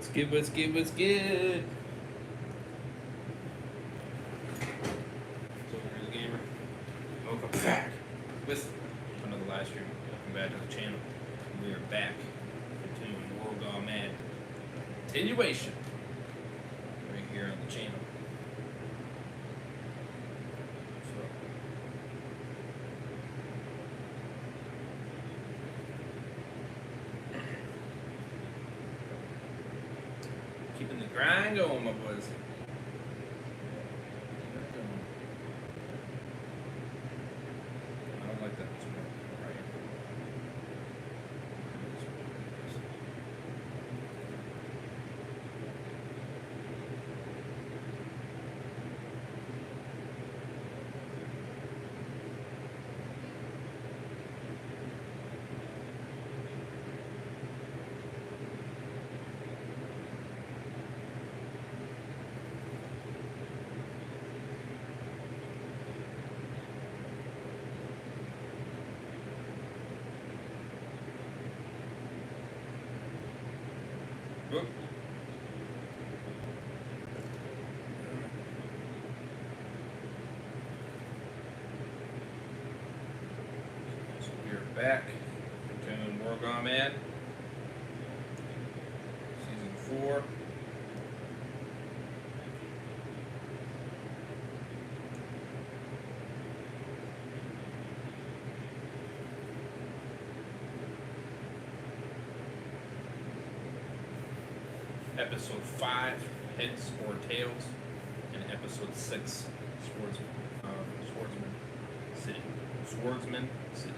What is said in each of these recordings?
What's good? So here's the gamer. Welcome back with another live stream. Welcome back to the channel. We are back. Continuing World Gone Mad. Continuation. Right here on the channel. So keeping the grind going, my boys. I don't like that this morning. Right. Whoop. So we're back. Continuing World Gone Mad. Season 4. Episode 5, Heads or Tails, and Episode 6, Swordsman City. Swordsman City.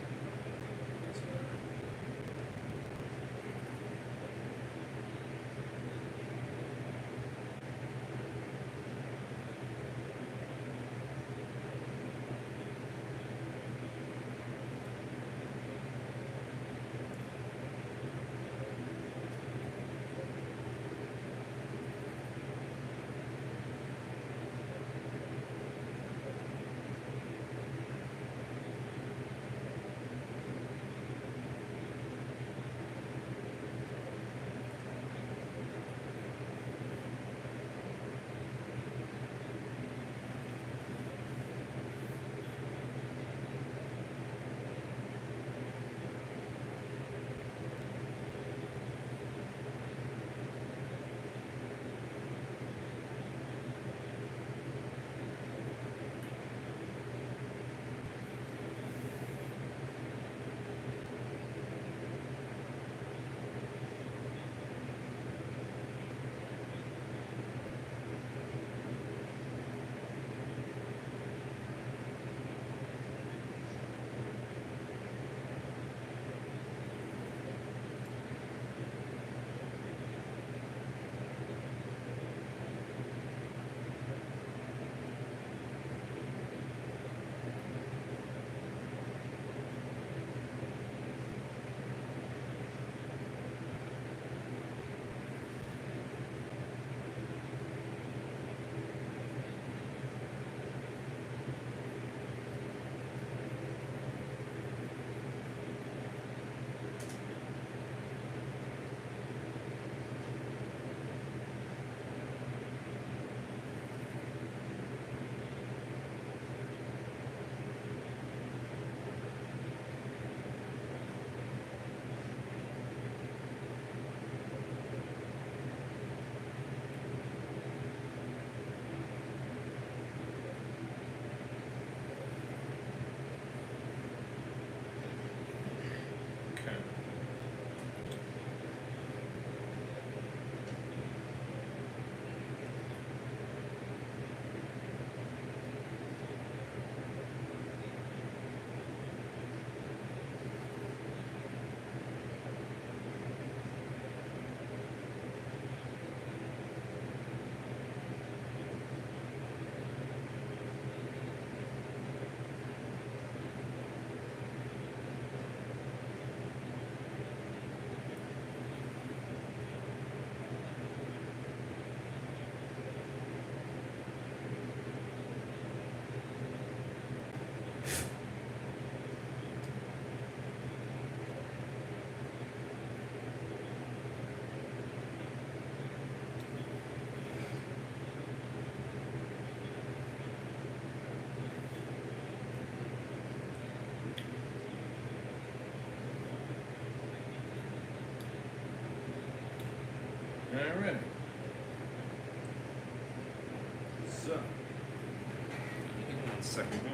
So, give me 1 second here.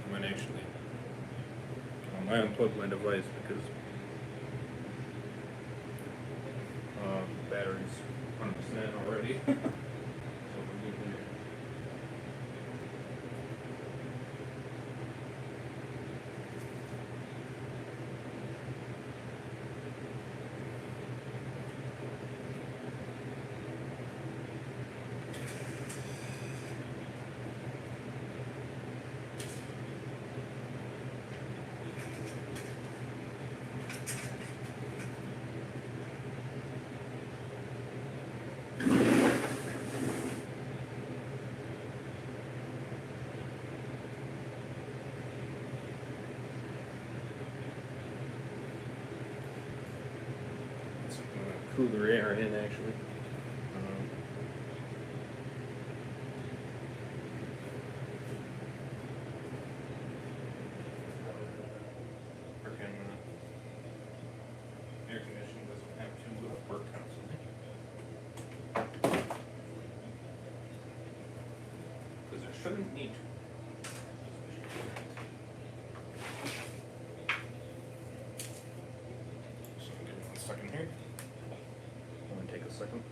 I might actually. I unplugged my device because battery's 100% already. So we're good here. Cooler air in actually. Freaking air conditioning doesn't have too good of work constantly. Because it shouldn't need to. So give me 1 second here. Take a second.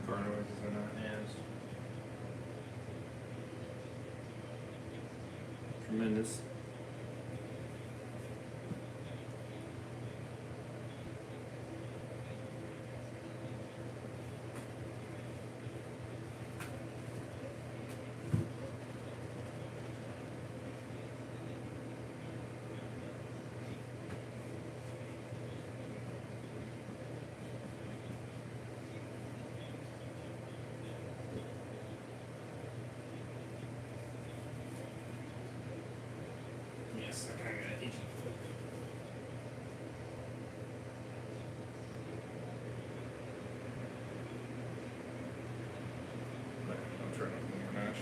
Car noises are not as tremendous. Yes, I kind of got itchy foot. I'll turn up one more notch.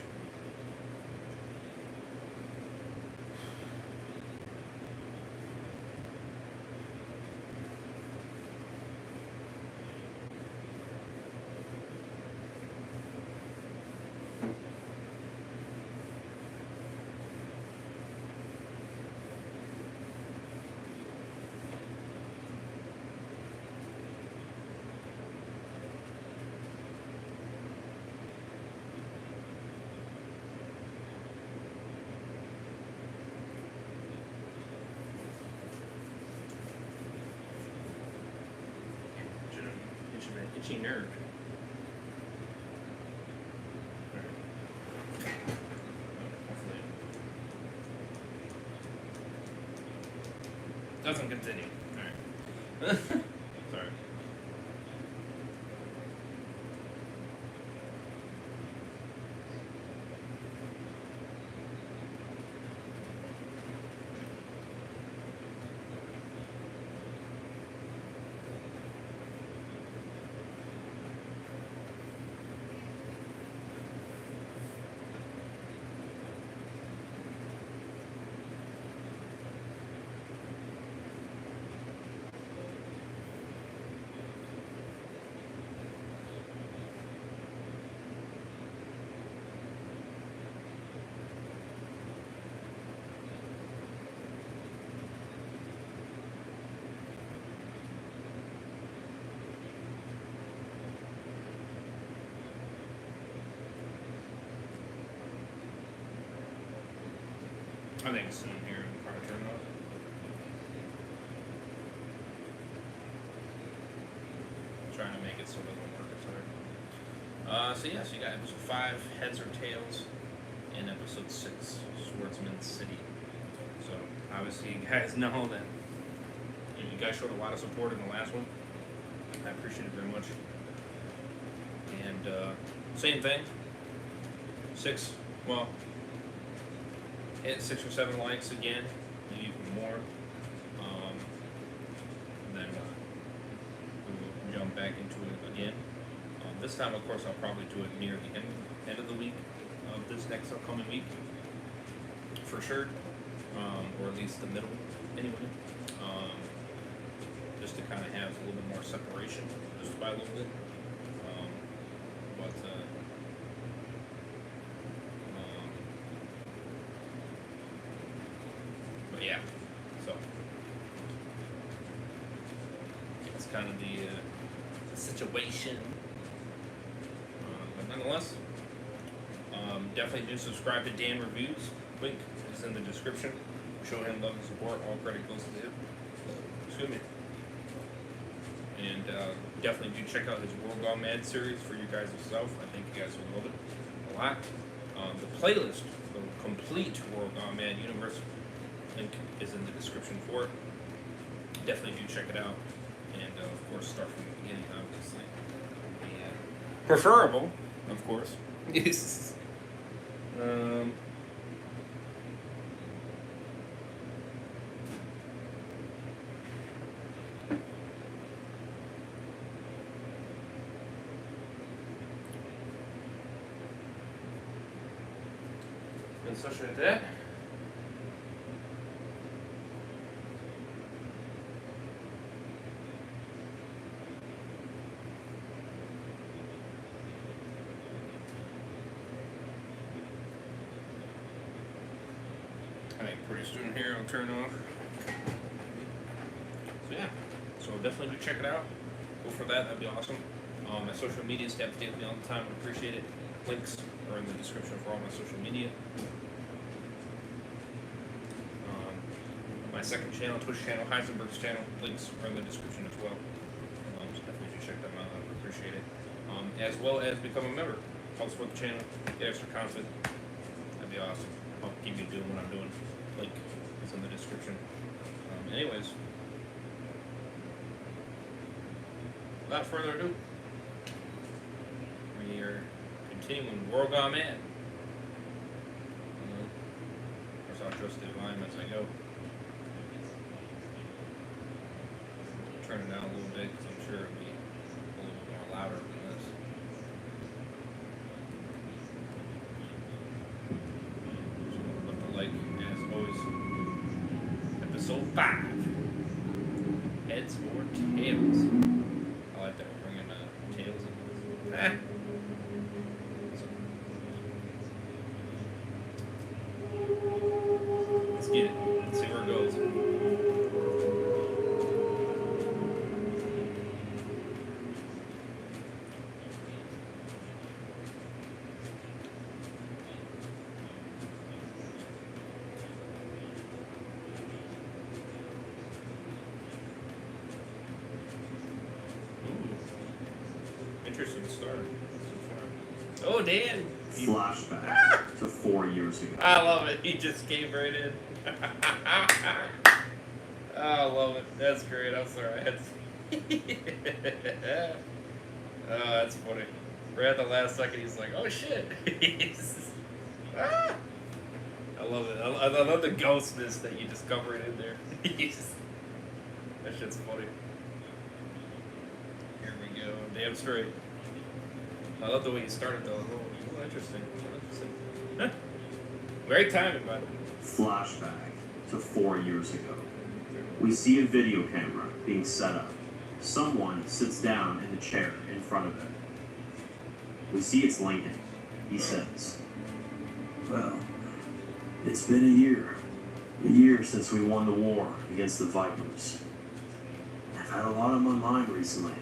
Itchy nerve. Doesn't continue. Alright. Sorry. I think soon here in the car turn off. Trying to make it so it doesn't work. It's hard. So yes, you got episode 5, Heads or Tails, and episode 6, Swordsman City. So obviously you guys know that you guys showed a lot of support in the last one. I appreciate it very much. And same thing. 6, well, hit 6 or 7 likes again, maybe even more. Then we will jump back into it again. This time, of course, I'll probably do it near the end of the week of this next upcoming week, for sure, or at least the middle, anyway. Just to kind of have a little bit more separation, just by a little bit. But yeah, so it's kind of the situation. But nonetheless, definitely do subscribe to Dan Reviews. Link is in the description. Show him love and support. All credit goes to him. Excuse me. And definitely do check out his World Gone Mad series for you guys yourself. I think you guys will love it a lot. The playlist, the complete World Gone Mad universe, link is in the description for it. Definitely do check it out. And of course, start from the beginning, obviously. And preferable, of course. Yes. And such like that. I think pretty soon here I'll turn off. So yeah, so definitely do check it out. Go for that, that'd be awesome. My social media staff updates me all the time, I appreciate it. Links are in the description for all my social media. My second channel, Twitch channel, Heisenberg's channel, links are in the description as well. So definitely do check them out, I would appreciate it. As well as become a member. Help support the channel, get extra content. That'd be awesome. I'll keep you doing what I'm doing. Link is in the description. Anyways, without further ado, we are continuing World Gone Mad. Of course, I'll adjust the volume as I go. Turn it down a little bit because I'm sure it'll be a little bit more louder than this. So put the like, as always, episode 5, Heads or Tails. I like that we're bringing tails in. Let's get it. Let's see where it goes. Interesting start so far. Oh, Dan! Flashback to 4 years ago. I love it. He just came right in. Oh, I love it. That's great. I'm sorry. I had to... Oh, that's funny. Right at the last second, he's like, oh, shit. Ah! I love it. I love the ghostness that you discovered in there. That shit's funny. Here we go. Damn straight. I love the way you started though. Oh, interesting. Huh. Great timing, by the way. Flashback to 4 years ago. We see a video camera being set up. Someone sits down in the chair in front of it. We see it's Lincoln. He says, "Well, it's been a year. A year since we won the war against the Vipers. I've had a lot on my mind recently.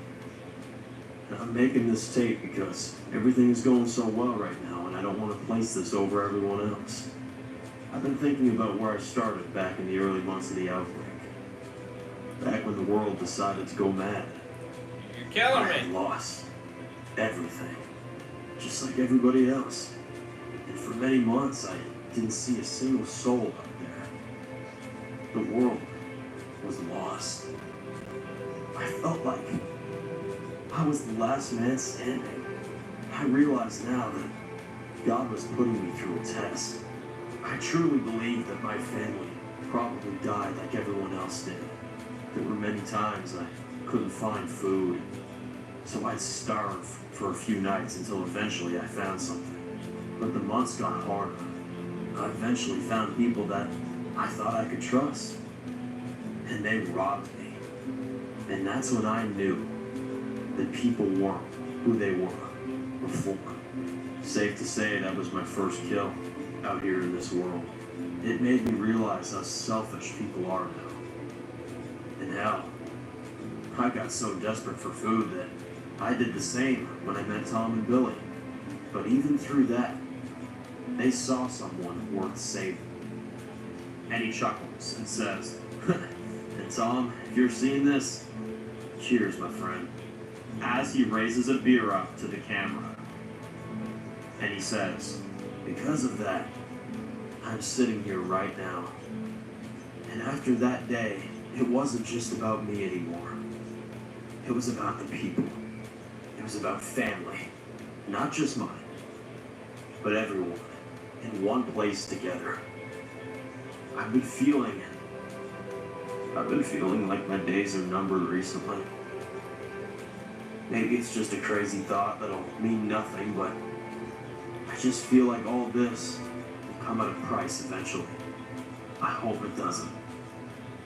And I'm making this tape because everything is going so well right now and I don't want to place this over everyone else. I've been thinking about where I started back in the early months of the outbreak. Back when the world decided to go mad. You're killing I had me. lost everything, just like everybody else. And for many months, I didn't see a single soul out there. The world was lost. I felt like I was the last man standing. I realize now that God was putting me through a test. I truly believe that my family probably died like everyone else did. There were many times I couldn't find food, so I'd starve for a few nights until eventually I found something. But the months got harder. I eventually found people that I thought I could trust, and they robbed me. And that's when I knew that people weren't who they were before. Safe to say that was my first kill out here in this world. It made me realize how selfish people are now. And hell, I got so desperate for food that I did the same when I met Tom and Billy. But even through that, they saw someone worth saving. And he chuckles and says, and Tom, if you're seeing this, cheers, my friend. As he raises a beer up to the camera. And he says, because of that, I'm sitting here right now. And after that day, it wasn't just about me anymore. It was about the people. It was about family. Not just mine, but everyone in one place together. I've been feeling like my days are numbered recently. Maybe it's just a crazy thought that'll mean nothing, but I just feel like all this will come at a price eventually. I hope it doesn't.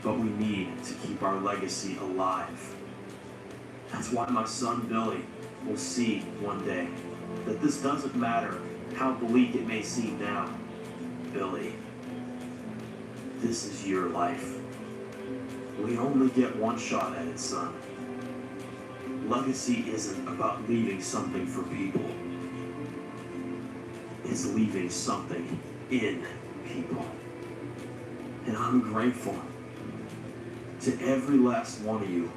But we need to keep our legacy alive. That's why my son Billy will see one day that this doesn't matter how bleak it may seem now. Billy, this is your life. We only get one shot at it, son. Legacy isn't about leaving something for people. It's leaving something in people. And I'm grateful to every last one of you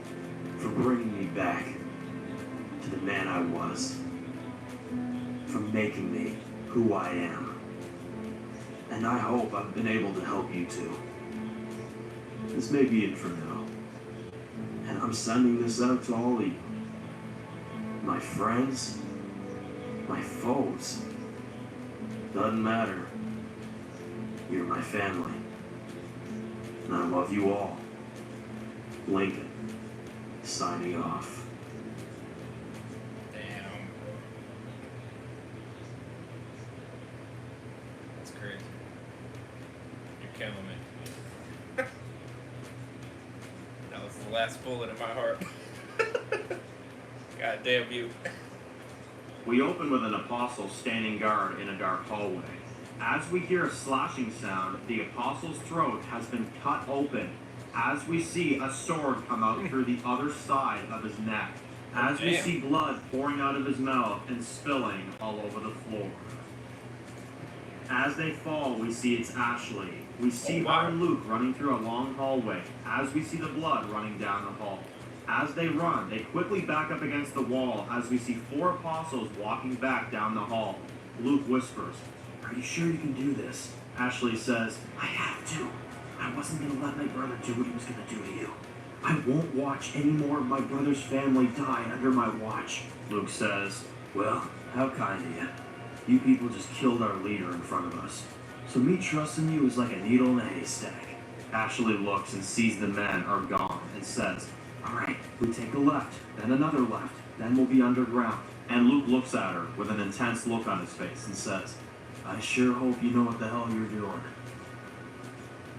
for bringing me back to the man I was. For making me who I am. And I hope I've been able to help you too. This may be it for now. And I'm sending this out to all of you. My friends, my foes. Doesn't matter. You're my family. And I love you all. Lincoln, signing off. Damn. That's crazy. You're killing me. That was the last bullet in my heart. God damn you. We open with an apostle standing guard in a dark hallway. As we hear a slashing sound, the apostle's throat has been cut open. As we see a sword come out through the other side of his neck. As we see blood pouring out of his mouth and spilling all over the floor. As they fall, we see it's Ashley. We see her and Luke running through a long hallway. As we see the blood running down the hall. As they run, they quickly back up against the wall as we see 4 apostles walking back down the hall. Luke whispers, "Are you sure you can do this?" Ashley says, "I have to. I wasn't going to let my brother do what he was going to do to you. I won't watch any more of my brother's family die under my watch." Luke says, "Well, how kind of you. You people just killed our leader in front of us. So me trusting you is like a needle in a haystack." Ashley looks and sees the men are gone and says, "All right, we take a left, then another left, then we'll be underground." And Luke looks at her with an intense look on his face and says, "I sure hope you know what the hell you're doing."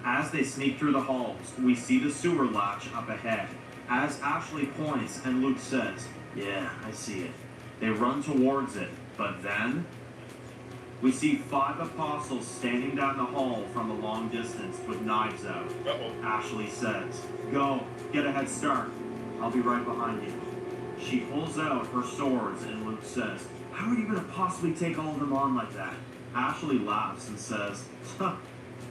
As they sneak through the halls, we see the sewer latch up ahead. As Ashley points and Luke says, "Yeah, I see it." They run towards it, but then we see 5 apostles standing down the hall from a long distance with knives out. Ashley says, "Go, get a head start. I'll be right behind you." She pulls out her swords and Luke says, "How are you going to possibly take all of them on like that?" Ashley laughs and says, "Huh,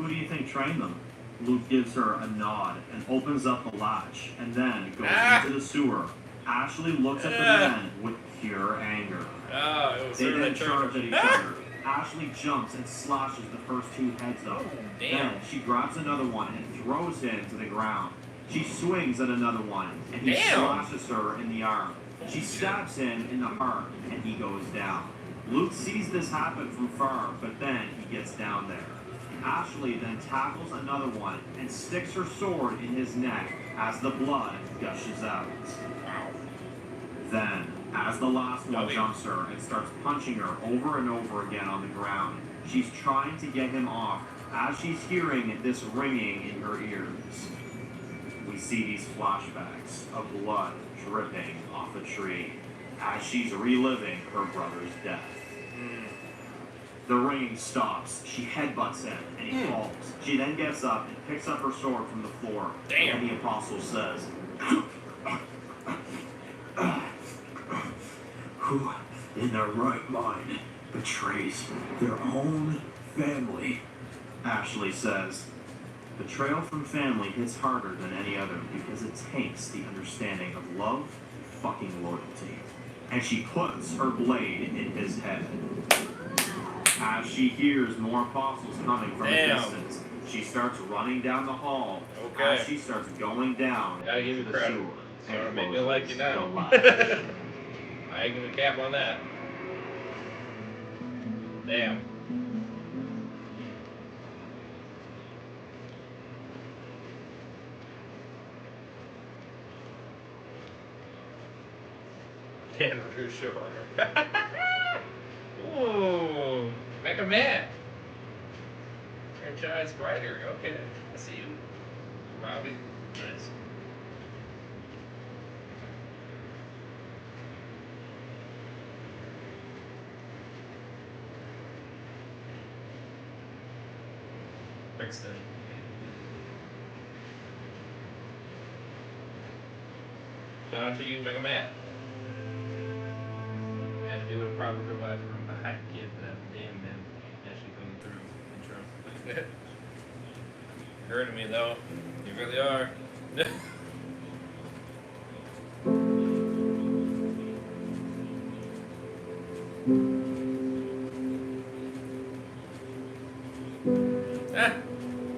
who do you think trained them? Luke gives her a nod and opens up the latch and then goes into the sewer. Ashley looks at the men with pure anger. They then charge at each other. Ashley jumps and slashes the first two heads up. Then she grabs another one and throws him to the ground. She swings at another one and he slashes her in the arm. She stabs him in the heart and he goes down. Luke sees this happen from far, but then he gets down there. Ashley then tackles another one and sticks her sword in his neck as the blood gushes out. Then, as the last one jumps her and starts punching her over and over again on the ground, she's trying to get him off as she's hearing this ringing in her ears. We see these flashbacks of blood dripping off a tree as she's reliving her brother's death. The ringing stops. She headbutts him, and he falls. She then gets up and picks up her sword from the floor. And the apostle says, "Who in their right mind betrays their own family?" Ashley says, "Betrayal from family hits harder than any other because it taints the understanding of love, fucking loyalty." And she puts her blade in his head. As she hears more apostles coming from a distance, she starts running down the hall. As she starts going down Gotta give you the credit. sewer. Sorry, make me like you now. I ain't gonna cap on that. Damn. Dan Russo. Ooh, Mega Man. Franchise writer. Okay, I see you, Robbie. Nice. Brixton. Shout out to you, Mega Man. Had to do it a proper revival from the hype kid for that damn man actually coming through intro. You're hurting me though. You really are.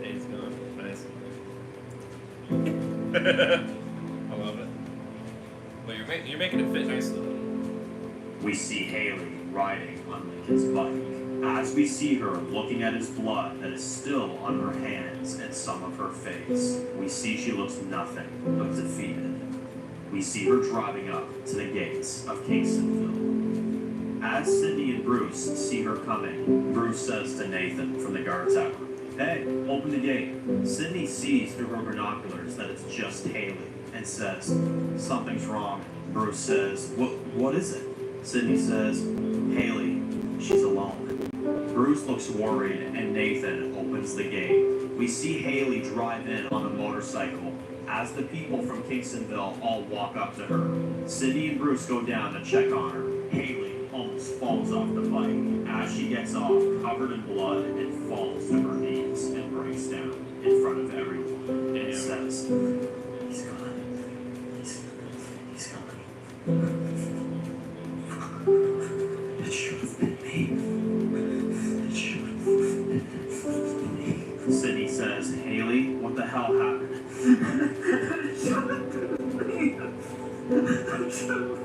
Dave's gone. Nice. I love it. Well, you're making it fit nicely. We see Haley riding on Lincoln's bike. As we see her looking at his blood that is still on her hands and some of her face, we see she looks nothing but defeated. We see her driving up to the gates of Kingstonville. As Cindy and Bruce see her coming, Bruce says to Nathan from the guard tower, "Hey, open the gate." Cindy sees through her binoculars that it's just Haley and says, "Something's wrong." Bruce says, What is it?" Cindy says, "Haley, she's alone." Bruce looks worried and Nathan opens the gate. We see Haley drive in on a motorcycle. As the people from Kingstonville all walk up to her, Cindy and Bruce go down to check on her. Haley almost falls off the bike. As she gets off, covered in blood, and falls to her knees and breaks down in front of everyone. And says, "He's gone. He's gone. It should have been me. It should have been me." Cindy says, "Haley, what the hell happened?" "It should have been me. It should have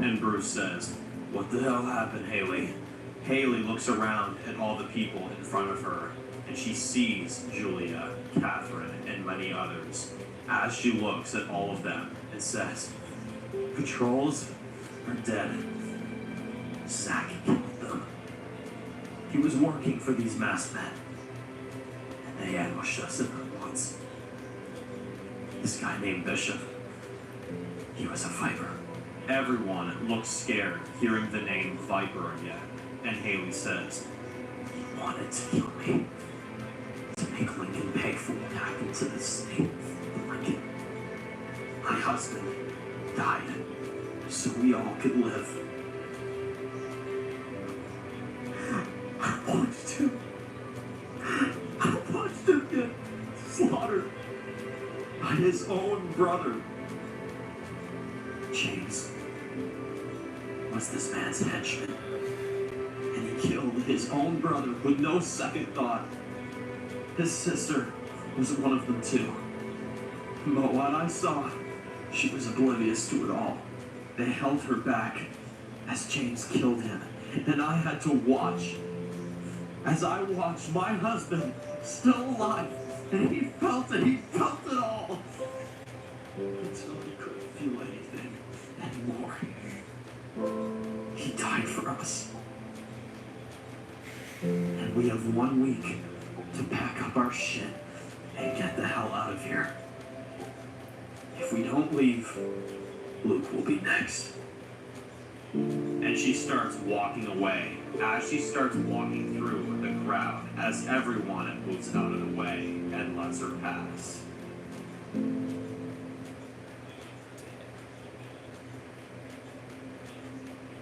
And Bruce says, "What the hell happened, Haley?" Haley looks around at all the people in front of her, and she sees Julia, Catherine, and many others. As she looks at all of them and says, "Patrols are dead. Zach killed them. He was working for these masked men, and they ambushed us in the woods. This guy named Bishop, he was a Viper." Everyone looks scared hearing the name Viper again, and Haley says, "He wanted to kill me, to make Lincoln pay for what happened to the state of Lincoln. My husband died, so we all could live." slaughtered by his own brother. James was this man's henchman, and he killed his own brother with no second thought. His sister was one of them too. But what I saw, she was oblivious to it all. They held her back as James killed him, and I had to watch. As I watched my husband, still alive, and he felt it all. Until he couldn't feel anything anymore. He died for us. And we have 1 week to pack up our shit and get the hell out of here. If we don't leave, Luke will be next. And she starts walking away. As she starts walking through the crowd, as everyone moves out of the way and lets her pass.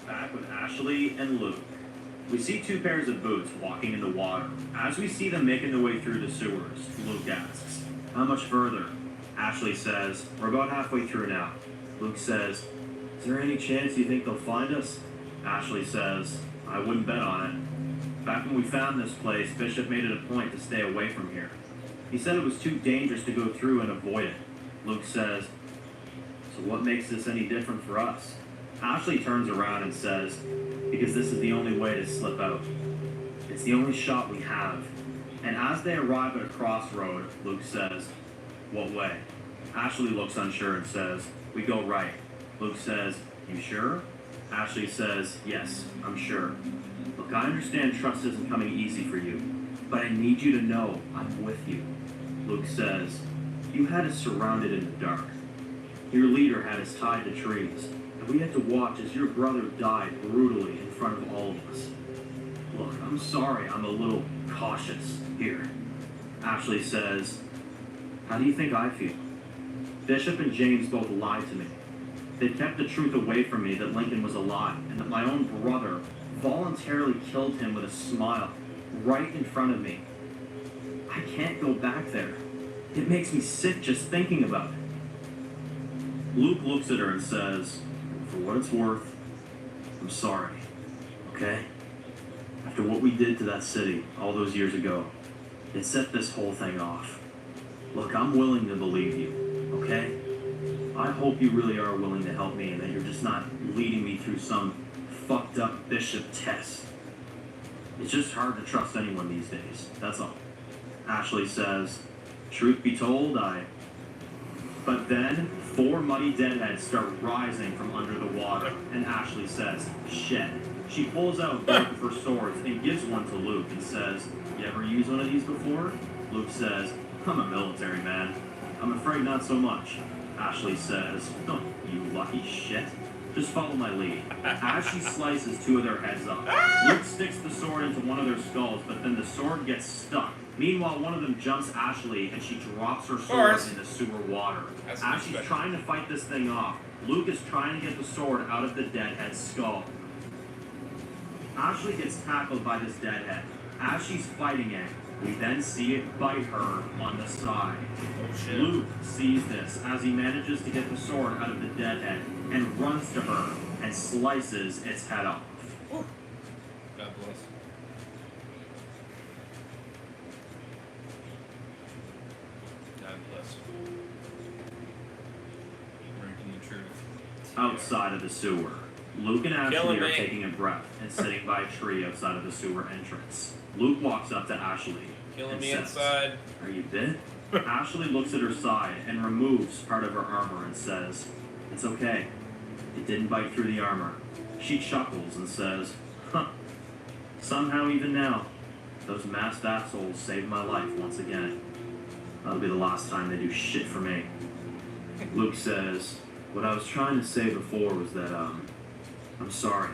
Back with Ashley and Luke. We see 2 pairs of boots walking in the water. As we see them making their way through the sewers, Luke asks, "How much further?" Ashley says, "We're about halfway through now." Luke says, "Is there any chance you think they'll find us?" Ashley says, "I wouldn't bet on it. Back when we found this place, Bishop made it a point to stay away from here. He said it was too dangerous to go through and avoid it." Luke says, "So what makes this any different for us?" Ashley turns around and says, "Because this is the only way to slip out. It's the only shot we have." And as they arrive at a crossroad, Luke says, "What way?" Ashley looks unsure and says, "We go right." Luke says, "You sure?" Ashley says, "Yes, I'm sure. Look, I understand trust isn't coming easy for you, but I need you to know I'm with you." Luke says, "You had us surrounded in the dark. Your leader had us tied to trees, and we had to watch as your brother died brutally in front of all of us. Look, I'm sorry I'm a little cautious here." Ashley says, "How do you think I feel? Bishop and James both lied to me. They kept the truth away from me that Lincoln was alive and that my own brother voluntarily killed him with a smile right in front of me. I can't go back there. It makes me sick just thinking about it." Luke looks at her and says, "For what it's worth, I'm sorry, okay? After what we did to that city all those years ago, it set this whole thing off. Look, I'm willing to believe you, okay? I hope you really are willing to help me and that you're just not leading me through some fucked up Bishop test. It's just hard to trust anyone these days, that's all." Ashley says, "Truth be told, But then, 4 muddy deadheads start rising from under the water, and Ashley says, "Shit." She pulls out both of her swords and gives one to Luke and says, "You ever used one of these before?" Luke says, "I'm a military man. I'm afraid not so much." Ashley says, "Oh, you lucky shit. Just follow my lead." As she slices 2 of their heads off, Luke sticks the sword into one of their skulls, but then the sword gets stuck. Meanwhile, one of them jumps Ashley, and she drops her sword in the sewer water. As she's trying to fight this thing off, Luke is trying to get the sword out of the deadhead's skull. Ashley gets tackled by this deadhead. As she's fighting it, we then see it bite her on the side. Oh, shit. Luke sees this as he manages to get the sword out of the deadhead and runs to her and slices its head off. God bless. God bless. Breaking the truth. Outside of the sewer, Luke and Ashley Killing are me. taking a breath and sitting by a tree outside of the sewer entrance. Luke walks up to Ashley Killing and me says, inside. "Are you bit?" Ashley looks at her side and removes part of her armor and says, "It's okay. It didn't bite through the armor." She chuckles and says, "Huh. Somehow even now, those masked assholes saved my life once again. That'll be the last time they do shit for me." Luke says, "What I was trying to say before was that, I'm sorry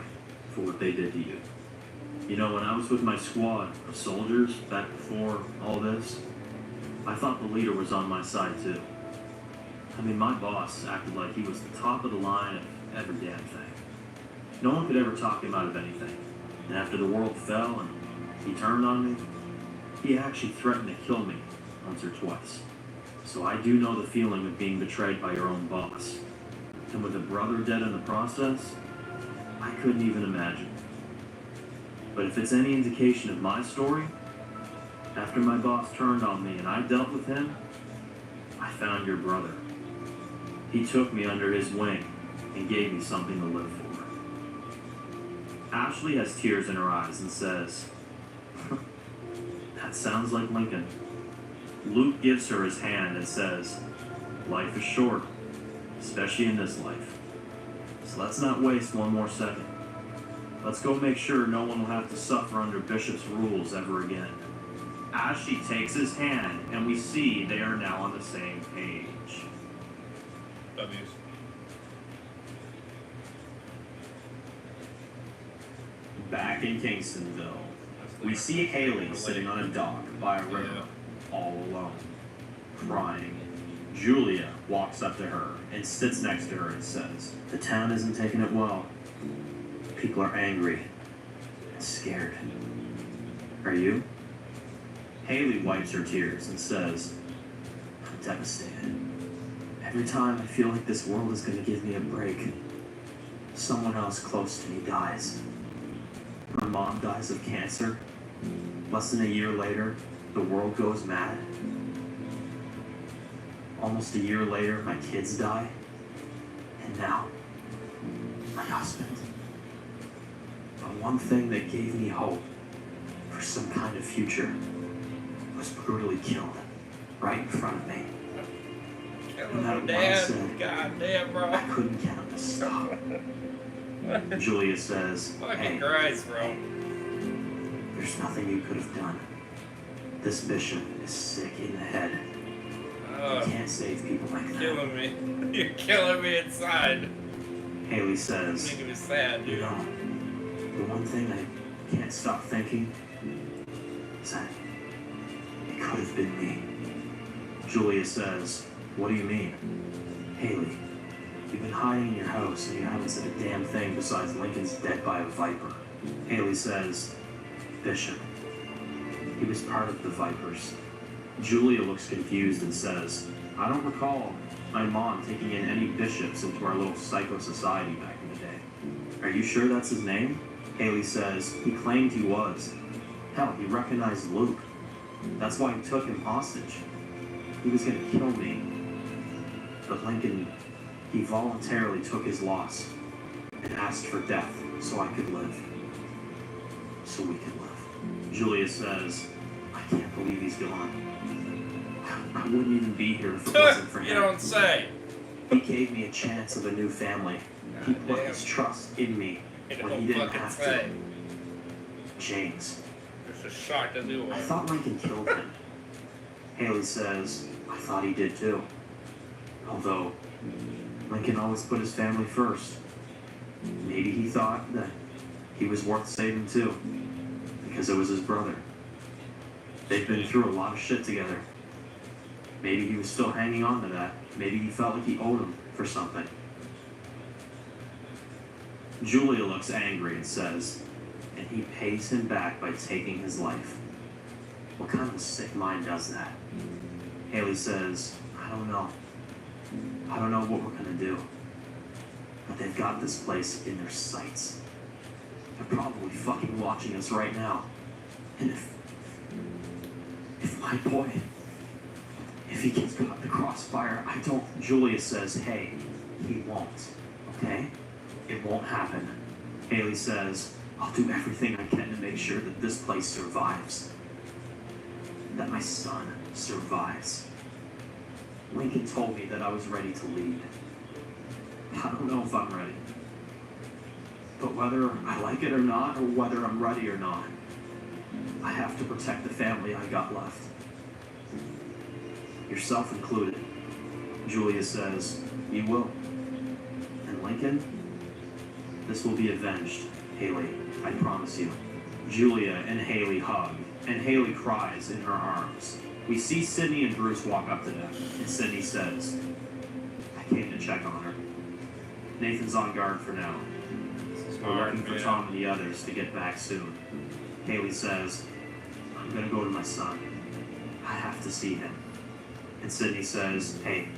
for what they did to you. You know, when I was with my squad of soldiers back before all this, I thought the leader was on my side too. I mean, my boss acted like he was the top of the line of every damn thing. No one could ever talk him out of anything. And after the world fell and he turned on me, he actually threatened to kill me once or twice. So I do know the feeling of being betrayed by your own boss. And with a brother dead in the process, I couldn't even imagine. But if it's any indication of my story, after my boss turned on me and I dealt with him, I found your brother. He took me under his wing and gave me something to live for. Ashley has tears in her eyes and says, that sounds like Lincoln. Luke gives her his hand and says, life is short, especially in this life. So let's not waste one more second. Let's go make sure no one will have to suffer under Bishop's rules ever again. Ashley takes his hand, and we see they are now on the same page. W's. Back in Kingstonville, we see Haley sitting on a dock by a river, all alone, crying. Julia walks up to her and sits next to her and says, the town isn't taking it well. People are angry and scared. Are you? Haley wipes her tears and says, I'm devastated. Every time I feel like this world is going to give me a break, someone else close to me dies. My mom dies of cancer. Less than a year later, the world goes mad. Almost a year later, my kids die. And now, my husband. The one thing that gave me hope for some kind of future was brutally killed right in front of me. No matter what I said, God damn, bro. I couldn't get him to stop. Julia says, Fucking Christ, bro. There's nothing you could have done. This bishop is sick in the head. You can't save people like that. Killing me. You're killing me inside. Haley says, Making me sad, dude. You know, the one thing I can't stop thinking is that it could have been me. Julia says, what do you mean? Haley, you've been hiding in your house and you haven't said a damn thing besides Lincoln's dead by a viper. Haley says, Bishop, he was part of the Vipers. Julia looks confused and says, I don't recall my mom taking in any bishops into our little psycho society back in the day. Are you sure that's his name? Haley says, he claimed he was. Hell, he recognized Luke. That's why he took him hostage. He was gonna kill me. But Lincoln, he voluntarily took his loss and asked for death so I could live. So we could live. Julia says, I can't believe he's gone. I wouldn't even be here if it wasn't for him. You don't say. He gave me a chance of a new family. He put his trust in me when he didn't have to. James. There's a shock to do I it. thought Lincoln killed him. Haley says, I thought he did too. Although, Lincoln always put his family first. Maybe he thought that he was worth saving too, because it was his brother. They've been through a lot of shit together. Maybe he was still hanging on to that. Maybe he felt like he owed him for something. Julia looks angry and says, and he pays him back by taking his life. What kind of a sick mind does that? Haley says, I don't know. I don't know what we're gonna do. But they've got this place in their sights. They're probably fucking watching us right now. And if my boy, if he gets caught in the crossfire, I don't... Julia says, hey, he won't, okay? It won't happen. Haley says, I'll do everything I can to make sure that this place survives. That my son survives. Lincoln told me that I was ready to lead. I don't know if I'm ready. But whether I like it or not, or whether I'm ready or not, I have to protect the family I got left. Yourself included. Julia says, you will. And Lincoln, this will be avenged, Haley, I promise you. Julia and Haley hug, and Haley cries in her arms. We see Sydney and Bruce walk up to them, and Sydney says, I came to check on her. Nathan's on guard for now. We're looking for Tom and the others to get back soon. Haley says, I'm gonna go to my son. I have to see him. And Sydney says, hey,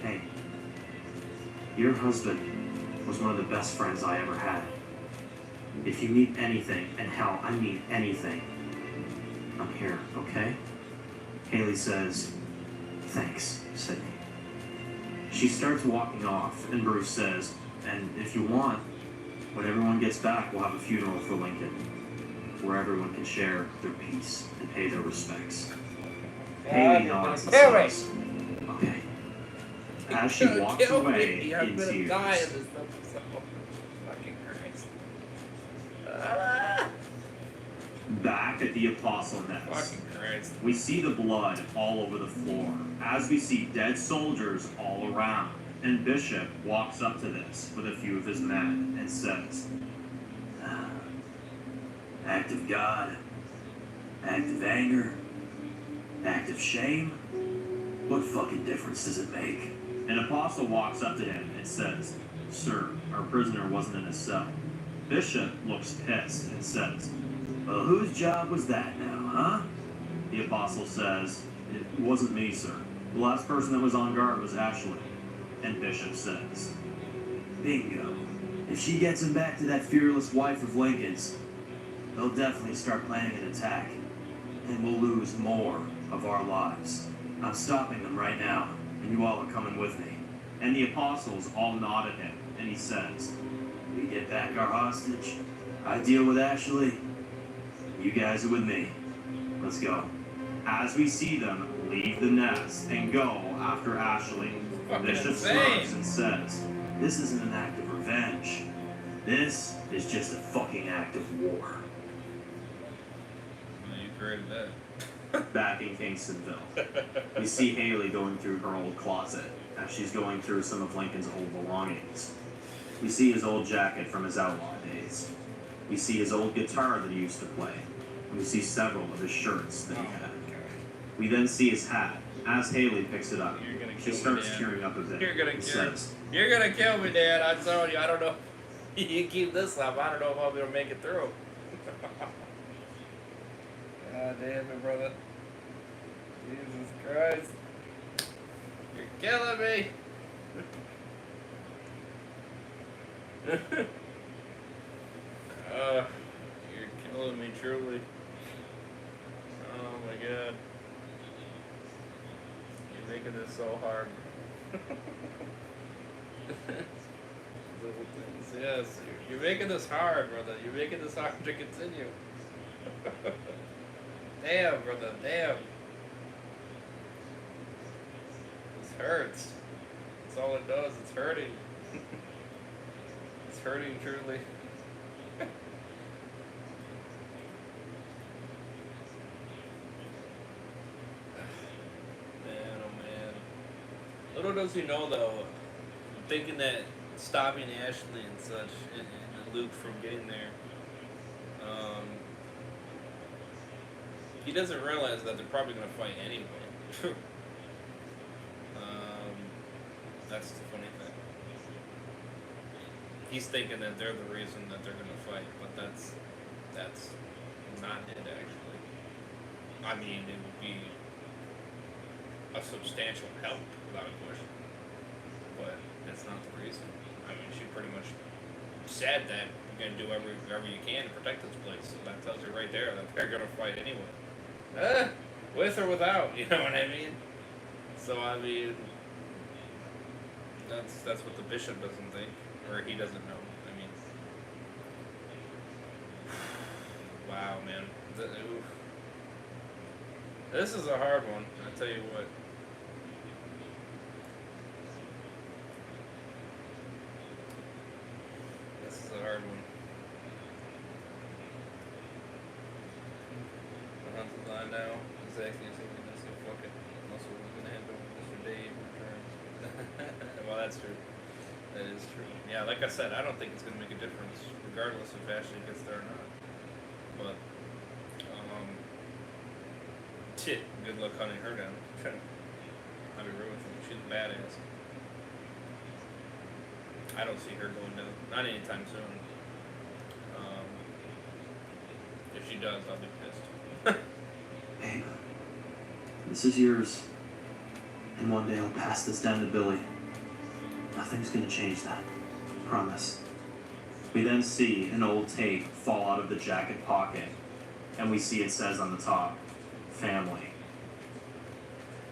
your husband was one of the best friends I ever had. If you need anything, and hell, I need anything, I'm here, okay? Haley says, thanks, Sydney. She starts walking off, and Bruce says, and if you want, when everyone gets back, we'll have a funeral for Lincoln, where everyone can share their peace and pay their respects. Haley nods and says, okay. As she walks away in tears. Fucking Christ. Back at the Apostle Nest, Fucking Christ. we see the blood all over the floor, as we see dead soldiers all around. And Bishop walks up to this with a few of his men and says, act of God, act of anger, act of shame, what fucking difference does it make? An apostle walks up to him and says, sir, our prisoner wasn't in a cell. Bishop looks pissed and says, well, whose job was that now, huh? The apostle says, it wasn't me, sir. The last person that was on guard was Ashley. And Bishop says, bingo. If she gets him back to that fearless wife of Lincoln's, they'll definitely start planning an attack. And we'll lose more of our lives. I'm stopping them right now, and you all are coming with me. And the apostles all nod at him, and he says, we get back our hostage. I deal with Ashley. You guys are with me. Let's go. As we see them leave the nest and go after Ashley, Bishop smirks and says, this isn't an act of revenge. This is just a fucking act of war. Well, you created that. Back in Kingstonville, we see Haley going through her old closet as she's going through some of Lincoln's old belongings. We see his old jacket from his outlaw days. We see his old guitar that he used to play. And we see several of his shirts that he had. We then see his hat. As Haley picks it up, she starts tearing up a bit. You're gonna kill me, Dad. I'm telling you, I don't know. You keep this up, I don't know if I'll be able to make it through. God damn it, brother. Jesus Christ. You're killing me. You're killing me, truly. Oh my God. You're making this so hard. Little things, yes. You're making this hard, brother. You're making this hard to continue. Damn, brother, damn. This hurts. That's all it does. It's hurting. It's hurting, truly. Man, oh man. Little does he know, though, thinking that stopping Ashley and such, and Luke from getting there, he doesn't realize that they're probably going to fight anyway. That's the funny thing. He's thinking that they're the reason that they're going to fight, but that's not it, actually. I mean, it would be a substantial help, without a question, but that's not the reason. I mean, she pretty much said that you're going to do whatever you can to protect this place, so that tells you right there that they're going to fight anyway. With or without, you know what I mean? So, I mean, that's what the bishop doesn't think, or he doesn't know. I mean, wow, man. This is a hard one, I tell you what. This is a hard one. The hunt is on now. Exactly. So fuck it. Unless we're gonna handle Mr. Dave returns. Well, that's true. That is true. Yeah, like I said, I don't think it's gonna make a difference, regardless if Ashley gets there or not. But, good luck hunting her down. I'll be real with you. She's a badass. I don't see her going down. Not anytime soon. If she does, I'll be pissed. Babe, this is yours. And one day I'll pass this down to Billy. Nothing's gonna change that. Promise. We then see an old tape fall out of the jacket pocket, and we see it says on the top, family.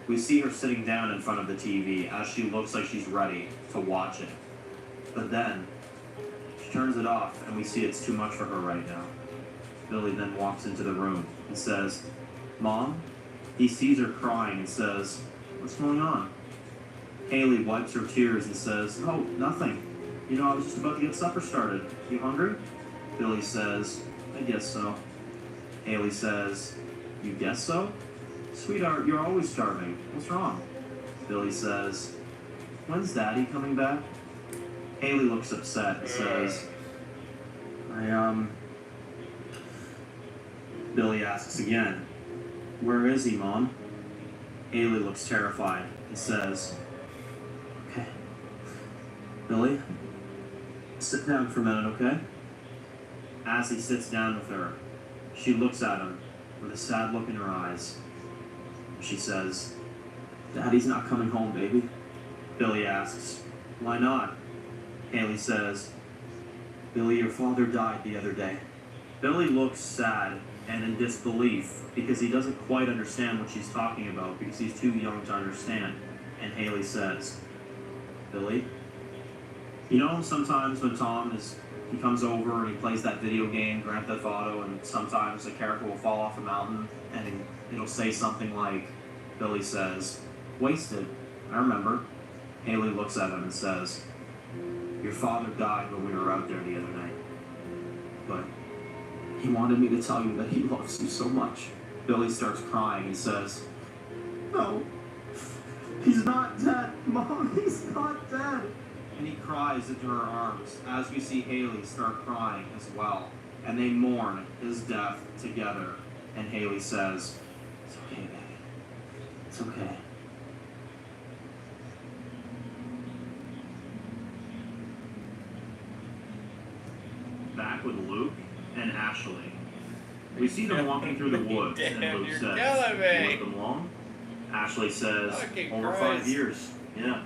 We see her sitting down in front of the TV as she looks like she's ready to watch it. But then, she turns it off and we see it's too much for her right now. Billy then walks into the room and says, Mom? He sees her crying and says, what's going on? Haley wipes her tears and says, oh, nothing. You know, I was just about to get supper started. You hungry? Billy says, I guess so. Haley says, you guess so? Sweetheart, you're always starving. What's wrong? Billy says, when's Daddy coming back? Haley looks upset and says, Billy asks again, where is he, Mom? Haley looks terrified and says, okay. Billy, sit down for a minute, okay? As he sits down with her, she looks at him with a sad look in her eyes. She says, Daddy's not coming home, baby. Billy asks, why not? Haley says, Billy, your father died the other day. Billy looks sad and in disbelief because he doesn't quite understand what she's talking about because he's too young to understand. And Haley says, Billy, you know sometimes when he comes over and he plays that video game, Grand Theft Auto, and sometimes a character will fall off a mountain and it'll say something like, Billy says, wasted. I remember. Haley looks at him and says, your father died when we were out there the other night. But he wanted me to tell you that he loves you so much. Billy starts crying and says, no, he's not dead, Mom, he's not dead. And he cries into her arms as we see Haley start crying as well. And they mourn his death together. And Haley says, it's okay, baby. It's okay. Back with Luke and Ashley. We see them walking through the woods, and Luke says, you let them long? Ashley says, over 5 years, yeah.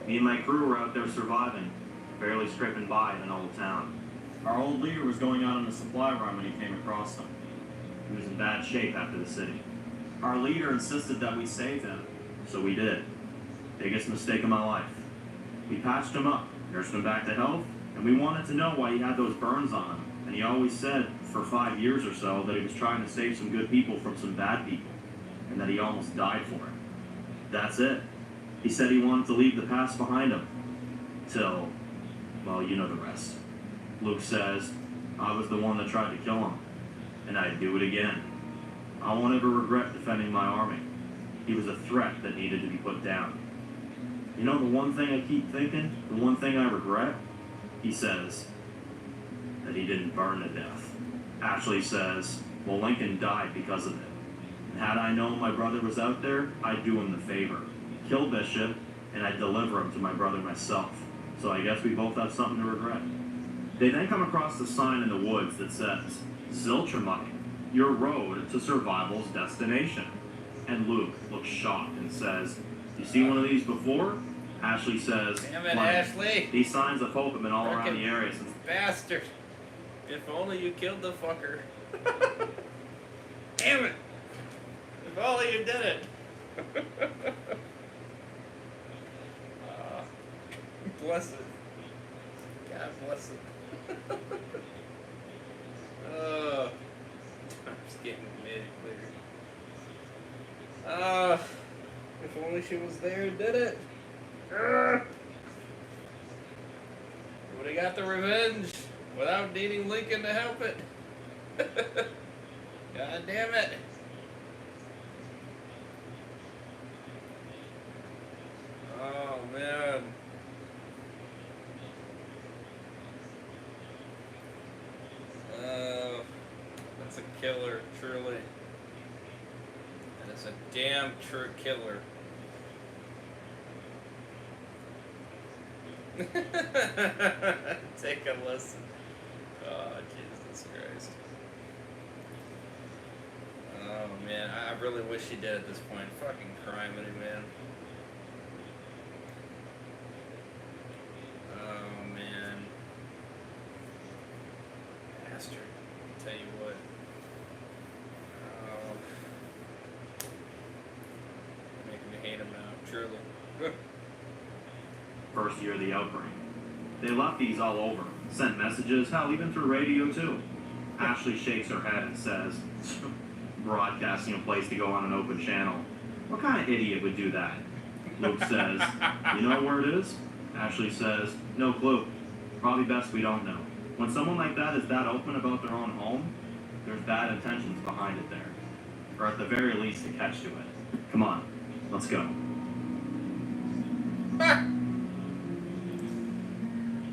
Me and my crew were out there surviving, barely scraping by in an old town. Our old leader was going out on a supply run when he came across them. He was in bad shape after the city. Our leader insisted that we save him, so we did. Biggest mistake of my life. We patched him up, nursed him back to health, and we wanted to know why he had those burns on him. And he always said, for 5 years or so, that he was trying to save some good people from some bad people, and that he almost died for it. That's it. He said he wanted to leave the past behind him. Till, well, you know the rest. Luke says, I was the one that tried to kill him, and I'd do it again. I won't ever regret defending my army. He was a threat that needed to be put down. You know the one thing I keep thinking? The one thing I regret? He says, that he didn't burn to death. Ashley says, well, Lincoln died because of it. And had I known my brother was out there, I'd do him the favor. Kill Bishop, and I'd deliver him to my brother myself. So I guess we both have something to regret. They then come across the sign in the woods that says, Ziltramite, your road to survival's destination. And Luke looks shocked and says, you see one of these before? Ashley says, damn it, Ashley. These signs of hope have been all around the area since... Bastard. If only you killed the fucker. Damn it. If only you did it. Bless it. God bless it. I'm just getting made clear. If only she was there and did it. Would have got the revenge without needing Lincoln to help it. God damn it. Oh man. That's a killer, truly. And it's a damn true killer. Take a listen. Oh, Jesus Christ. Oh, man. I really wish he did at this point. Fucking criminy, man. First year of the outbreak. They left these all over, sent messages, hell, even through radio too. Ashley shakes her head and says, broadcasting a place to go on an open channel. What kind of idiot would do that? Luke says, you know where it is? Ashley says, no clue. Probably best we don't know. When someone like that is that open about their own home, there's bad intentions behind it there. Or at the very least, a catch to it. Come on, let's go.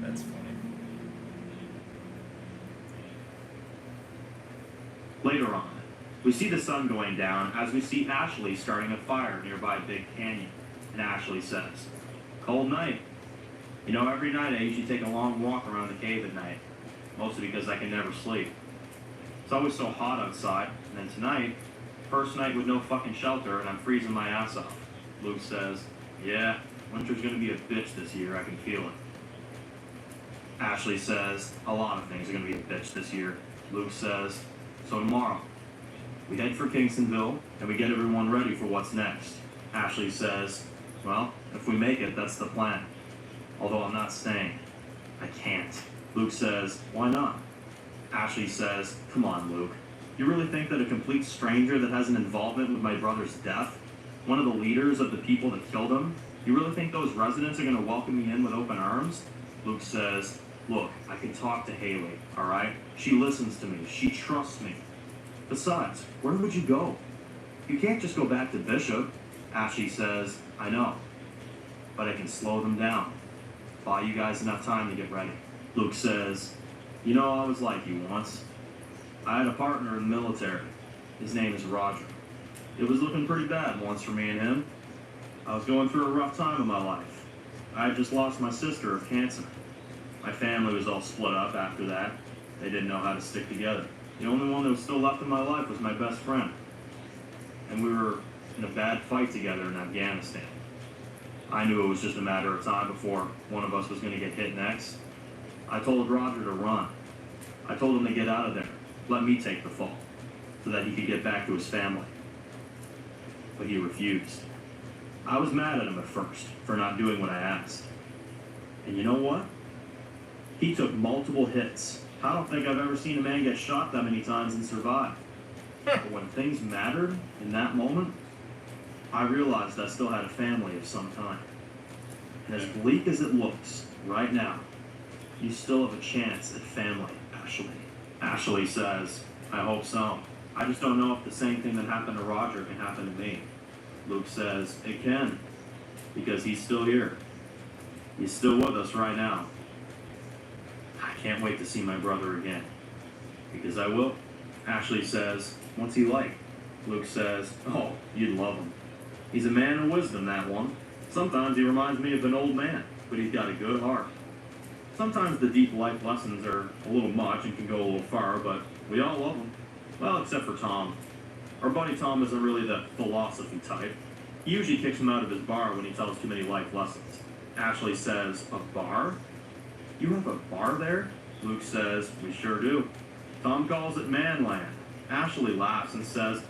That's funny. Later on, we see the sun going down as we see Ashley starting a fire nearby Big Canyon. And Ashley says, cold night. You know, every night I usually take a long walk around the cave at night. Mostly because I can never sleep. It's always so hot outside. And then tonight, first night with no fucking shelter, and I'm freezing my ass off. Luke says, yeah, winter's gonna be a bitch this year. I can feel it. Ashley says, a lot of things are gonna be a bitch this year. Luke says, so tomorrow, we head for Kingstonville, and we get everyone ready for what's next. Ashley says, well, if we make it, that's the plan. Although I'm not staying. I can't. Luke says, why not? Ashley says, come on, Luke. You really think that a complete stranger that has an involvement with my brother's death, one of the leaders of the people that killed him, you really think those residents are going to welcome me in with open arms? Luke says, look, I can talk to Haley, alright? She listens to me. She trusts me. Besides, where would you go? You can't just go back to Bishop. Ashley says, I know. But I can slow them down. Buy you guys enough time to get ready. Luke says, you know, I was like you once. I had a partner in the military. His name is Roger. It was looking pretty bad once for me and him. I was going through a rough time in my life. I had just lost my sister of cancer. My family was all split up after that. They didn't know how to stick together. The only one that was still left in my life was my best friend. And we were in a bad fight together in Afghanistan. I knew it was just a matter of time before one of us was going to get hit next. I told Roger to run. I told him to get out of there. Let me take the fall, so that he could get back to his family. But he refused. I was mad at him at first for not doing what I asked. And you know what? He took multiple hits. I don't think I've ever seen a man get shot that many times and survive. But when things mattered in that moment, I realized I still had a family of some kind. And as bleak as it looks right now, you still have a chance at family, Ashley. Ashley says, I hope so. I just don't know if the same thing that happened to Roger can happen to me. Luke says, it can, because he's still here. He's still with us right now. I can't wait to see my brother again, because I will. Ashley says, what's he like? Luke says, oh, you'd love him. He's a man of wisdom, that one. Sometimes he reminds me of an old man, but he's got a good heart. Sometimes the deep life lessons are a little much and can go a little far, but we all love him. Well, except for Tom. Our buddy Tom isn't really the philosophy type. He usually kicks him out of his bar when he tells too many life lessons. Ashley says, a bar? You have a bar there? Luke says, we sure do. Tom calls it Manland. Ashley laughs and says,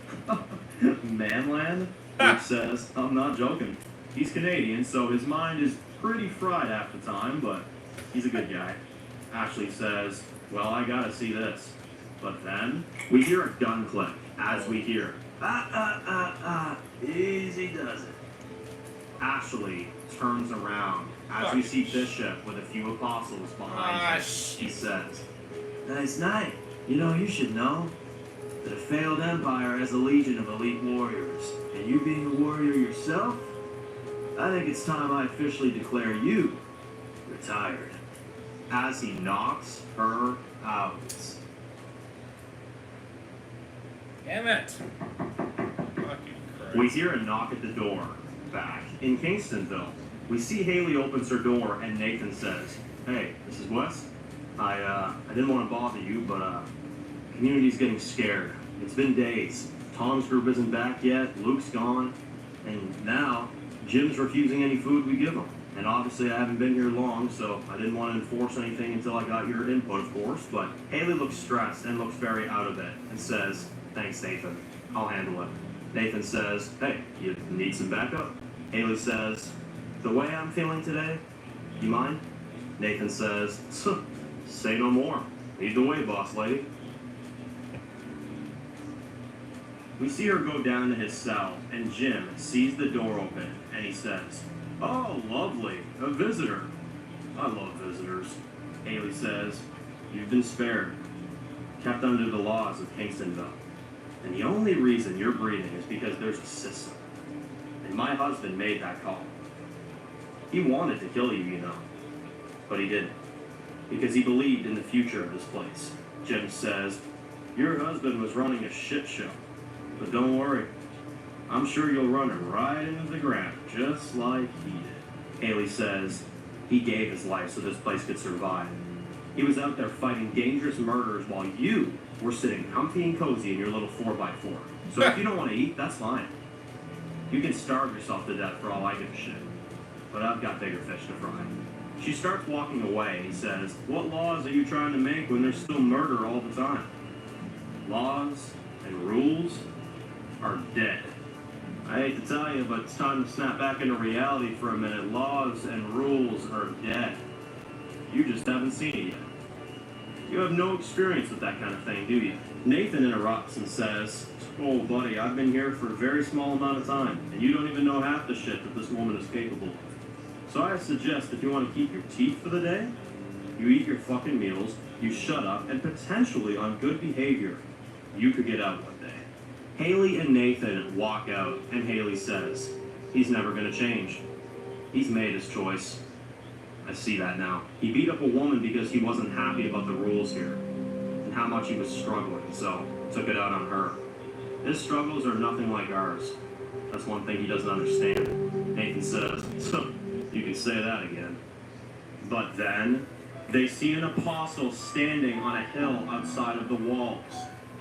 Manland? Luke says, I'm not joking. He's Canadian, so his mind is pretty fried half the time, but he's a good guy. Ashley says, well, I gotta see this. But then, we hear a gun click as we hear, easy does it. Ashley turns around as we see Bishop with a few apostles behind him. He says, nice night. You know, you should know that a failed empire has a legion of elite warriors. And you being a warrior yourself, I think it's time I officially declare you retired. As he knocks her out. Damn it. Fucking Christ. We hear a knock at the door. Back in Kingstonville, we see Haley opens her door and Nathan says, hey, this is Wes. I didn't want to bother you, but community's getting scared. It's been days. Tom's group isn't back yet, Luke's gone, and now Jim's refusing any food we give him. And obviously I haven't been here long, so I didn't want to enforce anything until I got your input, of course, but Haley looks stressed and looks very out of it and says, thanks, Nathan. I'll handle it. Nathan says, hey, you need some backup? Haley says, The way I'm feeling today, you mind? Nathan says, say no more. Lead the way, boss lady. We see her go down to his cell, and Jim sees the door open, and he says, oh, lovely, a visitor. I love visitors. Haley says, you've been spared, kept under the laws of Kingstonville. And the only reason you're breathing is because there's a system. And my husband made that call. He wanted to kill you, you know. But he didn't. Because he believed in the future of this place. Jim says, your husband was running a shit show. But don't worry. I'm sure you'll run him right into the ground, just like he did. Haley says, he gave his life so this place could survive. He was out there fighting dangerous murders while you were sitting comfy and cozy in your little 4x4. So if you don't want to eat, that's fine. You can starve yourself to death for all I give a shit. But I've got bigger fish to fry. She starts walking away. He says, what laws are you trying to make when there's still murder all the time? Laws and rules are dead. I hate to tell you, but it's time to snap back into reality for a minute. Laws and rules are dead. You just haven't seen it yet. You have no experience with that kind of thing, do you? Nathan interrupts and says, oh, buddy, I've been here for a very small amount of time, and you don't even know half the shit that this woman is capable of. So I suggest if you want to keep your teeth for the day, you eat your fucking meals, you shut up, and potentially on good behavior, you could get out one day. Haley and Nathan walk out, and Haley says, he's never gonna change. He's made his choice. I see that now. He beat up a woman because he wasn't happy about the rules here, and how much he was struggling, so took it out on her. His struggles are nothing like ours. That's one thing he doesn't understand. Nathan says, so, you can say that again. But then, they see an apostle standing on a hill outside of the walls.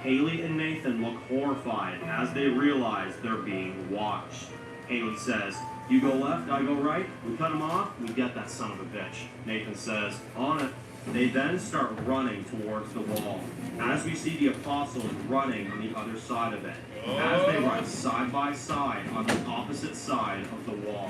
Haley and Nathan look horrified as they realize they're being watched. Haley says, you go left, I go right, we cut him off, we get that son of a bitch. Nathan says, on it. They then start running towards the wall. As we see the apostles running on the other side of it. As they run side by side on the opposite side of the wall.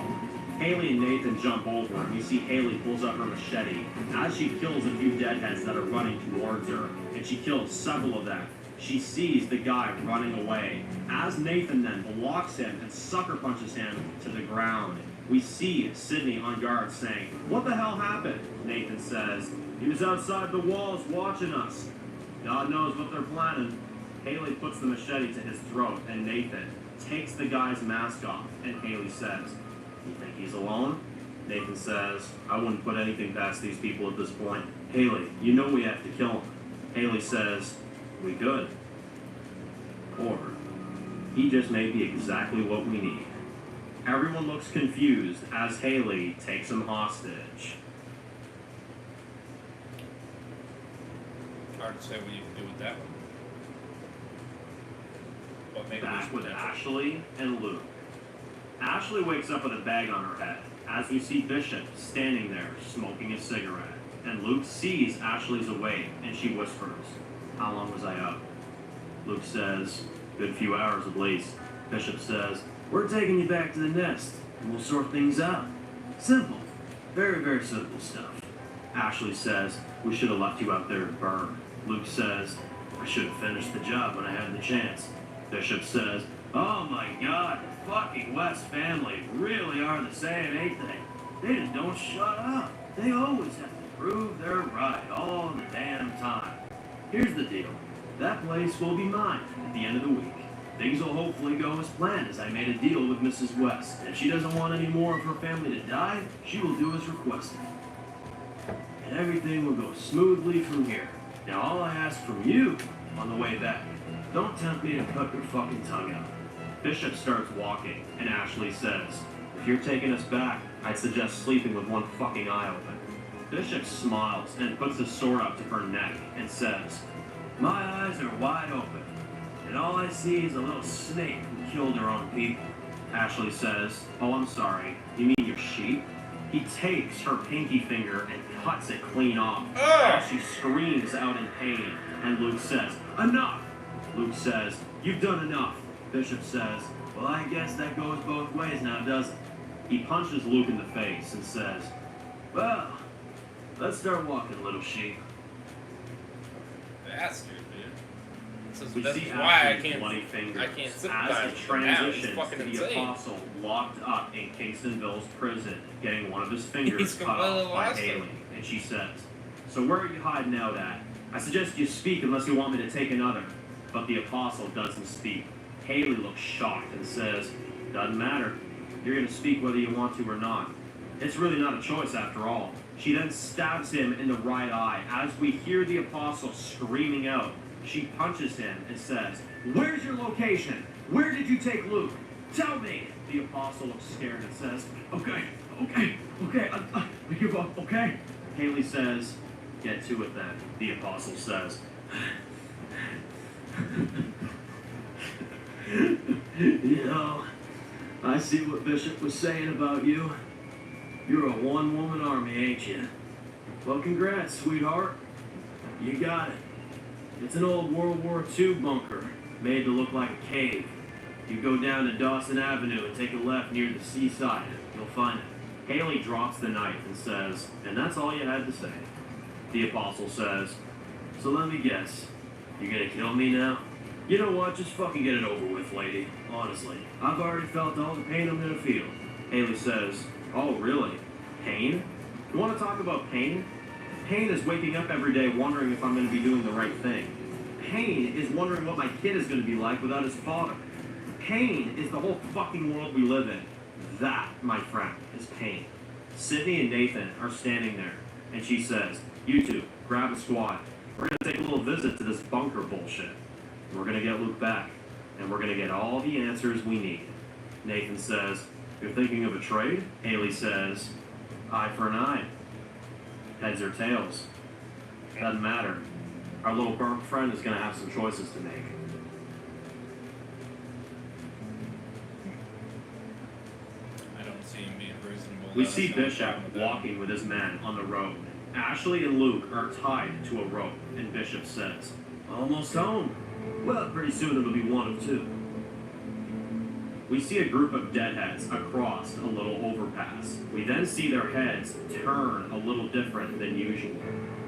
Haley and Nathan jump over, and we see Haley pulls out her machete as she kills a few deadheads that are running towards her, and she kills several of them. She sees the guy running away. As Nathan then blocks him and sucker punches him to the ground, we see Sydney on guard saying, what the hell happened? Nathan says, he was outside the walls watching us. God knows what they're planning. Haley puts the machete to his throat, and Nathan takes the guy's mask off, and Haley says, you think he's alone? Nathan says, I wouldn't put anything past these people at this point. Haley, you know we have to kill him. Haley says, we could. Or, he just may be exactly what we need. Everyone looks confused as Haley takes him hostage. Hard to say what you can do with that one. But maybe Back with Ashley and Luke. Ashley wakes up with a bag on her head as we see Bishop standing there smoking a cigarette. And Luke sees Ashley's awake and she whispers, how long was I up? Luke says, good few hours at least. Bishop says, we're taking you back to the nest and we'll sort things out. Simple. Very, very simple stuff. Ashley says, we should have left you out there to burn. Luke says, I should have finished the job when I had the chance. Bishop says, oh my God, the fucking West family really are the same, ain't they? They just don't shut up. They always have to prove they're right all the damn time. Here's the deal. That place will be mine at the end of the week. Things will hopefully go as planned as I made a deal with Mrs. West. If she doesn't want any more of her family to die, she will do as requested. And everything will go smoothly from here. Now all I ask from you on the way back, don't tempt me to cut your fucking tongue out. Bishop starts walking, and Ashley says, if you're taking us back, I'd suggest sleeping with one fucking eye open. Bishop smiles and puts his sword up to her neck and says, my eyes are wide open, and all I see is a little snake who killed her own people. Ashley says, oh, I'm sorry, you mean your sheep? He takes her pinky finger and cuts it clean off. As she screams out in pain, and Luke says, enough! Luke says, you've done enough. Bishop says, well, I guess that goes both ways now, doesn't it? He punches Luke in the face and says, "Well, let's start walking, little sheep." Bastard, dude. We That's see why Ashley's bloody fingers I can't as sympathize it with him now. He's transitions fucking to the insane. apostle locked up in Kingstonville's prison, getting one of his fingers He's cut completely off by lost Haley. him. And she says, "So where are you hiding out at? I suggest you speak unless you want me to take another." But the apostle doesn't speak. Haley looks shocked and says, "Doesn't matter. You're going to speak whether you want to or not. It's really not a choice after all." She then stabs him in the right eye as we hear the apostle screaming out. She punches him and says, "Where's your location? Where did you take Luke? Tell me!" The apostle looks scared and says, Okay, I give up, okay?" Haley says, "Get to it then," the apostle says. "You know, I see what Bishop was saying about you. You're a one-woman army, ain't you? Well, congrats, sweetheart. You got it. It's an old World War II bunker, made to look like a cave. You go down to Dawson Avenue and take a left near the seaside. You'll find it." Haley drops the knife and says, "And that's all you had to say?" The apostle says, "So let me guess. You're gonna kill me now? You know what? Just fucking get it over with, lady. Honestly, I've already felt all the pain I'm gonna feel." Haley says, "Oh, really? Pain? You want to talk about pain? Pain is waking up every day wondering if I'm going to be doing the right thing. Pain is wondering what my kid is going to be like without his father. Pain is the whole fucking world we live in. That, my friend, is pain." Sydney and Nathan are standing there, and she says, "You two, grab a squad. We're going to take a little visit to this bunker bullshit. We're going to get Luke back, and we're going to get all the answers we need." Nathan says, "You're thinking of a trade?" Haley says, "Eye for an eye. Heads or tails. Doesn't matter. Our little burnt friend is going to have some choices to make." I don't see him being reasonable. We That's see the only Bishop problem with that. walking with his men on the road. Ashley and Luke are tied to a rope, and Bishop says, "Almost home. Well, pretty soon it'll be one of two." We see a group of deadheads across a little overpass. We then see their heads turn a little different than usual,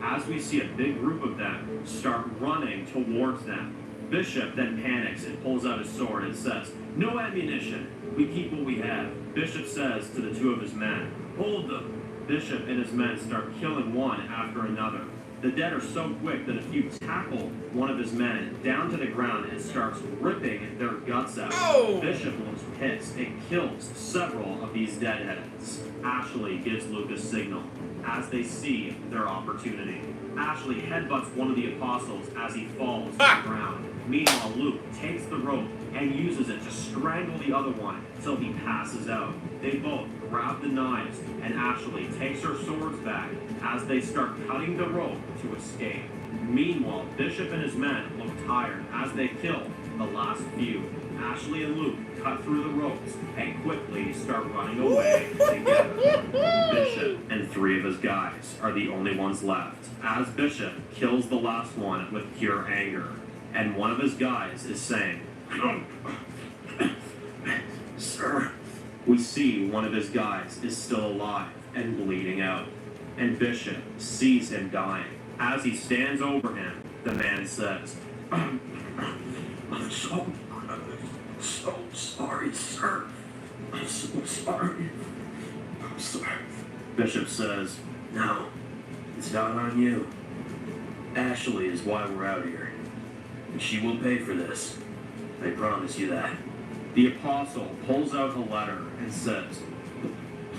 as we see a big group of them start running towards them. Bishop then panics and pulls out his sword and says, "No ammunition. We keep what we have." Bishop says to the two of his men, "Hold them." Bishop and his men start killing one after another. The dead are so quick that a few tackle one of his men down to the ground and starts ripping their guts out. Oh! Bishop looks pissed and kills several of these deadheads. Ashley gives Luke a signal as they see their opportunity. Ashley headbutts one of the apostles as he falls to the ground. Meanwhile, Luke takes the rope and uses it to strangle the other one till he passes out. They both grab the knives, and Ashley takes her swords back as they start cutting the rope to escape. Meanwhile, Bishop and his men look tired as they kill the last few. Ashley and Luke cut through the ropes and quickly start running away together. Bishop and three of his guys are the only ones left, as Bishop kills the last one with pure anger. And one of his guys is saying, "Sir." We see one of his guys is still alive and bleeding out, and Bishop sees him dying. As he stands over him, the man says, I'm so sorry, sir. I'm so sorry. I'm sorry." Bishop says, "No, it's not on you. Ashley is why we're out here, and she will pay for this. I promise you that." The apostle pulls out a letter and says,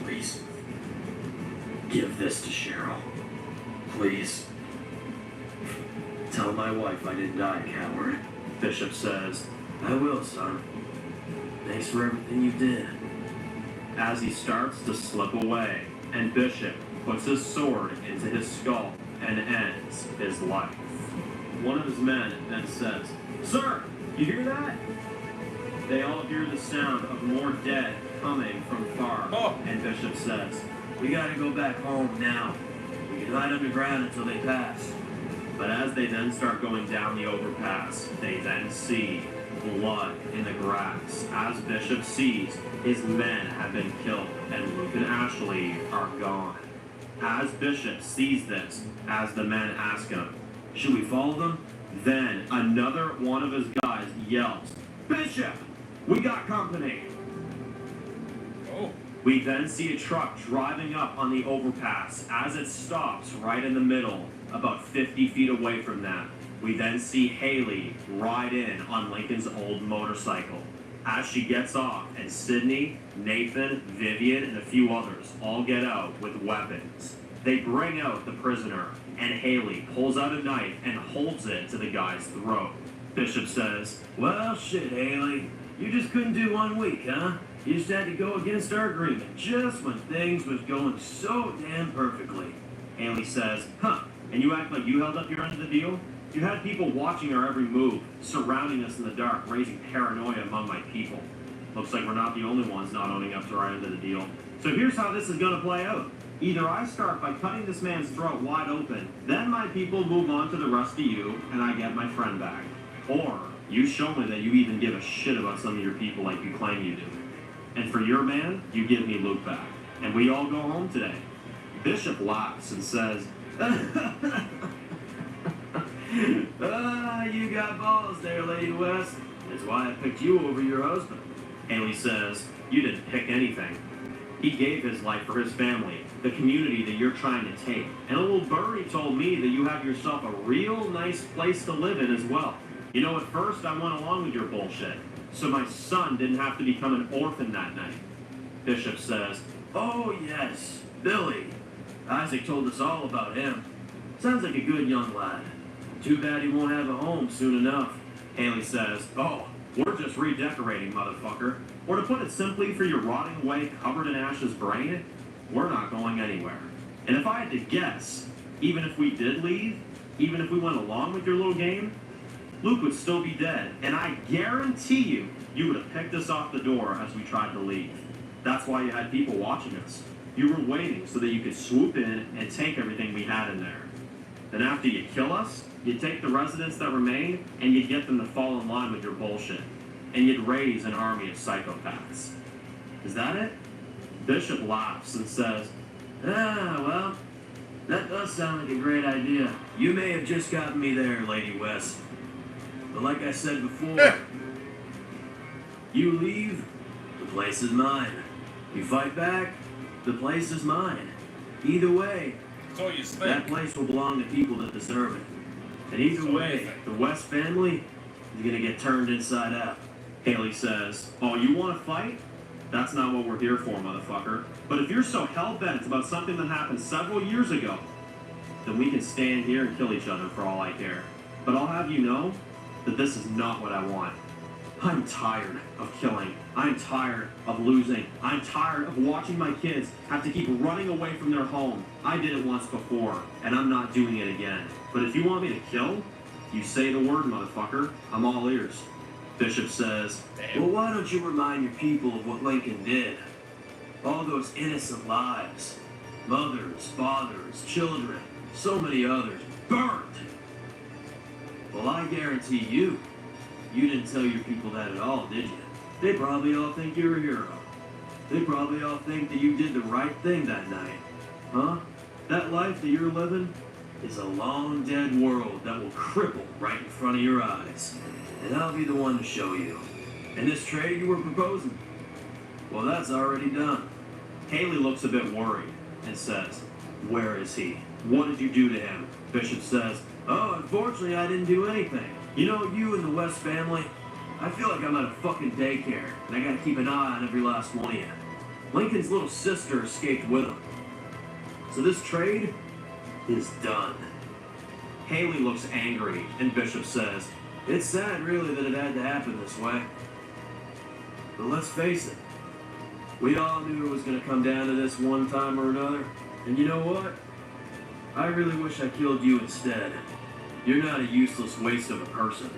"Please, give this to Cheryl. Please. Tell my wife I didn't die a coward." Bishop says, "I will, son. Thanks for everything you did." As he starts to slip away, and Bishop puts his sword into his skull and ends his life. One of his men then says, "Sir, you hear that?" They all hear the sound of more dead coming from far, and Bishop says, "We gotta go back home now. We can hide underground until they pass." But as they then start going down the overpass, they then see blood in the grass as Bishop sees his men have been killed and Luke and Ashley are gone. As Bishop sees this, as the men ask him, should we follow them? Then another one of his guys yells, Bishop, we got company. Oh. We then see a truck driving up on the overpass as it stops right in the middle, about 50 feet away from them. We then see Haley ride in on Lincoln's old motorcycle. As she gets off, and Sydney, Nathan, Vivian, and a few others all get out with weapons. They bring out the prisoner, and Haley pulls out a knife and holds it to the guy's throat. Bishop says, well, shit, Haley. You just couldn't do 1 week, huh? You just had to go against our agreement, just when things was going so damn perfectly. Haley says, huh, and you act like you held up your end of the deal? You had people watching our every move, surrounding us in the dark, raising paranoia among my people. Looks like we're not the only ones not owning up to our end of the deal. So here's how this is gonna play out. Either I start by cutting this man's throat wide open, then my people move on to the rest of you, and I get my friend back. Or you show me that you even give a shit about some of your people like you claim you do. And for your man, you give me Luke back. And we all go home today. Bishop laughs and says, you got balls there, Lady West. That's why I picked you over your husband. Haley says, you didn't pick anything. He gave his life for his family, the community that you're trying to take. And old Burry told me that you have yourself a real nice place to live in as well. You know, at first I went along with your bullshit, so my son didn't have to become an orphan that night. Bishop says, oh yes, Billy. Isaac told us all about him. Sounds like a good young lad. Too bad he won't have a home soon enough. Haley says, oh, we're just redecorating, motherfucker. Or to put it simply for your rotting away, covered in ashes brain, we're not going anywhere. And if I had to guess, even if we did leave, even if we went along with your little game, Luke would still be dead. And I guarantee you would have picked us off the door as we tried to leave. That's why you had people watching us. You were waiting so that you could swoop in and take everything we had in there. Then after you kill us, you'd take the residents that remain and you'd get them to fall in line with your bullshit. And you'd raise an army of psychopaths. Is that it? Bishop laughs and says, well, that does sound like a great idea. You may have just gotten me there, Lady West. But like I said before, you leave, the place is mine. You fight back, the place is mine. Either way, So you think. that place will belong to people that deserve it. And either So you way, think. the West family is gonna get turned inside out. Haley says, oh, you wanna fight? That's not what we're here for, motherfucker. But if you're so hell-bent about something that happened several years ago, then we can stand here and kill each other for all I care. But I'll have you know that this is not what I want. I'm tired of killing. I'm tired of losing. I'm tired of watching my kids have to keep running away from their home. I did it once before, and I'm not doing it again. But if you want me to kill, you say the word, motherfucker. I'm all ears. Bishop says, well, why don't you remind your people of what Lincoln did? All those innocent lives. Mothers, fathers, children, so many others, burnt. Well, I guarantee you didn't tell your people that at all, did you? They probably all think you're a hero. They probably all think that you did the right thing that night. Huh? That life that you're living is a long dead world that will cripple right in front of your eyes. And I'll be the one to show you. And this trade you were proposing, well, that's already done. Haley looks a bit worried and says, where is he? What did you do to him? Bishop says, oh, unfortunately, I didn't do anything. You know, you and the West family, I feel like I'm at a fucking daycare, and I gotta keep an eye on every last one of you. Lincoln's little sister escaped with him. So this trade is done. Haley looks angry, and Bishop says, it's sad, really, that it had to happen this way. But let's face it, we all knew it was gonna come down to this one time or another. And you know what? I really wish I killed you instead. You're not a useless waste of a person.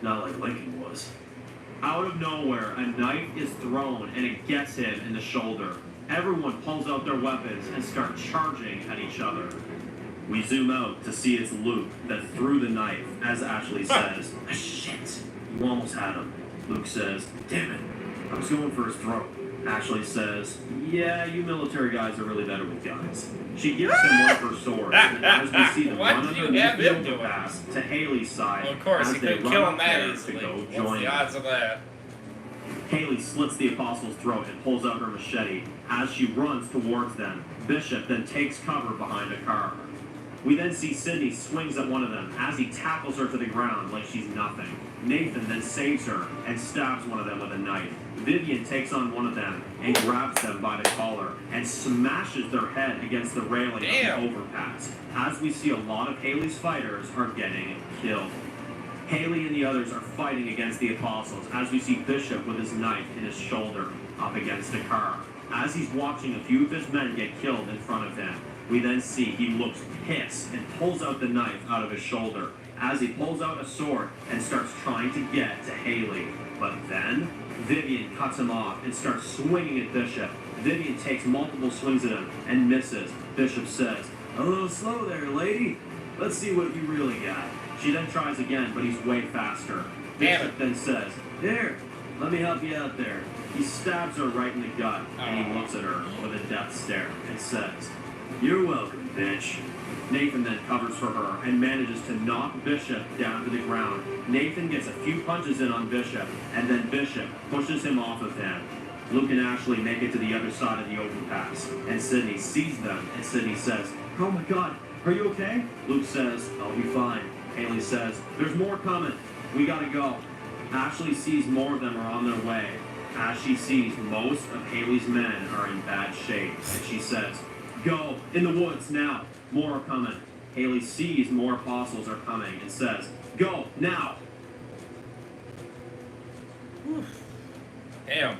Not like Lincoln was. Out of nowhere, a knife is thrown and it gets him in the shoulder. Everyone pulls out their weapons and start charging at each other. We zoom out to see it's Luke that threw the knife, as Ashley says, shit. You almost had him. Luke says, damn it, I was going for his throat. Ashley says, yeah, you military guys are really better with guns. She gives him one of her swords, and as we see them What run did you underneath have the him doing? overpass to Haley's side, Well, of course, as he they couldn't run kill up him that there to easily. go What's join the them. odds of that? Haley slits the apostle's throat and pulls out her machete. As she runs towards them, Bishop then takes cover behind a car. We then see Sydney swings at one of them as he tackles her to the ground like she's nothing. Nathan then saves her and stabs one of them with a knife. Vivian takes on one of them and grabs them by the collar and smashes their head against the railing Damn. of the overpass. As we see a lot of Haley's fighters are getting killed. Haley and the others are fighting against the apostles as we see Bishop with his knife in his shoulder up against a car. As he's watching a few of his men get killed in front of him, we then see he looks pissed and pulls out the knife out of his shoulder as he pulls out a sword and starts trying to get to Haley. But then Vivian cuts him off and starts swinging at Bishop. Vivian takes multiple swings at him and misses. Bishop says, a little slow there, lady. Let's see what you really got. She then tries again, but he's way faster. Bishop then says, here, let me help you out there. He stabs her right in the gut, and he looks at her with a death stare and says, you're welcome, bitch. Nathan then covers for her and manages to knock Bishop down to the ground. Nathan gets a few punches in on Bishop, and then Bishop pushes him off of him. Luke and Ashley make it to the other side of the overpass, and Sydney sees them, and Sydney says, oh my god, are you okay? Luke says, I'll be fine. Haley says, there's more coming. We gotta go. Ashley sees more of them are on their way. As she sees most of Haley's men are in bad shape, and she says, go, in the woods now. More are coming. Haley sees more apostles are coming and says, go, now. Damn.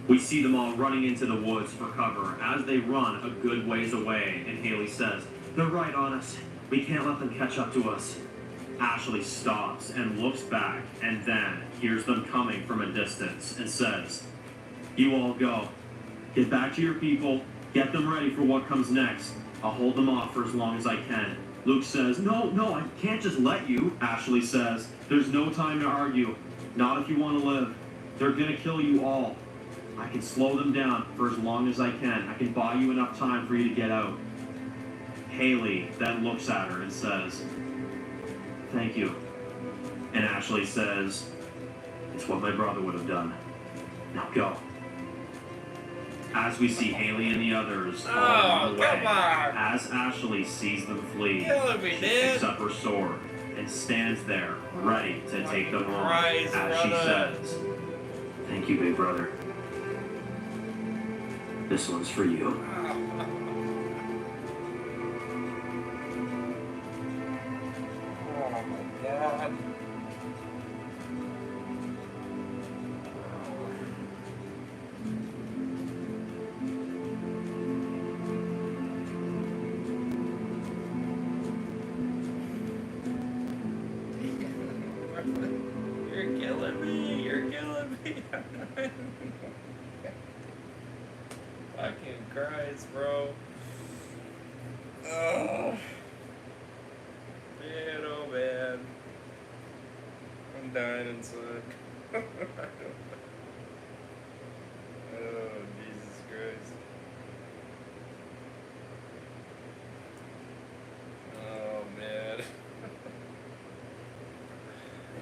We see them all running into the woods for cover as they run a good ways away, and Haley says, they're right on us. We can't let them catch up to us. Ashley stops and looks back and then hears them coming from a distance and says, you all go. Get back to your people. Get them ready for what comes next. I'll hold them off for as long as I can. Luke says, no, I can't just let you. Ashley says, there's no time to argue. Not if you want to live. They're gonna kill you all. I can slow them down for as long as I can. I can buy you enough time for you to get out. Haley then looks at her and says, thank you. And Ashley says, it's what my brother would have done. Now go. As we see Haley and the others all on the way, come on. as Ashley sees them flee, Killing me, she dude. picks up her sword and stands there, ready to take them on. Christ, As she brother. says, thank you, big brother. This one's for you. Oh my god. You're killing me. You're killing me. Fucking Christ, bro. Oh. Man, oh man. I'm dying inside. Oh, Jesus Christ. Oh, man.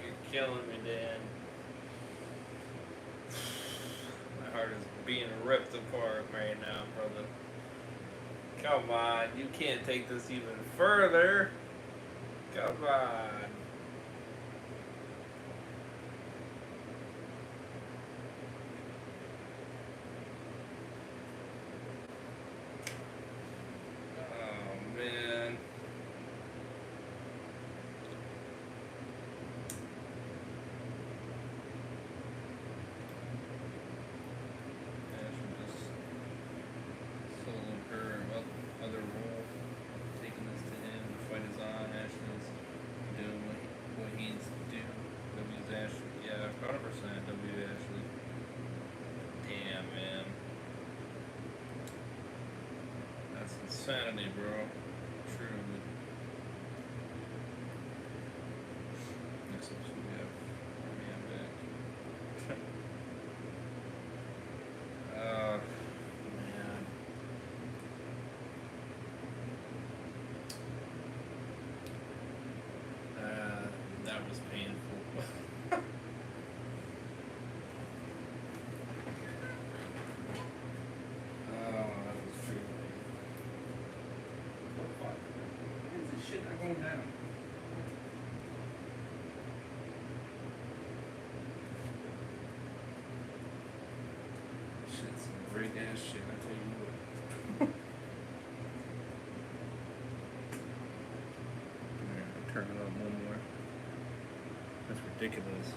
You're killing me, Dan. My heart is being ripped apart right now, brother. Come on, you can't take this even further. Come on. Oh, man. Ashley just soloed her other role, taking this to him. The fight is on. Ashley's doing what he needs to do. W's Ashley. Yeah, 100% W Ashley. Damn, man. That's insanity, bro. Truly. Next episode we have Army, I'm back. going down. Shit's some great ass shit, I tell you what. Alright, turn it up one more. That's ridiculous.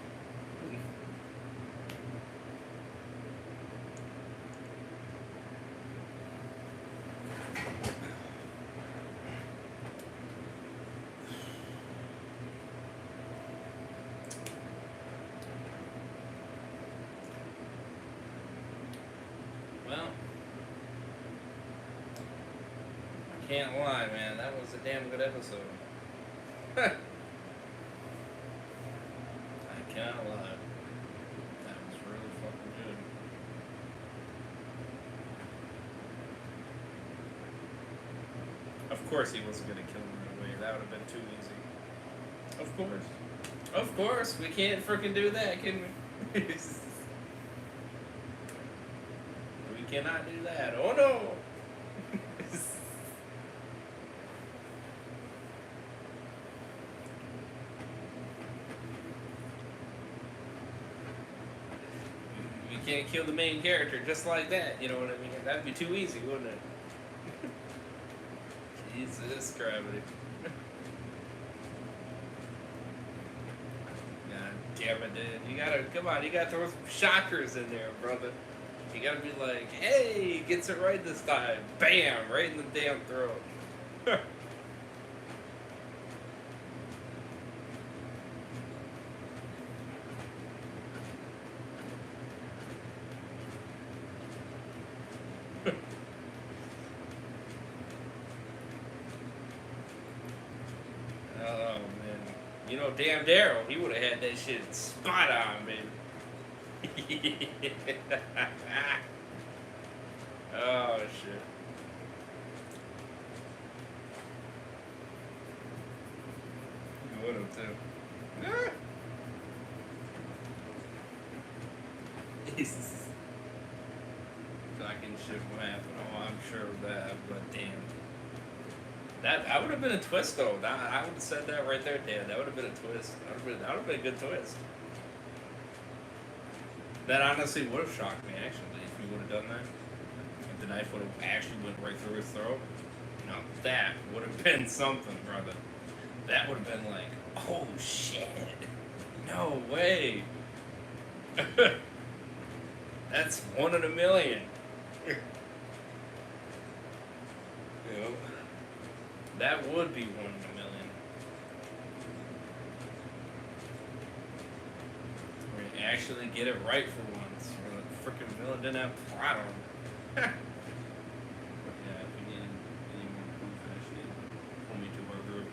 Well, I can't lie, man. That was a damn good episode. I cannot lie. That was really fucking good. Of course he wasn't gonna kill him right away. That would have been too easy. Of course. Of course. We can't freaking do that, can we? We cannot do that. Oh no! We can't kill the main character just like that, you know what I mean? That'd be too easy, wouldn't it? Jesus, gravity. God damn it, dude. You gotta, come on, you gotta throw some shockers in there, brother. You gotta be like, hey, gets it right this time. Bam, right in the damn throat. Oh, man. You know, damn Daryl, he would have had that shit spot on, baby. Oh, shit. You would have, too. Fucking shit will happen. Oh, I'm sure of that, but damn. That would have been a twist, though. I would have said that right there, Dan. That would have been a twist. That would have been a good twist. That honestly would have shocked me, actually, if you would have done that. If the knife would have actually went right through his throat. Now, that would have been something, brother. That would have been like, oh, shit. No way. That's 1 in a million. You know, that would be 1 in a million. Or you actually get it right for once. Or the freaking villain didn't have plot on him. Yeah, if we need any more proof, actually, pull me to our group.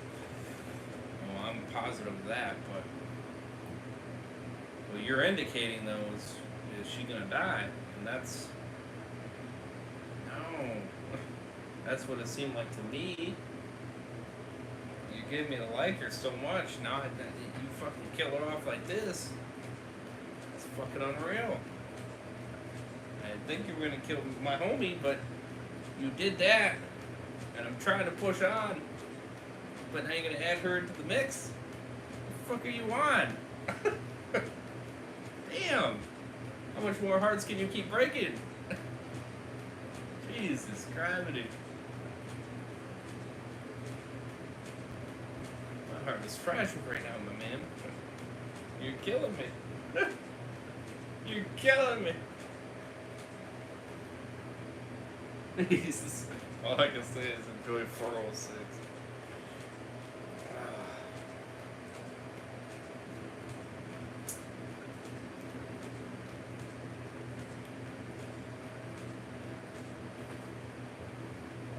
Well, I'm positive of that, but what you're indicating, though, is she gonna die? And that's... No. That's what it seemed like to me. You gave me to like her so much, now you fucking kill her off like this. It's fucking unreal. I didn't think you were gonna kill my homie, but you did that. And I'm trying to push on. But now you're gonna add her into the mix? What the fuck are you on? Damn! How much more hearts can you keep breaking? Jesus, gravity. My heart is fragile right now, my man. You're killing me. You're killing me. Jesus. All I can say is enjoy 406.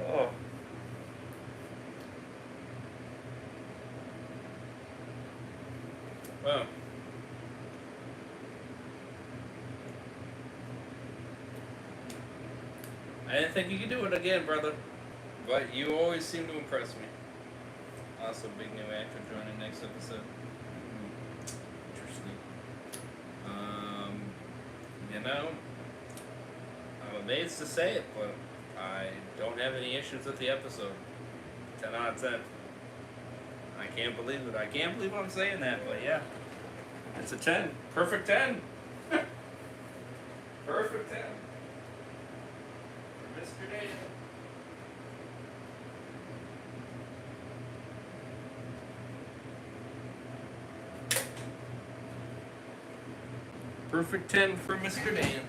Oh. Well. I didn't think you could do it again, brother. But you always seem to impress me. Also, big new actor joining next episode. Interesting. You know, I'm amazed to say it, but I don't have any issues with the episode. 10 out of 10. I can't believe it. I can't believe I'm saying that, but yeah. It's a 10. Perfect 10. Perfect 10. For Mr. Dan. Perfect 10 for Mr. Dan.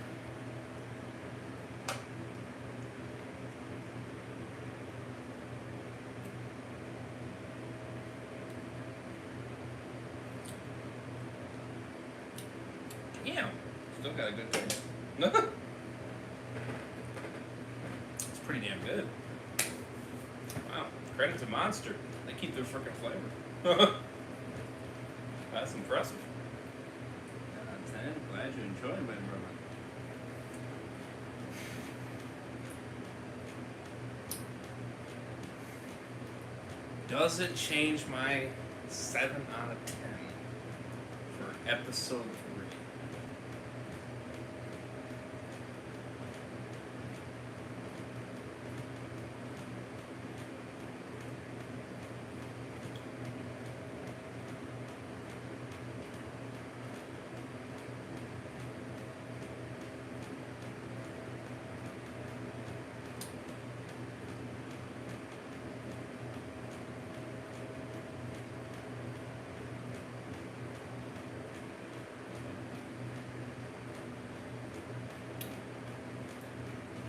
Yeah, still got a good taste. It's pretty damn good. Wow, credit to Monster. They keep their freaking flavor. That's impressive. 10. Glad you enjoyed it, my brother. Doesn't change my 7 out of 10 for episode 3.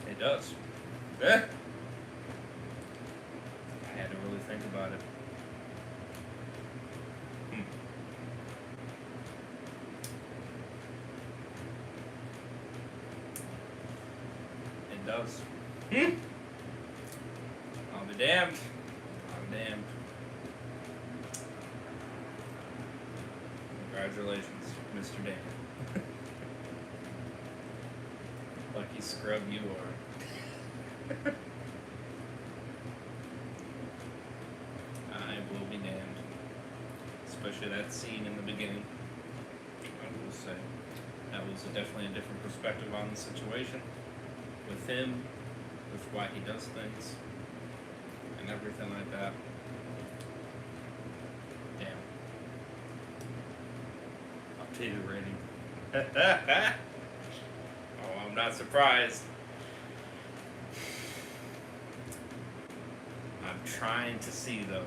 It does. Eh? I had to really think about it. It does. I'll be damned. I'm damned. Congratulations, Mr. Dan. Lucky scrub you are. I will be damned. Especially that scene in the beginning. I will say. That was definitely a different perspective on the situation. With him, with why he does things, and everything like that. Damn. Updated rating. Oh, I'm not surprised. I'm trying to see though.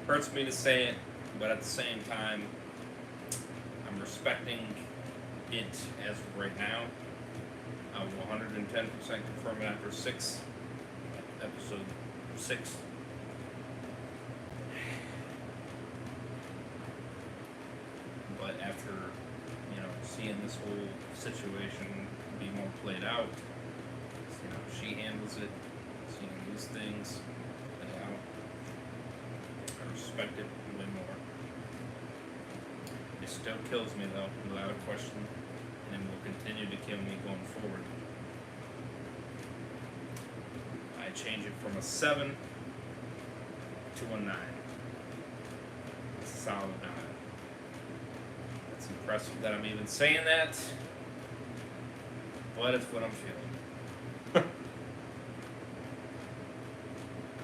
Hurts me to say it, but at the same time, I'm respecting it as of right now. I will 110% confirm it after episode 6. But after, seeing this whole situation be more played out, she handles it, seeing these things play out. I respect it way more. It still kills me though, without a question, and will continue to kill me going forward. I change it from a 7 to a 9. A solid 9. It's impressive that I'm even saying that, but it's what I'm feeling.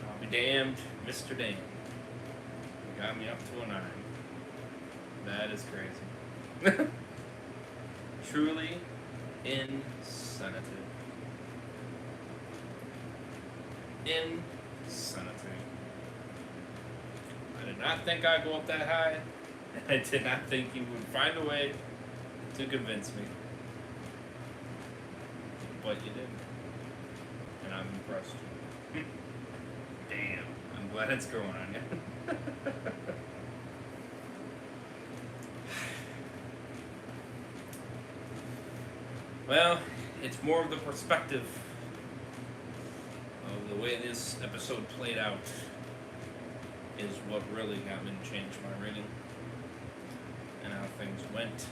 I'll be damned, Mr. Dan. You got me up to a 9. That is crazy. Truly insanity. Insanity. I did not think I'd go up that high. I did not think you would find a way to convince me. But you did. And I'm impressed. Damn. I'm glad it's growing on you. Well, it's more of the perspective of the way this episode played out is what really got me to change my rating and how things went.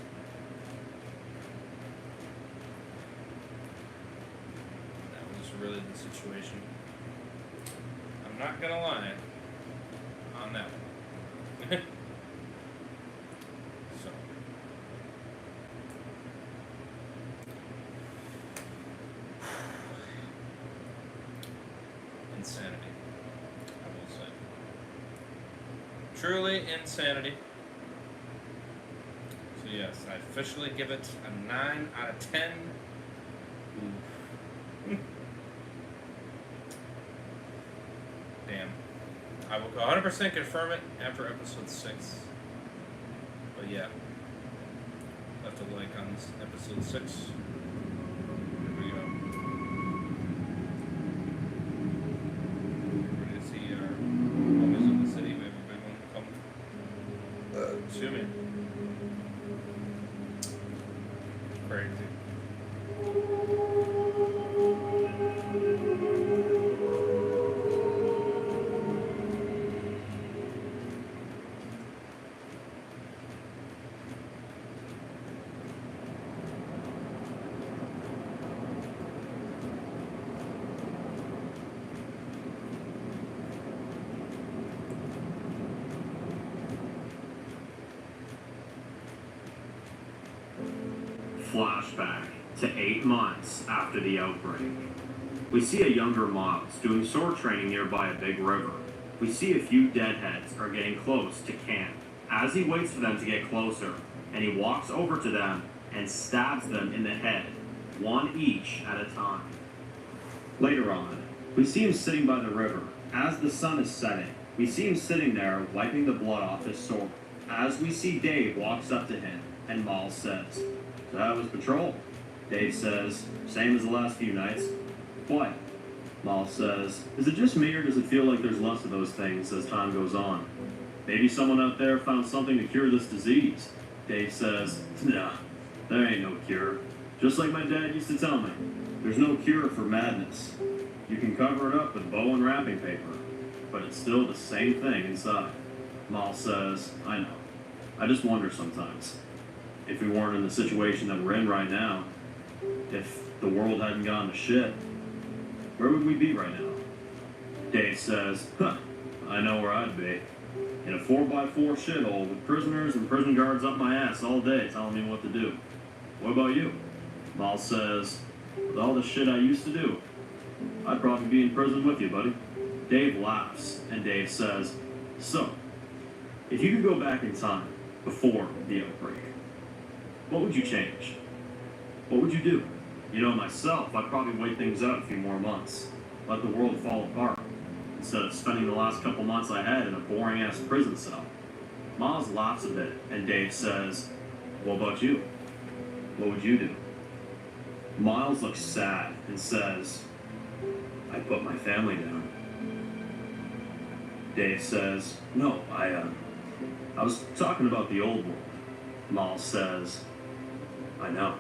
That was really the situation. I'm not gonna lie. on that one. So. Insanity, I will say. Truly insanity. So yes, I officially give it a 9 out of 10. Ooh. Damn. I will 100% confirm it after episode 6. But yeah. Left a like on this episode 6. Here we go. We're going to see our homies in the city. We have a big one coming. Excuse me. Crazy. Flashback to 8 months after the outbreak. We see a younger Miles doing sword training nearby a big river. We see a few deadheads are getting close to camp. As he waits for them to get closer, and he walks over to them and stabs them in the head, one each at a time. Later on, we see him sitting by the river. As the sun is setting, we see him sitting there wiping the blood off his sword. As we see Dave walks up to him, and Miles says, "So how was patrol?" Dave says, "Same as the last few nights." "Why?" Miles says, "Is it just me or does it feel like there's less of those things as time goes on? Maybe someone out there found something to cure this disease." Dave says, "Nah, there ain't no cure. Just like my dad used to tell me, there's no cure for madness. You can cover it up with bow and wrapping paper, but it's still the same thing inside." Miles says, "I know. I just wonder sometimes. If we weren't in the situation that we're in right now, if the world hadn't gone to shit, where would we be right now?" Dave says, "I know where I'd be. In a 4x4 shithole with prisoners and prison guards up my ass all day telling me what to do. What about you?" Miles says, "With all the shit I used to do, I'd probably be in prison with you, buddy." Dave laughs, and Dave says, "So, if you could go back in time before the outbreak, what would you change? What would you do?" "You know, myself, I'd probably wait things out a few more months. Let the world fall apart, instead of spending the last couple months I had in a boring-ass prison cell." Miles laughs a bit, and Dave says, "What about you? What would you do?" Miles looks sad and says, "I put my family down." Dave says, "No, I was talking about the old world." Miles says, "I know."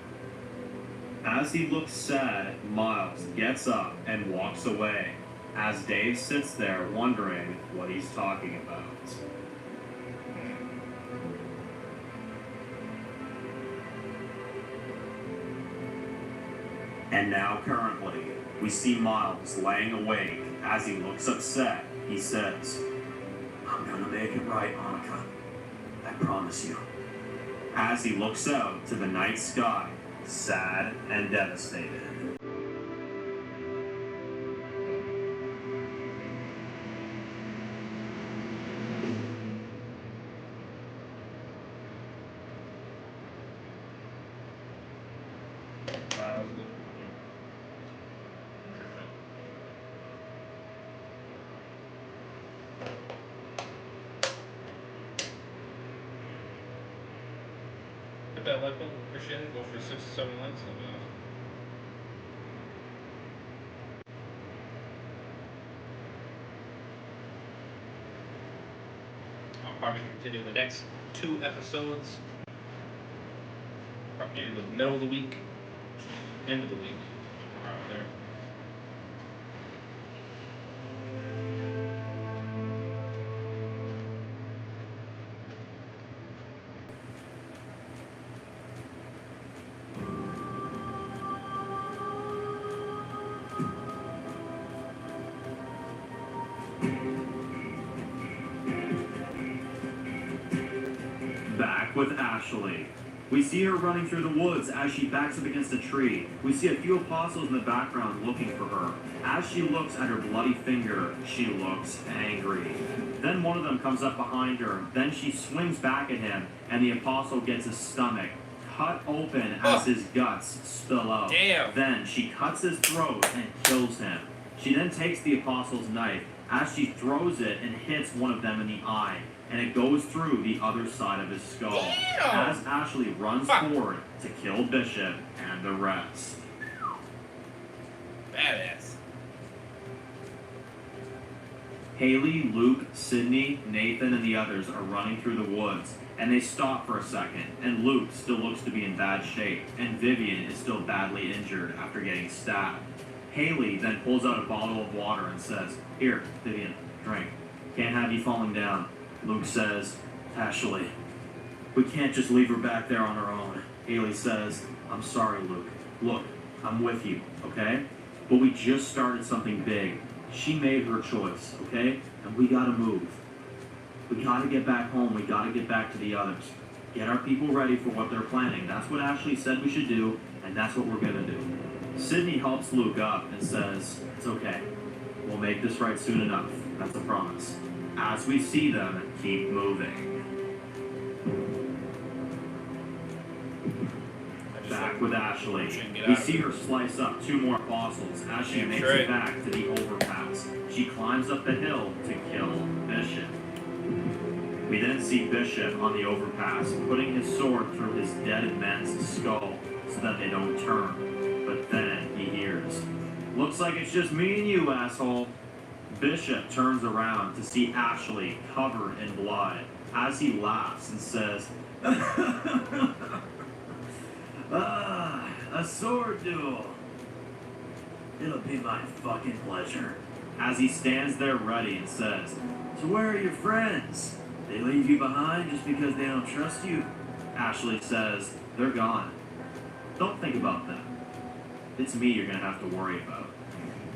As he looks sad, Miles gets up and walks away, as Dave sits there wondering what he's talking about. And now currently, we see Miles laying awake. As he looks upset, he says, "I'm gonna make it right, Monica. I promise you." As he looks out to the night sky, sad and devastated. Hit that like button, appreciate it. Go for 6 or 7 likes. That'd be awesome. I'll probably continue the next 2 episodes. Probably in the middle of the week, end of the week, around there. Back with Ashley. We see her running through the woods as she backs up against a tree. We see a few apostles in the background looking for her. As she looks at her bloody finger, she looks angry. Then one of them comes up behind her. Then she swings back at him, and the apostle gets his stomach cut open as his guts spill out. Damn. Then she cuts his throat and kills him. She then takes the apostle's knife as she throws it and hits one of them in the eye, and it goes through the other side of his skull. Damn. As Ashley runs forward to kill Bishop and the rest. Badass. Haley, Luke, Sydney, Nathan, and the others are running through the woods, and they stop for a second, and Luke still looks to be in bad shape, and Vivian is still badly injured after getting stabbed. Haley then pulls out a bottle of water and says, "Here, Vivian, drink. Can't have you falling down." Luke says, "Ashley, we can't just leave her back there on her own." Haley says, "I'm sorry, Luke. Look, I'm with you, okay? But we just started something big. She made her choice, okay? And we gotta move. We gotta get back home. We gotta get back to the others. Get our people ready for what they're planning. That's what Ashley said we should do, and that's what we're gonna do." Sydney helps Luke up and says, "It's okay. We'll make this right soon enough. That's a promise." As we see them keep moving. Back with Ashley. We see her slice up 2 more apostles as she makes it back to the overpass. She climbs up the hill to kill Bishop. We then see Bishop on the overpass putting his sword through his dead men's skull so that they don't turn. But then he hears, "Looks like it's just me and you, asshole." Bishop turns around to see Ashley covered in blood as he laughs and says, "A sword duel. It'll be my fucking pleasure." As he stands there ready and says, "So where are your friends? They leave you behind just because they don't trust you?" Ashley says, "They're gone. Don't think about them. It's me you're gonna have to worry about."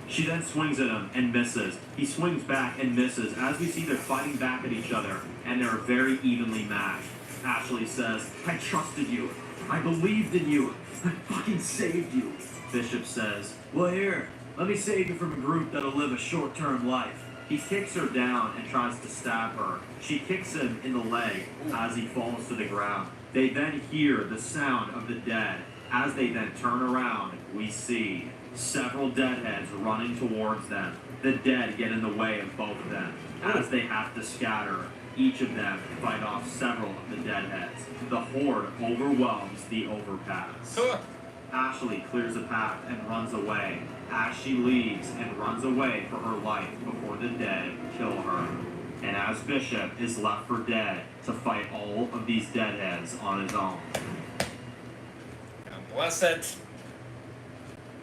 She then swings at him and misses. He swings back and misses as we see they're fighting back at each other, and they're very evenly matched. Ashley says, "I trusted you. I believed in you. I fucking saved you." Bishop says, "Well, here, let me save you from a group that'll live a short-term life." He kicks her down and tries to stab her. She kicks him in the leg as he falls to the ground. They then hear the sound of the dead. As they then turn around, we see several deadheads running towards them. The dead get in the way of both of them. As they have to scatter, each of them fight off several of the deadheads. The horde overwhelms the overpass. Ashley clears a path and runs away. As she leaves and runs away for her life before the dead kill her. And as Bishop is left for dead to fight all of these deadheads on his own. God bless it.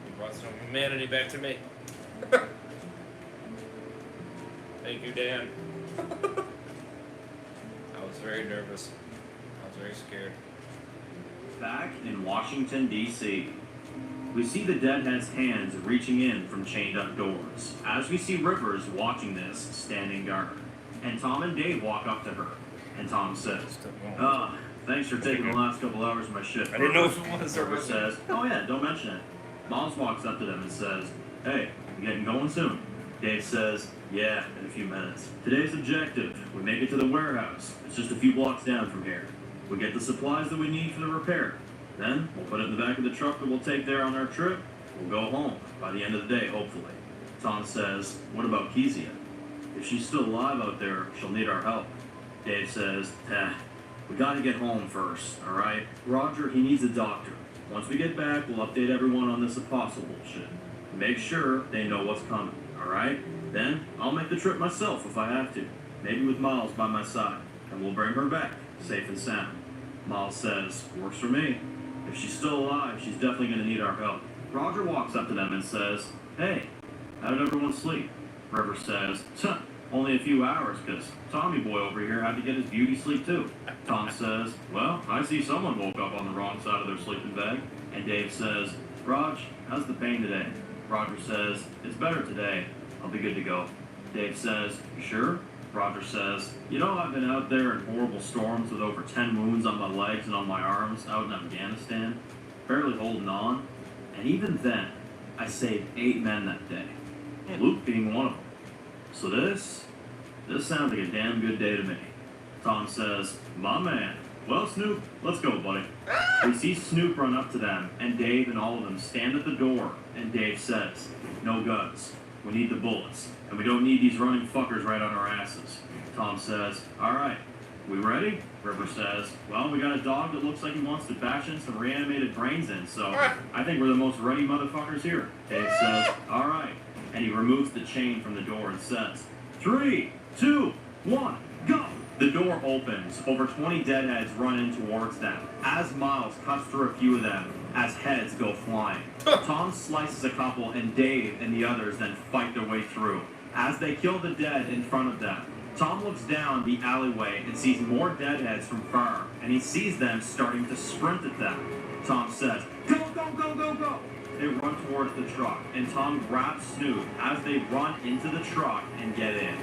You brought some humanity back to me. Thank you, Dan. I was very nervous. I was very scared. Back in Washington, D.C., we see the deadhead's hands reaching in from chained-up doors. As we see Rivers watching this, standing guard. And Tom and Dave walk up to her. And Tom says, "Thanks for taking the last couple hours of my shift." I didn't know if it was or Rivers says, "Oh yeah, don't mention it." Miles walks up to them and says, "Hey, you getting going soon?" Dave says, "Yeah, in a few minutes. Today's objective, we make it to the warehouse. It's just a few blocks down from here. We get the supplies that we need for the repair. Then, we'll put it in the back of the truck that we'll take there on our trip. We'll go home by the end of the day, hopefully." Tom says, "What about Kezia? If she's still alive out there, she'll need our help." Dave says, "We gotta get home first, alright? Roger, he needs a doctor. Once we get back, we'll update everyone on this apostle bullshit. Make sure they know what's coming, alright? Then, I'll make the trip myself if I have to. Maybe with Miles by my side. And we'll bring her back, safe and sound." Miles says, "Works for me. If she's still alive, she's definitely going to need our help." Roger walks up to them and says, "Hey, how did everyone sleep?" Rivers says, "Only a few hours, because Tommy boy over here had to get his beauty sleep too." Tom says, "Well, I see someone woke up on the wrong side of their sleeping bag." And Dave says, "Raj, how's the pain today?" Roger says, "It's better today. I'll be good to go." Dave says, "You sure?" Roger says, you know, I've been out there in horrible storms with over 10 wounds on my legs and on my arms out in Afghanistan, barely holding on. And even then, I saved 8 men that day, Luke being one of them. So this sounds like a damn good day to me. Tom says, my man. Well, Snoop, let's go, buddy. We see Snoop run up to them, and Dave and all of them stand at the door, and Dave says, no guns. We need the bullets, and we don't need these running fuckers right on our asses. Tom says, all right, we ready? River says, well, we got a dog that looks like he wants to bash in some reanimated brains in, so I think we're the most ready motherfuckers here. Dave says, all right, and he removes the chain from the door and says, 3, 2, 1, go! The door opens. Over 20 deadheads run in towards them. As Miles cuts through a few of them, as heads go flying. Tom slices a couple, and Dave and the others then fight their way through. As they kill the dead in front of them, Tom looks down the alleyway and sees more deadheads from far, and he sees them starting to sprint at them. Tom says, go, go, go, go, go! They run towards the truck, and Tom grabs Snoop as they run into the truck and get in.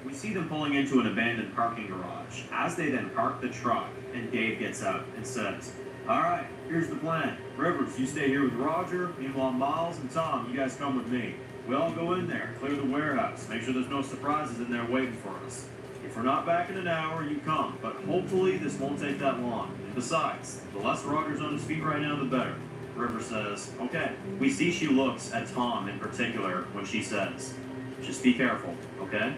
We see them pulling into an abandoned parking garage. As they then park the truck, and Dave gets out and says, all right, here's the plan. Rivers, you stay here with Roger. Meanwhile, Miles and Tom, you guys come with me. We all go in there, clear the warehouse, make sure there's no surprises in there waiting for us. If we're not back in an hour, you come, but hopefully this won't take that long. And besides, the less Roger's on his feet right now, the better. River says, okay. We see she looks at Tom in particular when she says, just be careful, okay?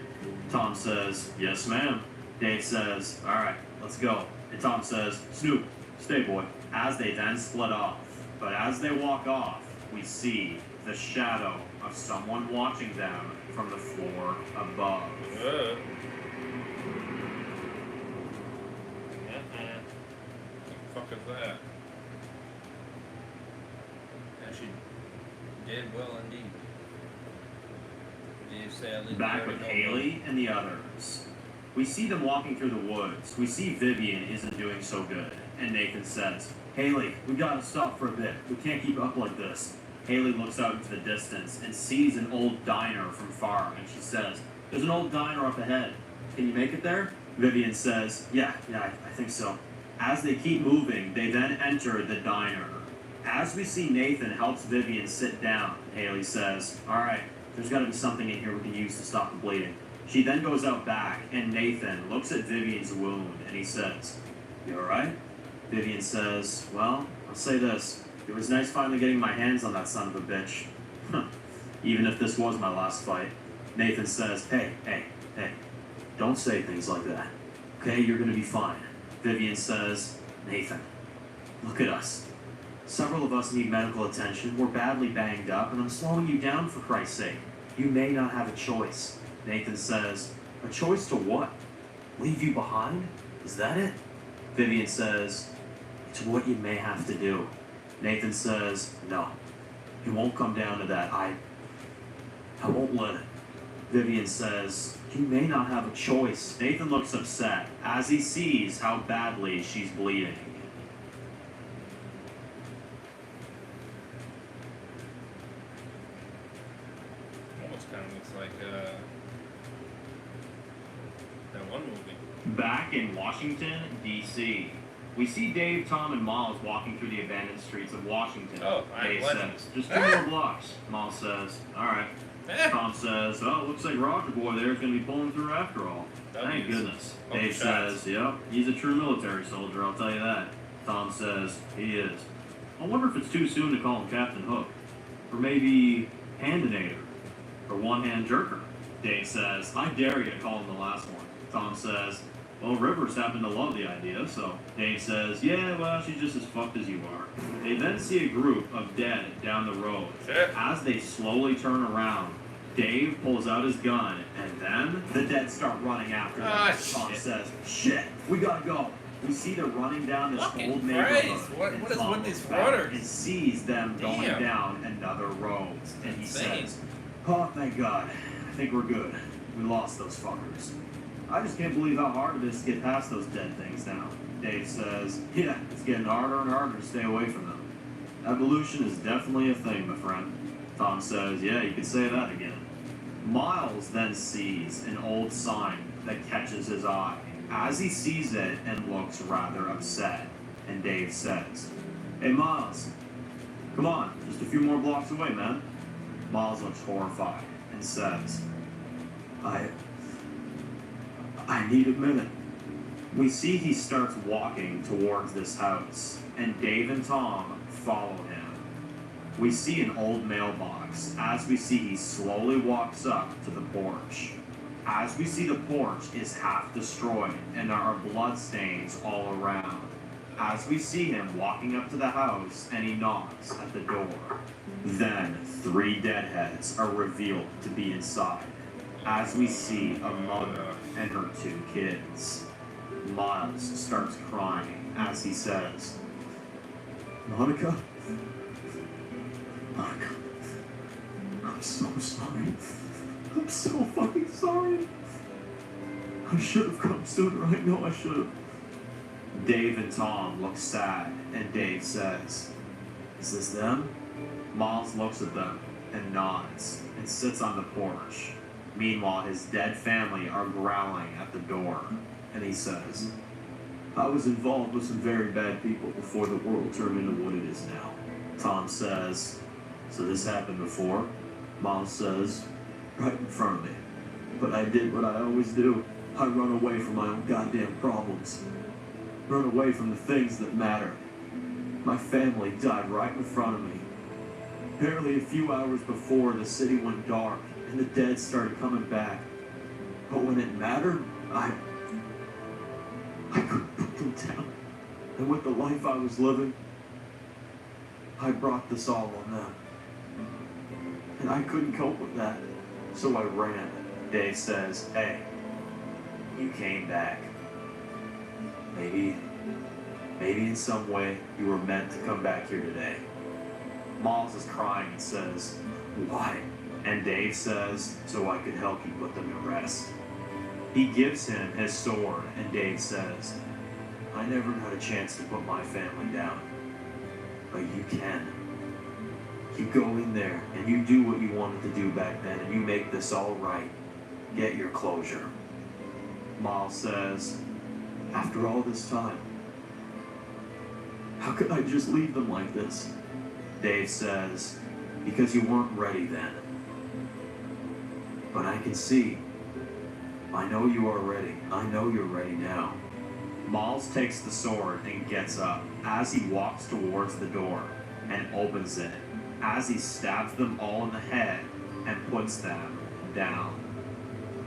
Tom says, yes, ma'am. Dave says, all right, let's go. And Tom says, Snoop, stay, boy. As they then split off. But as they walk off, we see the shadow of someone watching them from the floor above. What the fuck is that? And she did well indeed. Back with Haley and the others. We see them walking through the woods. We see Vivian isn't doing so good. And Nathan says, Haley, we gotta stop for a bit. We can't keep up like this. Haley looks out into the distance and sees an old diner from far, and she says, there's an old diner up ahead. Can you make it there? Vivian says, yeah, I think so. As they keep moving, they then enter the diner. As we see Nathan helps Vivian sit down, Haley says, all right, there's got to be something in here we can use to stop the bleeding. She then goes out back, and Nathan looks at Vivian's wound, and he says, you all right? Vivian says, well, I'll say this. It was nice finally getting my hands on that son of a bitch. Even if this was my last fight. Nathan says, hey, don't say things like that. Okay, you're going to be fine. Vivian says, Nathan, look at us. Several of us need medical attention. We're badly banged up, and I'm slowing you down for Christ's sake. You may not have a choice. Nathan says, a choice to what? Leave you behind? Is that it? Vivian says, to what you may have to do. Nathan says, no. It won't come down to that. I won't let it. Vivian says, you may not have a choice. Nathan looks upset as he sees how badly she's bleeding. Almost kind of looks like that one movie. Back in Washington, D.C., we see Dave, Tom, and Miles walking through the abandoned streets of Washington. Oh, Dave Legend. says, just 2 more blocks. Miles says, all right. Tom says, oh, looks like Roger Boy there is going to be pulling through after all. Thank goodness. Dave says, yep, he's a true military soldier, I'll tell you that. Tom says, he is. I wonder if it's too soon to call him Captain Hook. Or maybe Handinator. Or One-Hand Jerker. Dave says, I dare you to call him the last one. Tom says, well, Rivers happened to love the idea, so Dave says, yeah, well, she's just as fucked as you are. They then see a group of dead down the road. As they slowly turn around, Dave pulls out his gun, and then the dead start running after them. Tom says, shit, we gotta go. We see them running down this old neighborhood. What is with these back runners? and sees them going down another road. And he says, oh, thank God. I think we're good. We lost those fuckers. I just can't believe how hard it is to get past those dead things now. Dave says, yeah, it's getting harder and harder to stay away from them. Evolution is definitely a thing, my friend. Tom says, yeah, you could say that again. Miles then sees an old sign that catches his eye. As he sees it and looks rather upset, and Dave says, hey Miles, come on, just a few more blocks away, man. Miles looks horrified and says, I need a minute. We see he starts walking towards this house, and Dave and Tom follow him. We see an old mailbox as we see he slowly walks up to the porch. As we see the porch is half destroyed and there are blood stains all around. As we see him walking up to the house and he knocks at the door. Then 3 deadheads are revealed to be inside. As we see a mother and her 2 kids. Miles starts crying as he says, Monica, I'm so sorry. I'm so fucking sorry. I should have come sooner. I know I should have. Dave and Tom look sad, and Dave says, is this them? Miles looks at them and nods and sits on the porch. Meanwhile, his dead family are growling at the door, and he says, I was involved with some very bad people before the world turned into what it is now. Tom says, so this happened before? Miles says, right in front of me. But I did what I always do. I run away from my own goddamn problems. Run away from the things that matter. My family died right in front of me. Barely a few hours before, the city went dark and the dead started coming back. But when it mattered, I couldn't put them down. And with the life I was living, I brought this all on them. And I couldn't cope with that, so I ran. Dave says, hey, you came back. Maybe in some way you were meant to come back here today. Miles is crying and says, why? And Dave says, so I could help you put them to rest. He gives him his sword, and Dave says, I never got a chance to put my family down. But you can. You go in there, and you do what you wanted to do back then, and you make this all right. Get your closure. Miles says, after all this time, how could I just leave them like this? Dave says, because you weren't ready then. But I can see. I know you are ready. I know you're ready now. Miles takes the sword and gets up as he walks towards the door and opens it, as he stabs them all in the head and puts them down.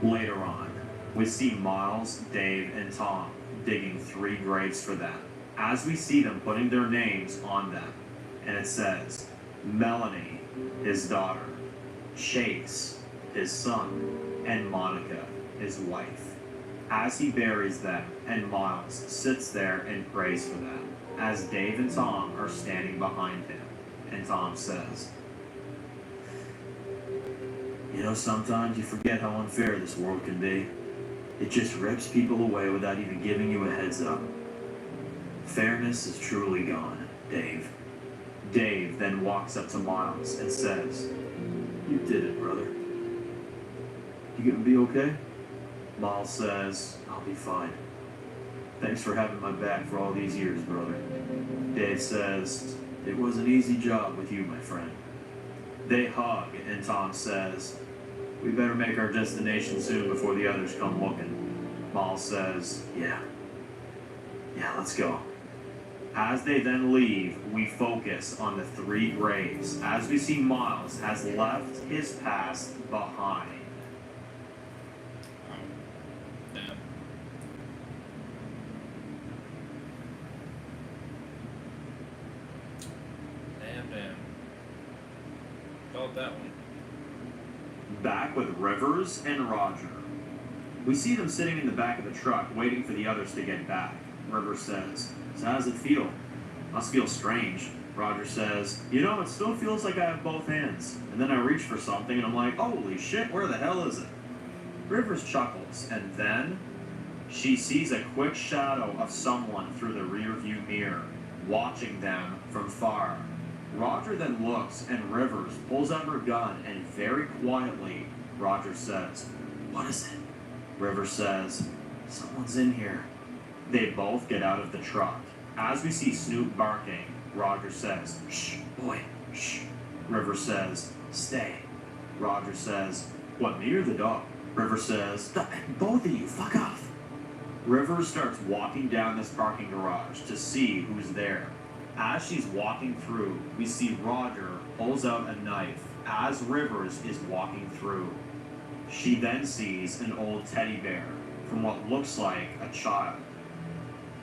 Later on, we see Miles, Dave, and Tom digging 3 graves for them, as we see them putting their names on them. And it says, Melanie, his daughter, Chase, his son, and Monica, his wife. As he buries them, and Miles sits there and prays for them, as Dave and Tom are standing behind him. And Tom says, you know, sometimes you forget how unfair this world can be. It just rips people away without even giving you a heads up. Fairness is truly gone, Dave. Dave then walks up to Miles and says, you did it, brother. You gonna be okay? Miles says, I'll be fine. Thanks for having my back for all these years, brother. Dave says, it was an easy job with you, my friend. They hug, and Tom says, we better make our destination soon before the others come looking. Miles says, yeah, let's go. As they then leave, we focus on the 3 graves, as we see Miles has left his past behind. Damn. Damn. Felt that one. Back with Rivers and Roger. We see them sitting in the back of the truck, waiting for the others to get back. Rivers says, so how does it feel? Must feel strange. Roger says, you know, it still feels like I have both hands. And then I reach for something and I'm like, holy shit, where the hell is it? Rivers chuckles, and then she sees a quick shadow of someone through the rear view mirror, watching them from far. Roger then looks, and Rivers pulls out her gun, and very quietly, Roger says, "What is it?" Rivers says, "Someone's in here." They both get out of the truck. As we see Snoop barking, Roger says, "Shh, boy, shh." Rivers says, "Stay." Roger says, "What, me or the dog?" Rivers says, "Both of you, fuck off." Rivers starts walking down this parking garage to see who's there. As she's walking through, we see Roger pulls out a knife as Rivers is walking through. She then sees an old teddy bear from what looks like a child.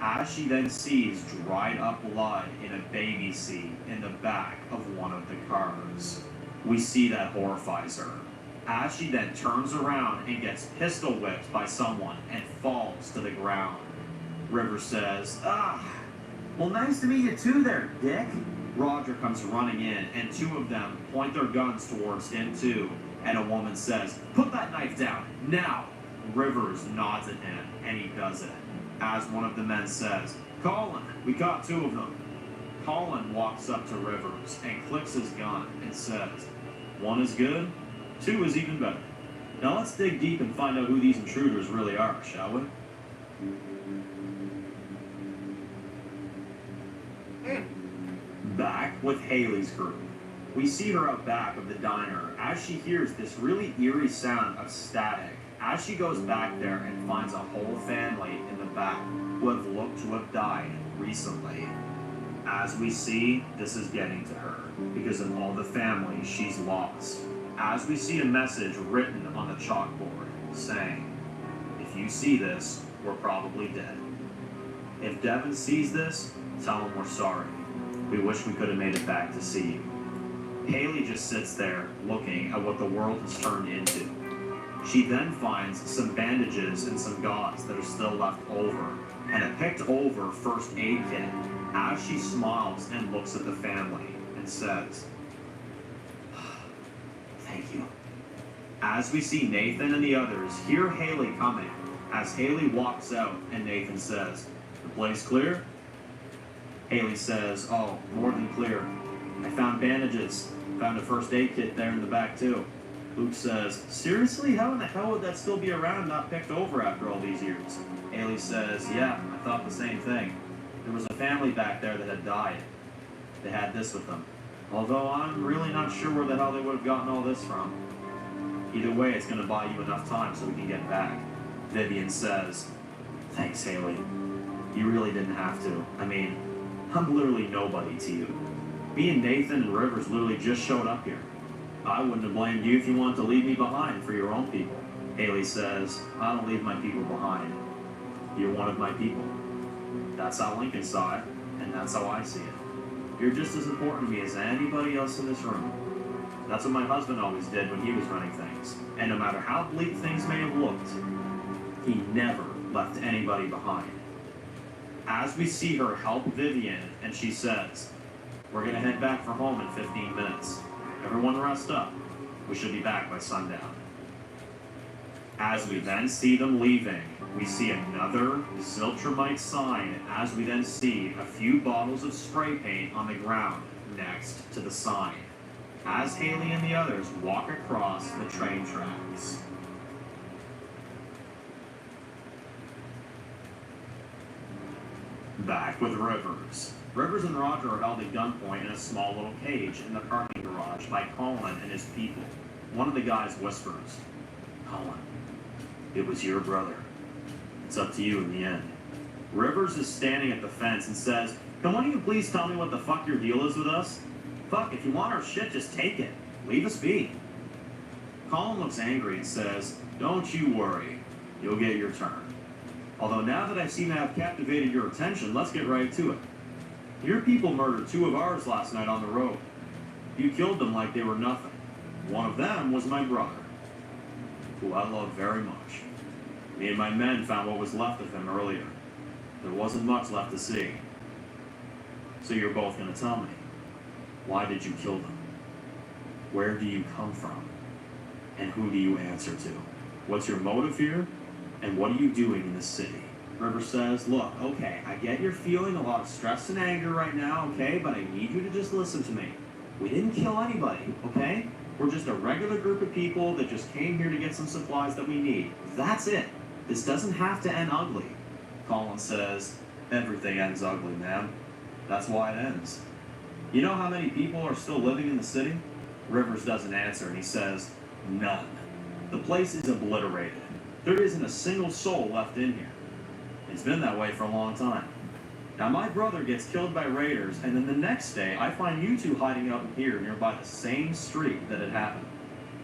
As she then sees dried up blood in a baby seat in the back of one of the cars. We see that horrifies her. As she then turns around and gets pistol whipped by someone and falls to the ground. Rivers says, "Ah, well, nice to meet you too there, dick." Roger comes running in, and two of them point their guns towards him too, and a woman says, "Put that knife down, now!" Rivers nods at him, and he does it. As one of the men says, "Colin, we caught two of them." Colin walks up to Rivers and clicks his gun and says, "One is good, two is even better. Now let's dig deep and find out who these intruders really are, shall we?" Back with Haley's group. We see her out back of the diner as she hears this really eerie sound of static as she goes back there and finds a whole family in the back who have looked to have died recently. As we see, this is getting to her because of all the family she's lost. As we see a message written on the chalkboard saying, "If you see this, we're probably dead. If Devin sees this, tell him we're sorry. We wish we could have made it back to see you." Haley just sits there looking at what the world has turned into. She then finds some bandages and some gauze that are still left over, and a picked over first aid kit as she smiles and looks at the family and says, "Thank you." As we see Nathan and the others hear Haley coming, as Haley walks out and Nathan says, "The place clear?" Haley says, "Oh, more than clear. I found bandages, found a first aid kit there in the back too." Luke says, "Seriously, how in the hell would that still be around, not picked over after all these years?" Haley says, "Yeah, I thought the same thing. There was a family back there that had died. They had this with them. Although I'm really not sure where the hell they would have gotten all this from. Either way, it's going to buy you enough time so we can get back." Vivian says, "Thanks, Haley. You really didn't have to. I mean, I'm literally nobody to you. Me and Nathan and Rivers literally just showed up here. I wouldn't have blamed you if you wanted to leave me behind for your own people." Haley says, "I don't leave my people behind. You're one of my people. That's how Lincoln saw it, and that's how I see it. You're just as important to me as anybody else in this room. That's what my husband always did when he was running things. And no matter how bleak things may have looked, he never left anybody behind." As we see her help Vivian, and she says, "We're going to head back for home in 15 minutes. Everyone rest up. We should be back by sundown." As we then see them leaving, we see another Ziltramite sign as we then see a few bottles of spray paint on the ground next to the sign. As Haley and the others walk across the train tracks. Back with Rivers. Rivers and Roger are held at gunpoint in a small little cage in the parking garage by Colin and his people. One of the guys whispers, "Colin, it was your brother. It's up to you in the end." Rivers is standing at the fence and says, "Can one of you please tell me what the fuck your deal is with us? Fuck, if you want our shit, just take it. Leave us be." Colin looks angry and says, "Don't you worry. You'll get your turn. Although now that I seem to have captivated your attention, let's get right to it. Your people murdered two of ours last night on the road. You killed them like they were nothing. One of them was my brother, who I love very much. Me and my men found what was left of him earlier. There wasn't much left to see. So you're both going to tell me, why did you kill them? Where do you come from? And who do you answer to? What's your motive here? And what are you doing in this city?" River says, look, okay, I get you're feeling a lot of stress and anger right now, okay, but I need you to just listen to me. We didn't kill anybody, okay? We're just a regular group of people that just came here to get some supplies that we need. That's it. This doesn't have to end ugly. Colin says, everything ends ugly, man. That's why it ends. You know how many people are still living in the city? Rivers doesn't answer, and he says, none. The place is obliterated. There isn't a single soul left in here. It's been that way for a long time. Now, my brother gets killed by raiders, and then the next day, I find you two hiding out here nearby the same street that it happened.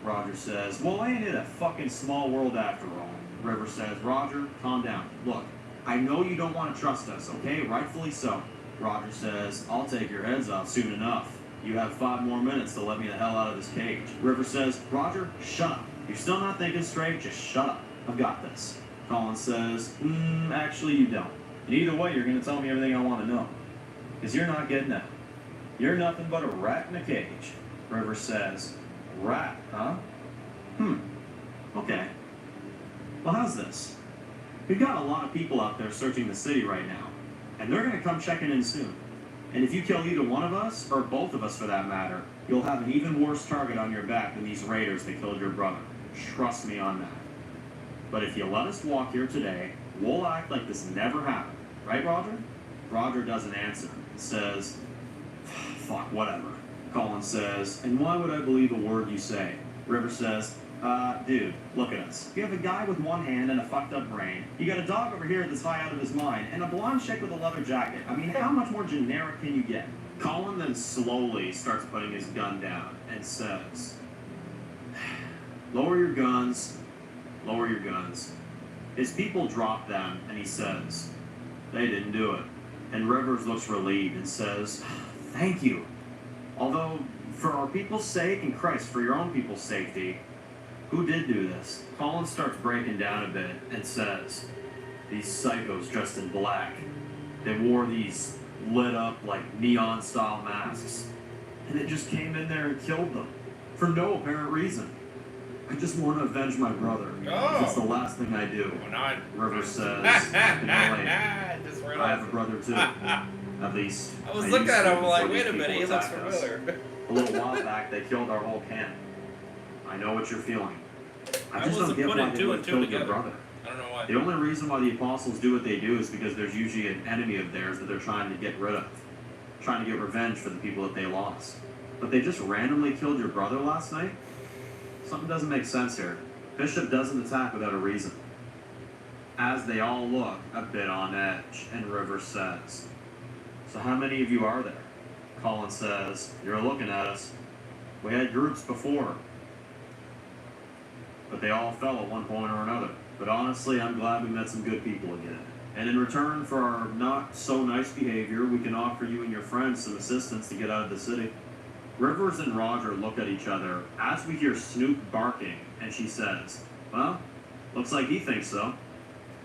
Roger says, well, ain't it a fucking small world after all? River says, Roger, calm down. Look, I know you don't want to trust us, okay? Rightfully so. Roger says, I'll take your heads off soon enough. You have 5 more minutes to let me the hell out of this cage. River says, Roger, shut up. You're still not thinking straight, just shut up. I've got this. Colin says, actually you don't. And either way, you're going to tell me everything I want to know. Because you're not getting out. You're nothing but a rat in a cage. River says, rat, huh? Okay. Well, how's this? We've got a lot of people out there searching the city right now. And they're going to come checking in soon. And if you kill either one of us, or both of us for that matter, you'll have an even worse target on your back than these raiders that killed your brother. Trust me on that. But if you let us walk here today, we'll act like this never happened. Right, Roger? Roger doesn't answer. He says, fuck, whatever. Colin says, and why would I believe a word you say? River says, dude, look at us. You have a guy with one hand and a fucked up brain. You got a dog over here that's high out of his mind, and a blonde chick with a leather jacket. I mean, how much more generic can you get? Colin then slowly starts putting his gun down and says, lower your guns. Lower your guns. His people drop them, and he says, they didn't do it. And Rivers looks relieved and says, thank you. Although, for our people's sake, and Christ, for your own people's safety, who did do this? Colin starts breaking down a bit and says, these psychos dressed in black. They wore these lit up, like, neon-style masks. And they just came in there and killed them. For no apparent reason. I just want to avenge my brother. Oh. It's the last thing I do. Well, River says, I Just right have a brother too. At least. I was looking at him like, before wait a these minute, he people looks attacked us. familiar. A little while back, they killed our whole camp. I know what you're feeling. I just don't wasn't get why putting they two would and have two killed your together. brother. I don't know why. The only reason why the apostles do what they do is because there's usually an enemy of theirs that they're trying to get rid of. Trying to get revenge for the people that they lost. But they just randomly killed your brother last night? Something doesn't make sense here. Bishop doesn't attack without a reason. As they all look a bit on edge, and River says, so how many of you are there? Colin says, you're looking at us. We had groups before. But they all fell at one point or another. But honestly, I'm glad we met some good people again. And in return for our not so nice behavior, we can offer you and your friends some assistance to get out of the city. Rivers and Roger look at each other as we hear Snoop barking, and she says, well, looks like he thinks so.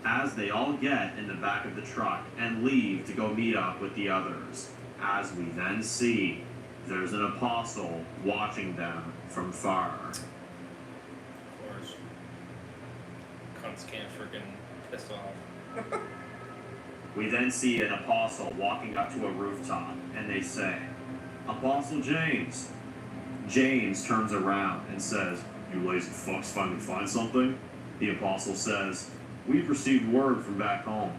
As they all get in the back of the truck and leave to go meet up with the others, as we then see there's an apostle watching them from far. Of course. Cunts can't freaking piss off. We then see an apostle walking up to a rooftop, and they say, Apostle James. James turns around and says, you lazy fucks finally find something? The apostle says, we've received word from back home.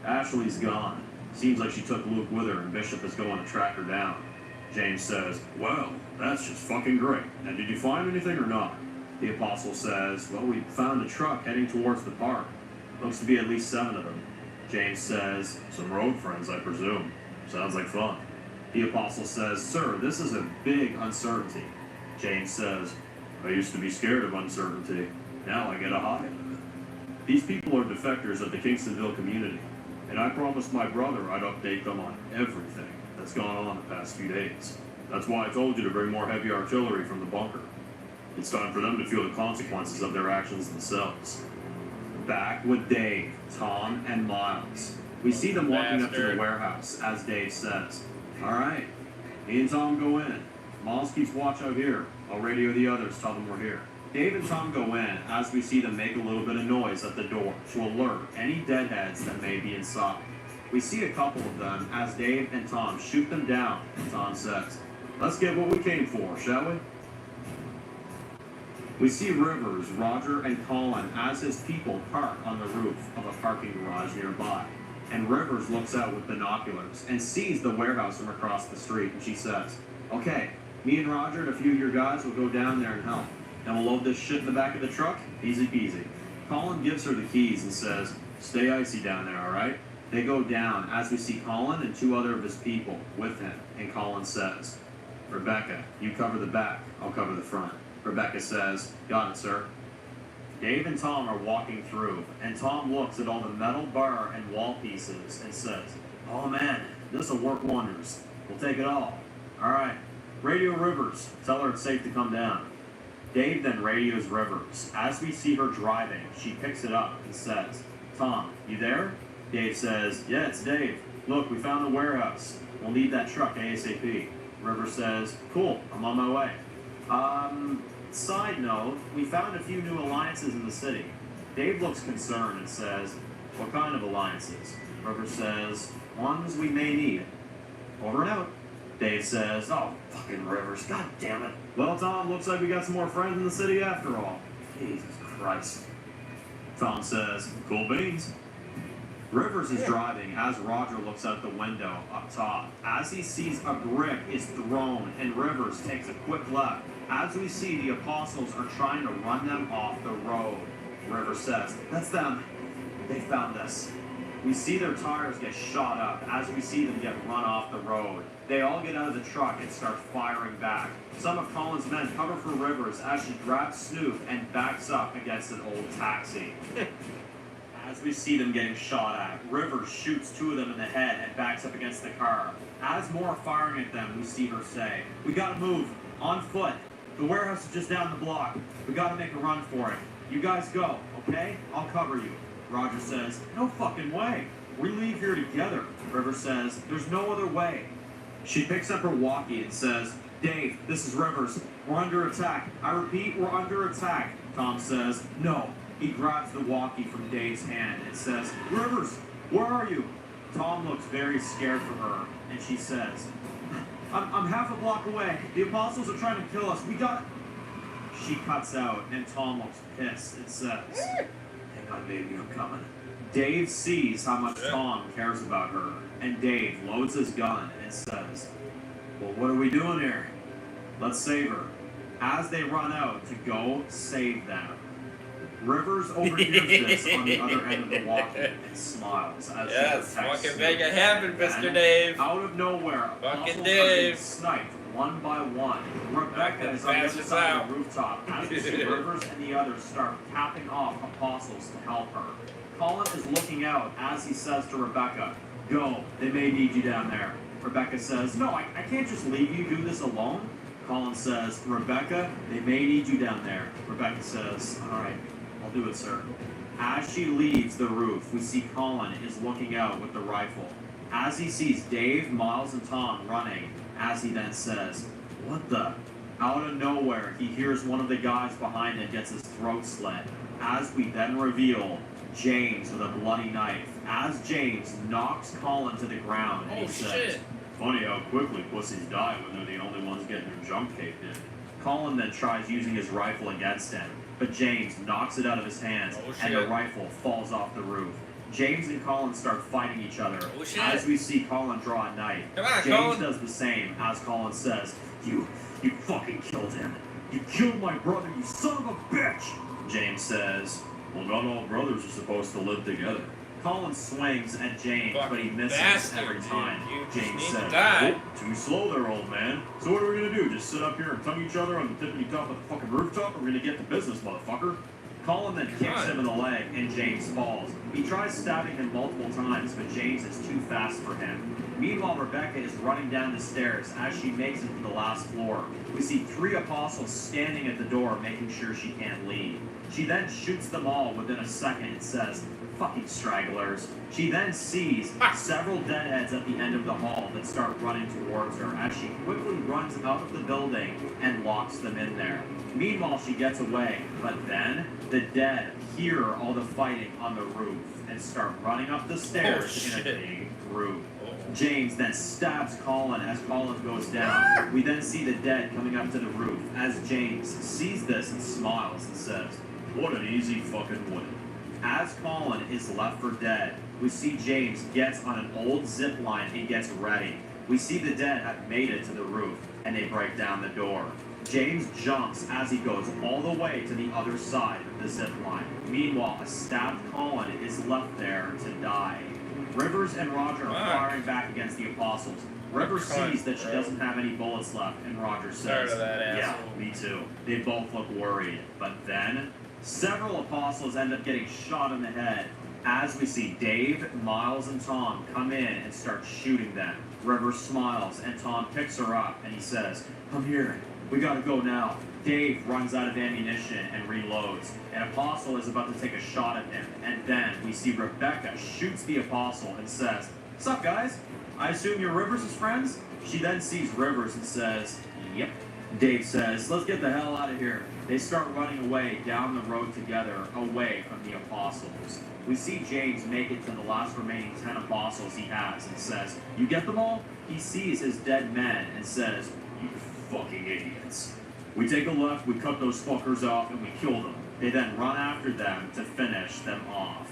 Ashley's gone. Seems like she took Luke with her and Bishop is going to track her down. James says, well, that's just fucking great. Now, did you find anything or not? The apostle says, well, we found a truck heading towards the park. Looks to be at least 7 of them. James says, some road friends, I presume. Sounds like fun. The apostle says, sir, this is a big uncertainty. James says, I used to be scared of uncertainty. Now I get a high. These people are defectors of the Kingstonville community, and I promised my brother I'd update them on everything that's gone on the past few days. That's why I told you to bring more heavy artillery from the bunker. It's time for them to feel the consequences of their actions themselves. Back with Dave, Tom, and Miles. We see them walking up to the warehouse, as Dave says, all right, me and Tom go in. Miles keeps watch out here. I'll radio the others, tell them we're here. Dave and Tom go in as we see them make a little bit of noise at the door to alert any deadheads that may be inside. We see a couple of them as Dave and Tom shoot them down. Tom says, "Let's get what we came for, shall we?" We see Rivers, Roger, and Colin as his people park on the roof of a parking garage nearby. And Rivers looks out with binoculars and sees the warehouse from across the street, and she says, "Okay, me and Roger and a few of your guys will go down there and help. And we'll load this shit in the back of the truck, easy peasy." Colin gives her the keys and says, "Stay icy down there, alright?" They go down as we see Colin and two other of his people with him, and Colin says, "Rebecca, you cover the back, I'll cover the front." Rebecca says, "Got it, sir." Dave and Tom are walking through, and Tom looks at all the metal bar and wall pieces and says, "Oh man, this'll work wonders. We'll take it all. Alright, radio Rivers, tell her it's safe to come down." Dave then radios Rivers. As we see her driving, she picks it up and says, "Tom, you there?" Dave says, "Yeah, it's Dave. Look, we found the warehouse. We'll need that truck ASAP." Rivers says, "Cool, I'm on my way." Side note, we found a few new alliances in the city. Dave looks concerned and says, "What kind of alliances?" Rivers says, "Ones we may need." Over and out. Dave says, "Oh, fucking Rivers, god damn it." "Well, Tom, looks like we got some more friends in the city after all." Jesus Christ. Tom says, "Cool beans." Rivers is driving as Roger looks out the window up top. As he sees a brick is thrown and Rivers takes a quick left. As we see the apostles are trying to run them off the road. Rivers says, "That's them. They found us." We see their tires get shot up as we see them get run off the road. They all get out of the truck and start firing back. Some of Colin's men cover for Rivers as she grabs Snoop and backs up against an old taxi. As we see them getting shot at, Rivers shoots two of them in the head and backs up against the car. As more are firing at them, we see her say, "We gotta move. On foot. The warehouse is just down the block. We gotta make a run for it. You guys go, okay? I'll cover you." Roger says, "No fucking way. We leave here together." Rivers says, "There's no other way." She picks up her walkie and says, "Dave, this is Rivers. We're under attack. I repeat, we're under attack." Tom says, "No." He grabs the walkie from Dave's hand and says, "Rivers, where are you?" Tom looks very scared for her, and she says, I'm half a block away. The apostles are trying to kill us. We got..." She cuts out, and Tom looks pissed and says, "Hang on, baby, I'm coming." Dave sees how much Tom cares about her, and Dave loads his gun and says, "Well, what are we doing here? Let's save her." As they run out to go save them, Rivers overhears this on the other end of the walkie and smiles as she protects fucking Snoop. make it happen, Mr. And Dave. out of nowhere, Fucking apostles are Dave. being sniped one by one. Rebecca is on the other side of the rooftop as we see Rivers and the others start capping off apostles to help her. Colin is looking out as he says to Rebecca, "Go, they may need you down there." Rebecca says, "No, I can't just leave you do this alone." Colin says, "Rebecca, they may need you down there." Rebecca says, "All right, I'll do it, sir." As she leaves the roof, we see Colin is looking out with the rifle. As he sees Dave, Miles, and Tom running, as he then says, "What the?" Out of nowhere, he hears one of the guys behind him gets his throat slit. As we then reveal James with a bloody knife. As James knocks Colin to the ground, and he says, "Funny how quickly pussies die when they're the only ones getting their junk caved in." Colin then tries using his rifle against him, but James knocks it out of his hands, and the rifle falls off the roof. James and Colin start fighting each other. As we see Colin draw a knife, James Colin does the same as Colin says, You fucking killed him. You killed my brother, you son of a bitch!" James says, "Well, not all brothers are supposed to live together." Colin swings at James, but he misses every time. James says, "Oh, too slow there, old man. So what are we gonna do? Just sit up here and tongue each other on the tippity top of the fucking rooftop? Or we're gonna get to business, motherfucker?" Colin then kicks him in the leg, and James falls. He tries stabbing him multiple times, but James is too fast for him. Meanwhile, Rebecca is running down the stairs as she makes it to the last floor. We see 3 apostles standing at the door, making sure she can't leave. She then shoots them all within a second and says, "Fucking stragglers." She then sees several deadheads at the end of the hall that start running towards her as she quickly runs out of the building and locks them in there. Meanwhile, she gets away, but then the dead hear all the fighting on the roof and start running up the stairs in a big group. James then stabs Colin as Colin goes down. We then see the dead coming up to the roof as James sees this and smiles and says, "What an easy fucking win." As Colin is left for dead, we see James gets on an old zip line and gets ready. We see the dead have made it to the roof and they break down the door. James jumps as he goes all the way to the other side of the zip line. Meanwhile, a stabbed Colin is left there to die. Rivers and Roger are firing back against the apostles. Rivers sees that she doesn't have any bullets left, and Roger says, "Yeah, me too." They both look worried. But then, several apostles end up getting shot in the head as we see Dave, Miles, and Tom come in and start shooting them. Rivers smiles, and Tom picks her up, and he says, "I'm here. We gotta go now." Dave runs out of ammunition and reloads. An apostle is about to take a shot at him, and then we see Rebecca shoots the apostle and says, "Sup, guys? I assume you're Rivers' friends?" She then sees Rivers and says, "Yep." Dave says, "Let's get the hell out of here." They start running away down the road together, away from the apostles. We see James make it to the last remaining 10 apostles he has and says, "You get them all?" He sees his dead men and says, "You fucking idiots." We take a left, we cut those fuckers off, and we kill them. They then run after them to finish them off.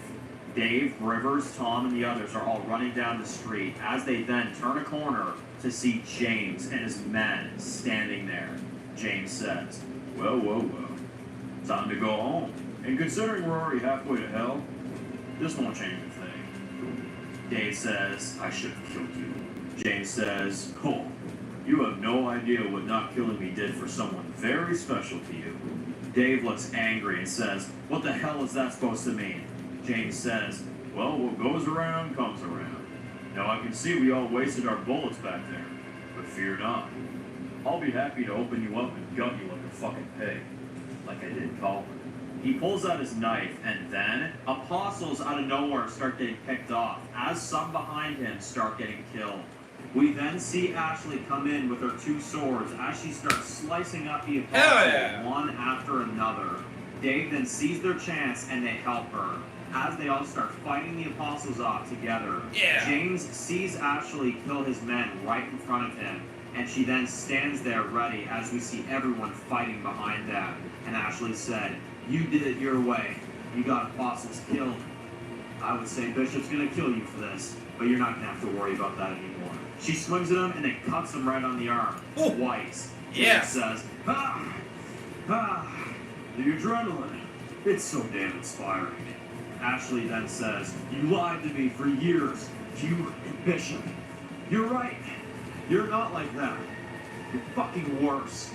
Dave, Rivers, Tom, and the others are all running down the street as they then turn a corner to see James and his men standing there. James says, "Well, well, well. Time to go home. And considering we're already halfway to hell, this won't change a thing." Dave says, "I should have killed you." James says, "Oh, you have no idea what not killing me did for someone very special to you." Dave looks angry and says, "What the hell is that supposed to mean?" James says, "Well, what goes around comes around. Now I can see we all wasted our bullets back there, but fear not. I'll be happy to open you up and gut you like a fucking pig, like I did Colin." He pulls out his knife, and then apostles out of nowhere start getting picked off as some behind him start getting killed. We then see Ashley come in with her 2 swords as she starts slicing up the apostles one after another. Dave then sees their chance and they help her as they all start fighting the apostles off together. James sees Ashley kill his men right in front of him, and she then stands there ready as we see everyone fighting behind them. And Ashley said, "You did it your way. You got apostles killed. I would say Bishop's gonna kill you for this, but you're not gonna have to worry about that anymore." She swings at him and then cuts him right on the arm. Twice. James says, "The adrenaline. It's so damn inspiring." Ashley then says, "You lied to me for years. You and Bishop. You're right. You're not like that. You're fucking worse."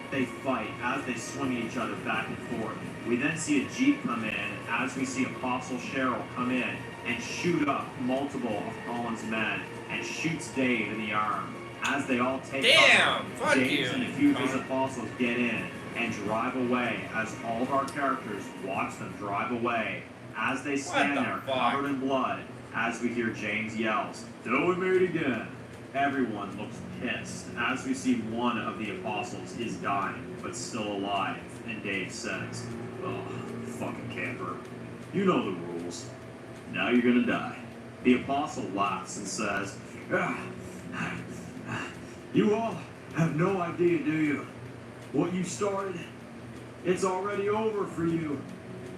They fight as they swing at each other back and forth. We then see a Jeep come in as we see Apostle Cheryl come in and shoot up multiple of Colin's men and shoots Dave in the arm. As they all take off, James and a few of his apostles get in and drive away as all of our characters watch them drive away as they stand there covered in blood as we hear James yells, "Till we meet again." Everyone looks pissed as we see one of the apostles is dying but still alive, and Dave says, "Oh, fucking camper. You know the rules. Now you're gonna die." The apostle laughs and says, "You all have no idea, do you? What you started, it's already over for you.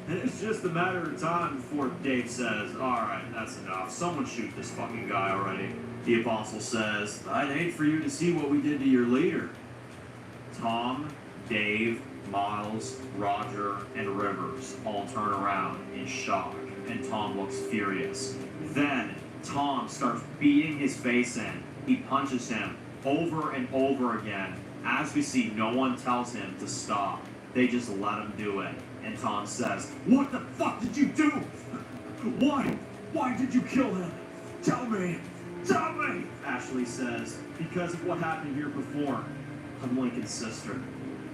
And it's just a matter of time before." Dave says, "Alright, that's enough. Someone shoot this fucking guy already." The apostle says, "I'd hate for you to see what we did to your leader." Tom, Dave, Miles, Roger, and Rivers all turn around in shock, and Tom looks furious. Then, Tom starts beating his face in. He punches him over and over again as we see no one tells him to stop. They just let him do it. And Tom says, "What the fuck did you do? Why? Why did you kill him? Tell me. Stop me! Ashley says, because of what happened here before. I'm Lincoln's sister.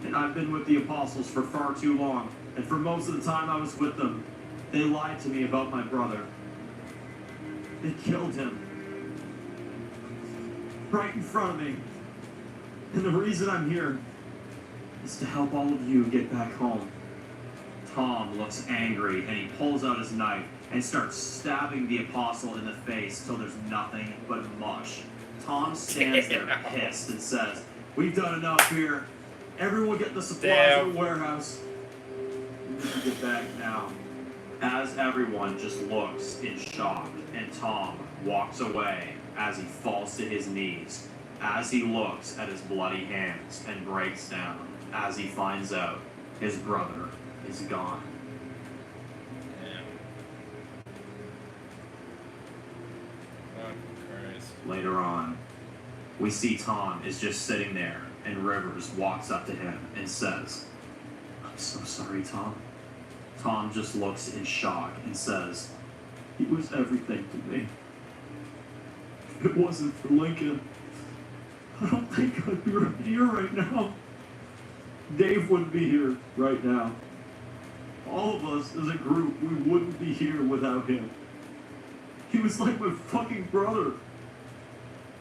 And I've been with the apostles for far too long. And for most of the time I was with them, they lied to me about my brother. They killed him. Right in front of me. And the reason I'm here is to help all of you get back home. Tom looks angry and he pulls out his knife and starts stabbing the apostle in the face till there's nothing but mush. Tom stands there pissed and says, "We've done enough here. Everyone get the supplies in the warehouse. We need to get back now." As everyone just looks in shock and Tom walks away as he falls to his knees, as he looks at his bloody hands and breaks down, as he finds out his brother is gone. Damn. Oh, Christ. Later on, we see Tom is just sitting there and Rivers walks up to him and says, "I'm so sorry, Tom." Tom just looks in shock and says, "He was everything to me. If it wasn't for Lincoln, I don't think I'd be right here right now. Dave wouldn't be here right now. All of us as a group, we wouldn't be here without him. He was like my fucking brother.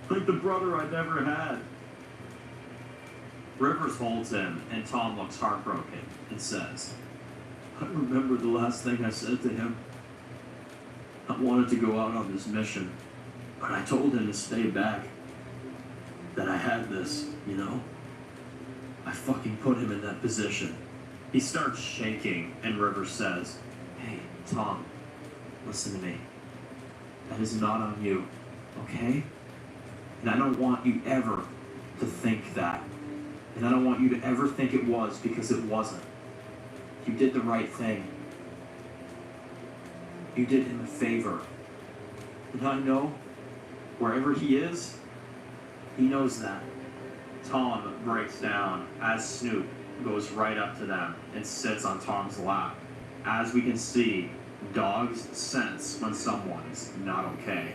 Like the brother I never had." Rivers holds him, and Tom looks heartbroken and says, "I remember the last thing I said to him. I wanted to go out on this mission, but I told him to stay back. That I had this, you know? I fucking put him in that position." He starts shaking, and Rivers says, "Hey, Tom, listen to me. That is not on you, okay? And I don't want you ever to think that. And I don't want you to ever think it was, because it wasn't. You did the right thing. You did him a favor. And I know, wherever he is, he knows that." Tom breaks down as Snoop goes right up to them and sits on Tom's lap. As we can see, dogs sense when someone's not okay.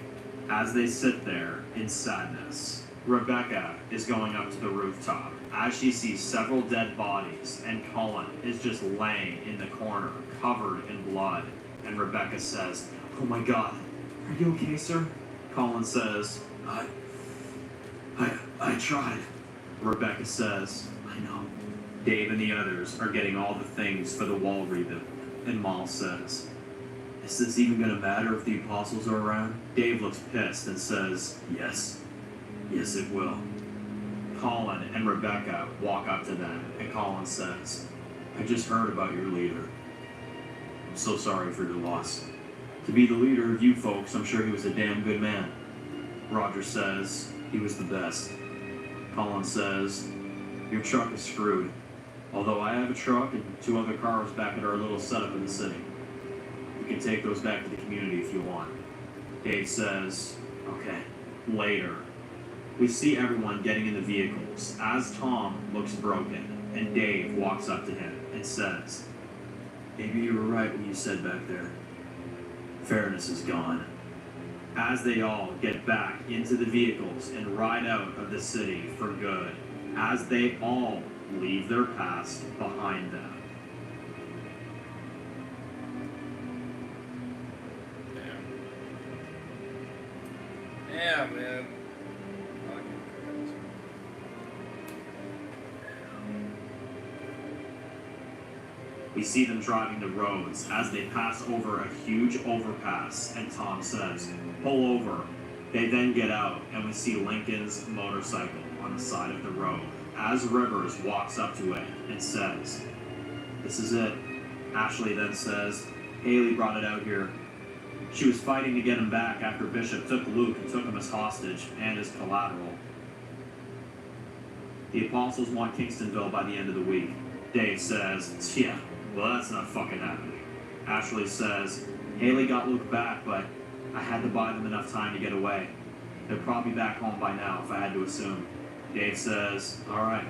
As they sit there in sadness, Rebecca is going up to the rooftop as she sees several dead bodies, and Colin is just laying in the corner, covered in blood. And Rebecca says, "Oh my God, are you okay, sir?" Colin says, I tried." Rebecca says, "I know." Dave and the others are getting all the things for the wall rebuild, and Mal says, "Is this even gonna matter if the apostles are around?" Dave looks pissed and says, Yes, it will." Colin and Rebecca walk up to them, and Colin says, "I just heard about your leader. I'm so sorry for your loss. To be the leader of you folks, I'm sure he was a damn good man." Roger says, "He was the best." Colin says, "Your truck is screwed. Although I have a truck and 2 other cars back at our little setup in the city. You can take those back to the community if you want." Dave says, "Okay." Later, we see everyone getting in the vehicles as Tom looks broken, and Dave walks up to him and says, "Maybe you were right when you said back there. Fairness is gone." As they all get back into the vehicles and ride out of the city for good, as they all leave their past behind them. Damn. Yeah, man. We see them driving the roads as they pass over a huge overpass, and Tom says, "Pull over." They then get out, and we see Lincoln's motorcycle on the side of the road as Rivers walks up to it and says, "This is it." Ashley then says, "Haley brought it out here. She was fighting to get him back after Bishop took Luke and took him as hostage and as collateral. The apostles want Kingstonville by the end of the week." Dave says, "Yeah, well, that's not fucking happening." Ashley says, "Haley got Luke back, but I had to buy them enough time to get away. They're probably back home by now, if I had to assume." Dave says, "All right,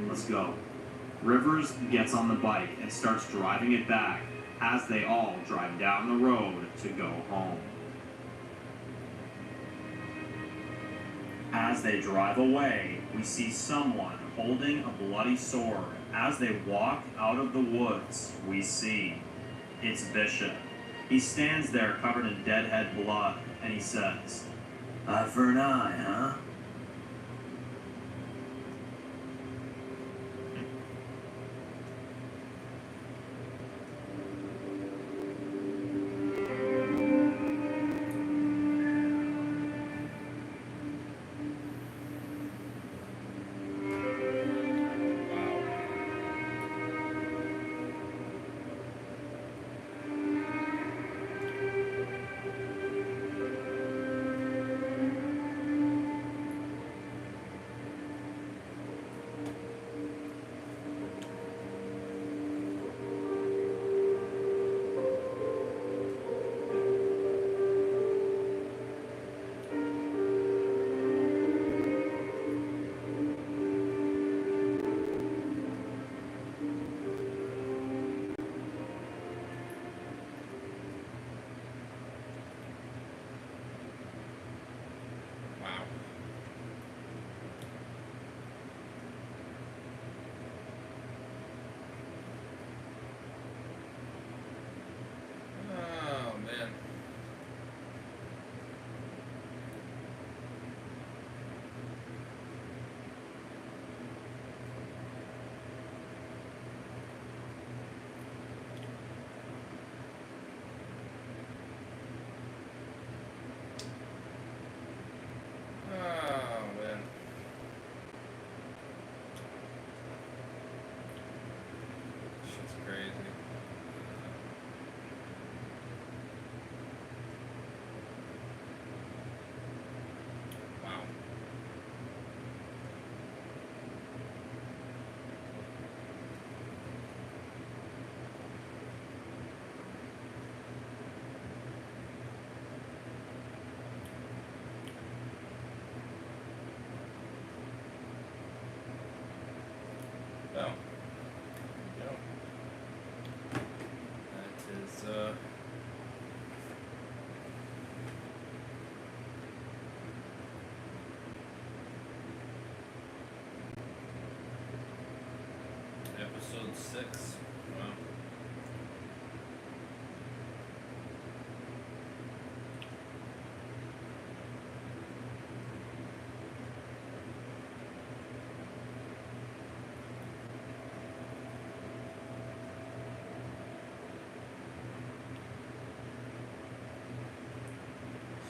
let's go." Rivers gets on the bike and starts driving it back as they all drive down the road to go home. As they drive away, we see someone holding a bloody sword. As they walk out of the woods, we see it's Bishop. He stands there covered in deadhead blood, and he says, "Eye for an eye, huh?" Wow. Oh, man. Oh, man. Shit's crazy. Wow. Well, you know, that is, episode 6. Wow.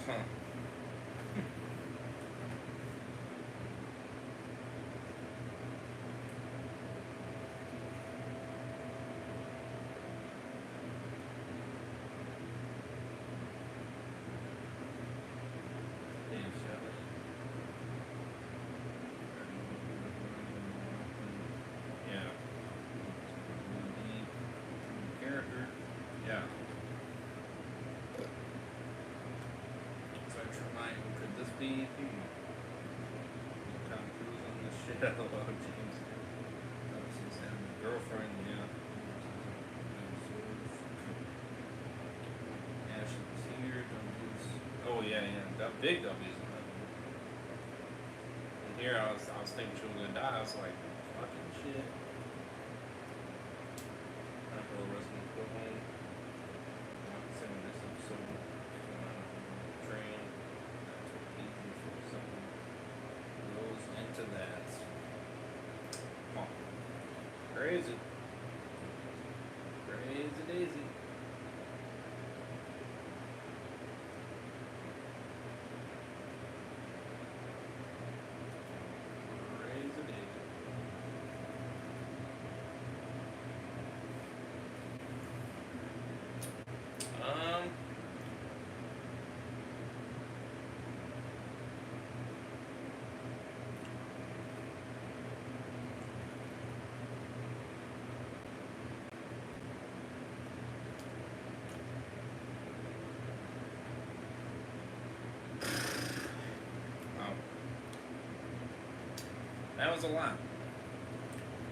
Huh. Damn, Shelly. Yeah. Character. Yeah. So I try, could this be Tom Cruise on this shit out of James? Since having a girlfriend, yeah. Ashley's here, W's. Oh yeah, yeah. That big W's. And here I was thinking she was gonna die. I was like, fucking shit. I'm gonna rest and go home. I'm sending this episode on the train. That's easy for something goes into that. Huh. Crazy. Crazy daisy. Crazy daisy. Wow. That was a lot.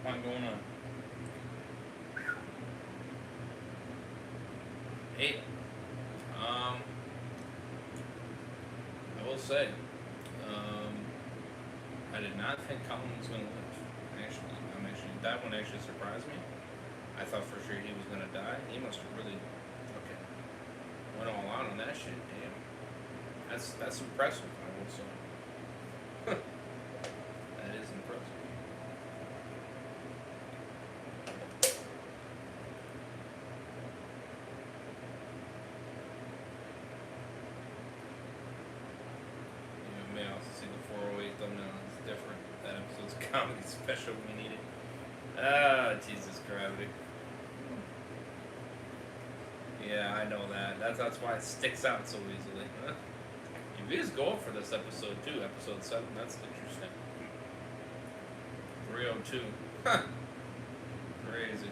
A lot going on. Hey, I will say, did not think Colin was going to live. Actually, that one actually surprised me. I thought for sure he was going to die. He must have really went all out on that shit. Damn, that's impressive. I will say. That is impressive. You may also see the 408 thumbnail. It's different. That episode's a comedy special. We need it. Ah, Jesus gravity. Yeah, I know that. That's why it sticks out so easily. Huh? Your views go up for this episode too. Episode 7. That's interesting. 302. Huh. Crazy.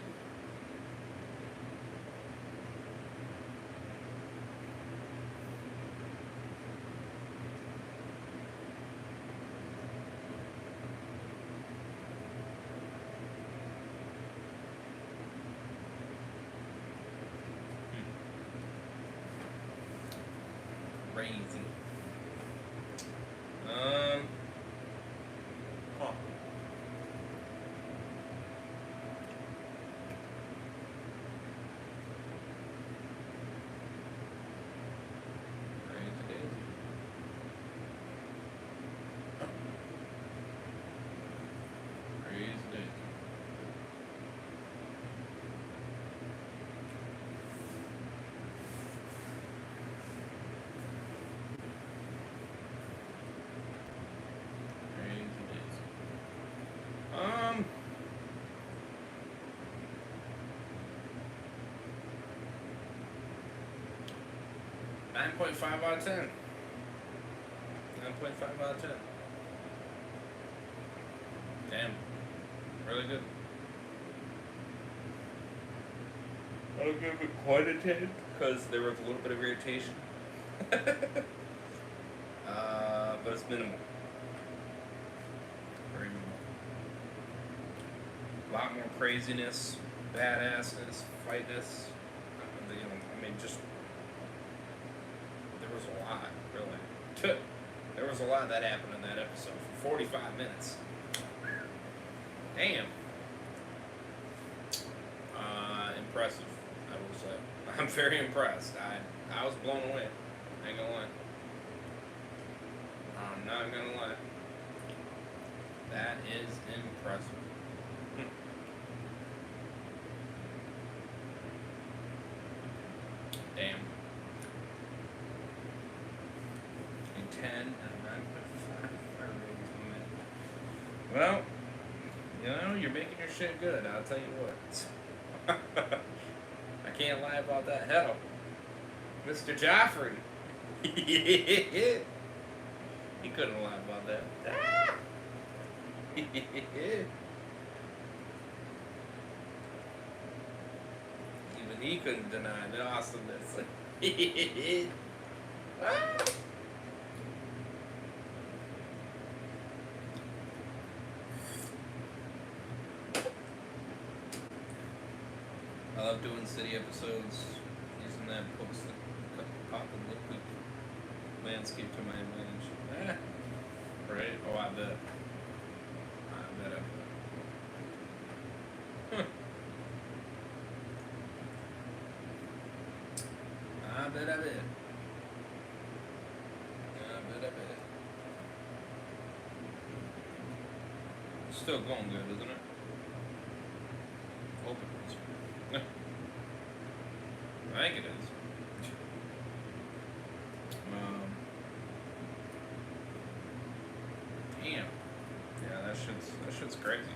Crazy. Huh. Crazy daisy. Crazy daisy. Crazy daisy. 9.5 out of 10. 9.5 out of 10. Damn. Really good. I'll give it quite a 10 because there was a little bit of irritation. But it's minimal. Very minimal. A lot more craziness, badassness, fightness. Just there was a lot, really. There was a lot that happened in that episode for 45 minutes. Damn. Impressive, I will say. I'm very impressed. I was blown away. I ain't gonna lie. I'm not gonna lie. That is impressive. Damn. A 10 and a 9.5. Well, you're making your shit good, I'll tell you what. I can't lie about that. Hell, Mr. Joffrey. He couldn't lie about that. Even he couldn't deny the awesomeness. I love doing city episodes, using that post to pop and look quick landscape to my advantage. Right? Oh, I bet. I bet. I bet. It's still going good, isn't it? Hope it is. I think it is. Damn. Yeah, that shit's crazy.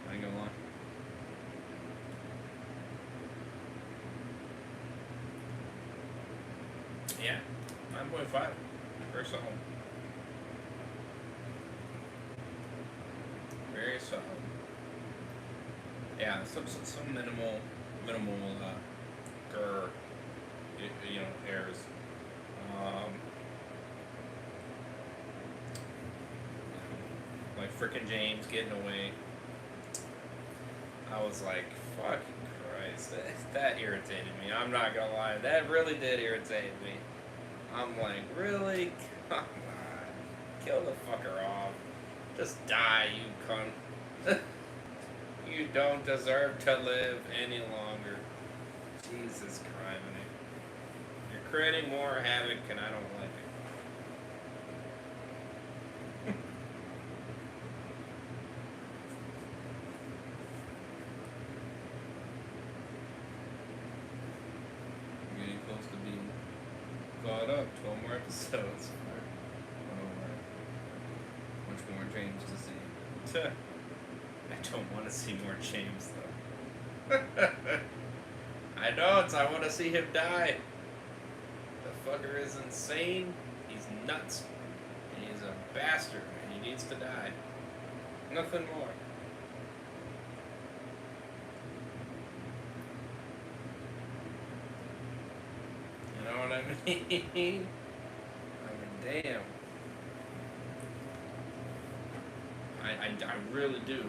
I ain't gonna lie. Yeah, 9.5. Very solid. Very solid. Yeah, some minimal errors. Like frickin' James getting away. I was like, fucking Christ, that irritated me. I'm not gonna lie, that really did irritate me. I'm like, really? Come on. Kill the fucker off. Just die, you cunt. You don't deserve to live any longer. Jesus Christ. You're creating more havoc and I don't like it. We're getting close to being caught up. 12 more episodes. Much more James to see. I don't want to see more James though. I don't. I want to see him die. The fucker is insane. He's nuts. He's a bastard. And he needs to die. Nothing more. You know what I mean? Damn. I really do.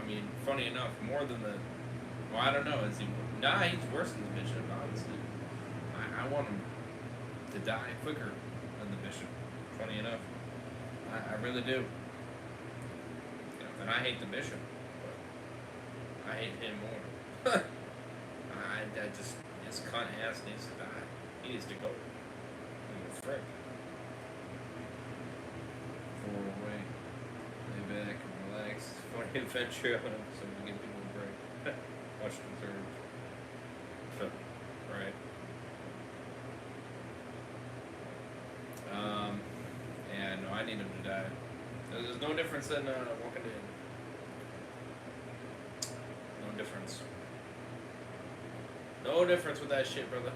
I mean, funny enough, more than the... Well, I don't know. Is he... Nah, he's worse than the Bishop, honestly. I want him to die quicker than the Bishop. Funny enough. I really do. You know, and I hate the Bishop. But I hate him more. I just... His cunt ass needs to die. He needs to go. Frick. Throw away. Lay back and relax. Funny adventure on him so we can give people a break. Watch the third. Right. Yeah, no, I need him to die. There's no difference in Walking Dead. No difference. No difference with that shit, brother.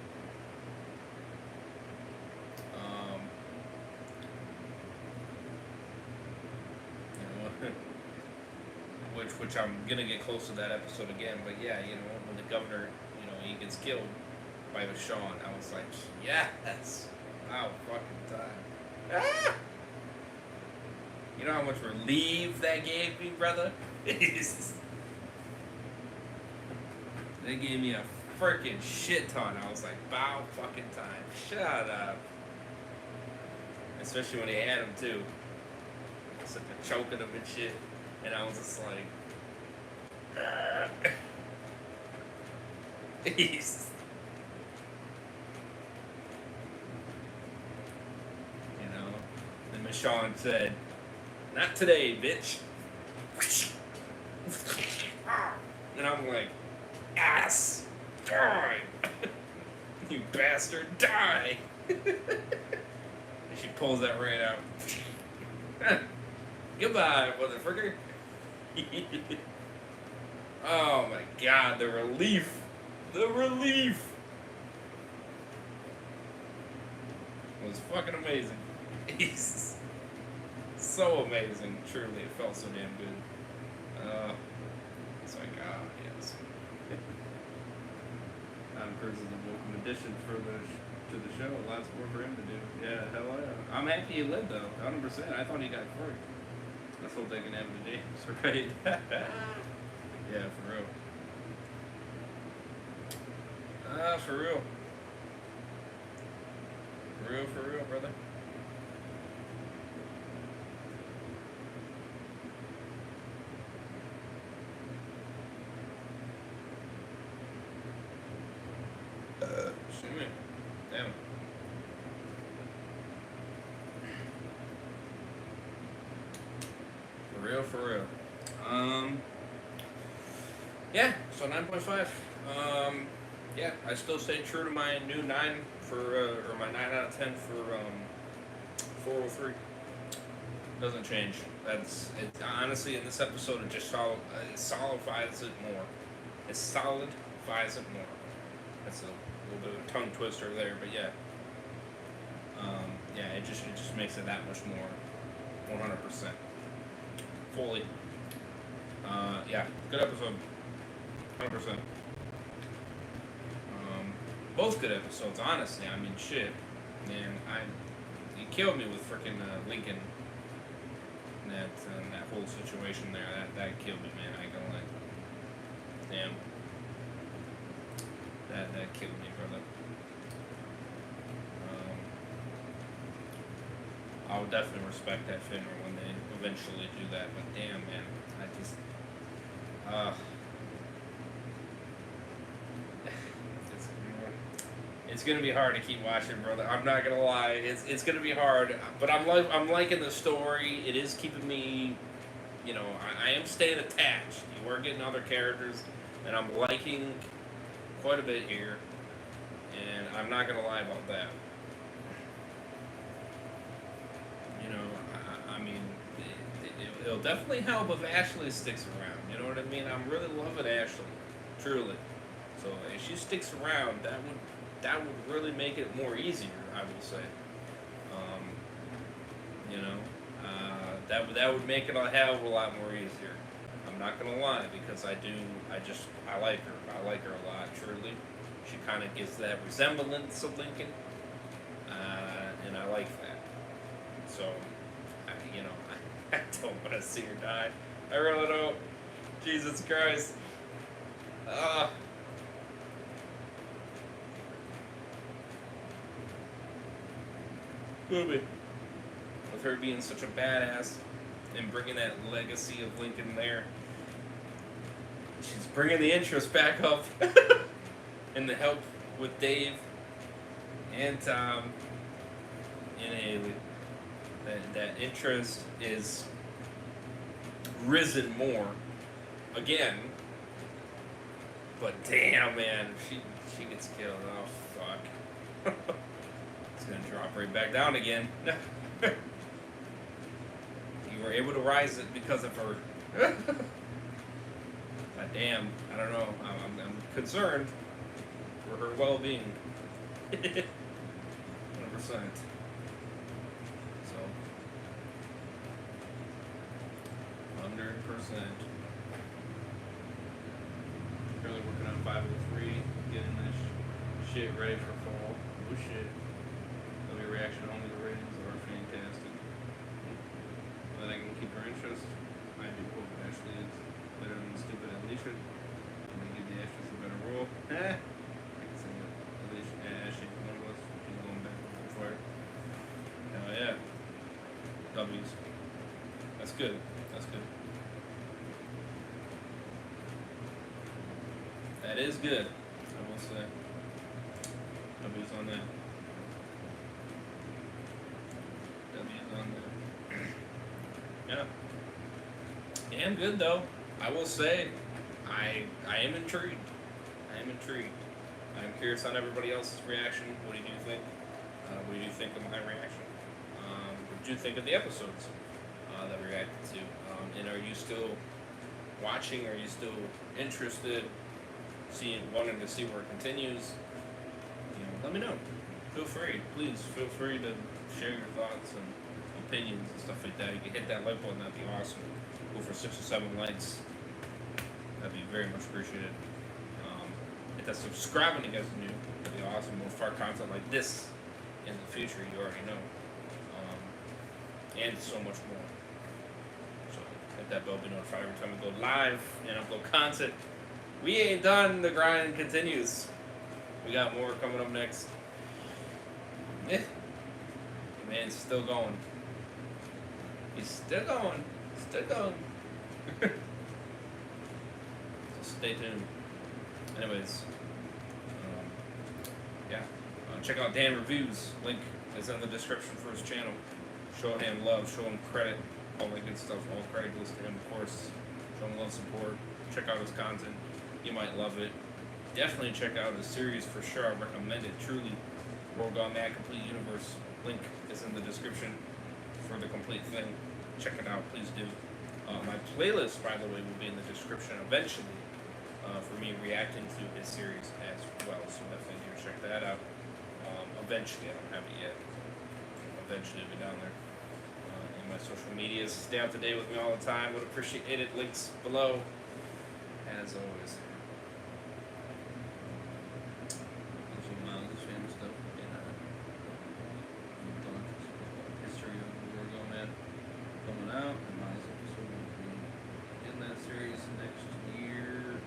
Which I'm gonna get close to that episode again, but yeah, you know, when the governor, you know, he gets killed by Sean, I was like, yes, wow, fucking time. Ah! You know how much relief that gave me, brother? They gave me a freaking shit ton. I was like, bow fucking time. Shut up. Especially when they had him too. It's like choking him and shit. And I was just like, he's, you know. Then Michonne said, "Not today, bitch." And I'm like, ass, die, you bastard, die. And she pulls that right out. Goodbye, motherfucker. Oh my god, the relief. The relief was fucking amazing. It's so amazing, truly. It felt so damn good. It's like, yes. Adam Cruz is a welcome addition to the show. Lots more for him to do. Yeah, hell yeah. I'm happy he lived though, 100%. I thought he got free. Let's hope they can have the James, right? Yeah, for real. For real. For real, brother. Excuse me. Damn. For real. Yeah, so 9.5. Yeah, I still stay true to my new 9 for, or my 9 out of 10 for, 403. Doesn't change. That's, it, honestly, in this episode, it just solidifies it more. It solidifies it more. That's a little bit of a tongue twister there, but yeah. Yeah, it just makes it that much more 100%. Fully. Yeah, good episode. 100%. Both good episodes, honestly. I mean, shit. Man, you killed me with freaking Lincoln. And that whole situation there. That killed me, man. I ain't gonna lie. Damn. That killed me, brother. I'll definitely respect that Finner when they eventually do that. But damn, man, I just it's, it's gonna be hard to keep watching, brother. I'm not gonna lie. It's gonna be hard, but I'm liking the story. It is keeping me, you know, I am staying attached. You are getting other characters, and I'm liking quite a bit here. And I'm not gonna lie about that. You know, I mean, it'll definitely help if Ashley sticks around. You know what I mean? I'm really loving Ashley, truly. So if she sticks around, that would really make it more easier. I will say. You know, that would make it a hell of a lot more easier. I'm not gonna lie, because I like her. I like her a lot, truly. She kind of gives that resemblance of Lincoln, and I like that. So, you know, I don't want to see her die. I really don't. Jesus Christ. Movie. With her being such a badass and bringing that legacy of Lincoln there, she's bringing the interest back up. And the help with Dave and Tom and Haley. That interest is risen more again. But damn, man, she gets killed. Oh fuck! It's gonna drop right back down again. You were able to rise it because of her. But damn, I don't know. I'm concerned for her well-being. 100%. So, 100%. Currently working on 503, getting that shit ready for fall. Oh shit. There'll be a reaction only. The ratings are fantastic. Then I can keep her interest. I do hope it actually is better than stupid Alicia. I'm gonna give the actress a better role. Ashley, one of us, she's going back on fire. Hell yeah. W's. That's good. That's good. That is good, I will say. W's on that. W's on that. Yeah. Damn good though. I will say, I am intrigued. I am intrigued. I'm curious on everybody else's reaction. What do you think? What do you think of my reaction? What did you think of the episodes that we reacted to? And are you still watching? Are you still interested? Wanting to see where it continues? You know, let me know. Feel free, please. Feel free to share your thoughts and opinions and stuff like that. You can hit that like button. That'd be awesome. Go for 6 or 7 likes. That'd be very much appreciated. Hit that subscribe when you guys are new. That'd be awesome. More far content like this in the future. You already know. And so much more. So hit that bell, be notified every time we go live and upload content. We ain't done. The grind continues. We got more coming up next. Yeah. Man's still going. He's still going. Still going. So stay tuned. Anyways, yeah. Check out Dan Reviews. Link is in the description for his channel. Show him love. Show him credit. All that good stuff. All credit goes to him, of course. Show him love, support. Check out his content. You might love it. Definitely check out his series for sure. I recommend it. Truly. World Gone Mad Complete Universe. Link is in the description for the complete thing. Check it out. Please do. My playlist, by the way, will be in the description eventually for me reacting to his series as well. So definitely do check that out. Eventually. I don't have it yet. Eventually it'll be down there. In my social medias. Stay up to date with me all the time. Would appreciate it. Links below. As always. History of the World Gone Mad coming out. And Miles episode will be in that series next year.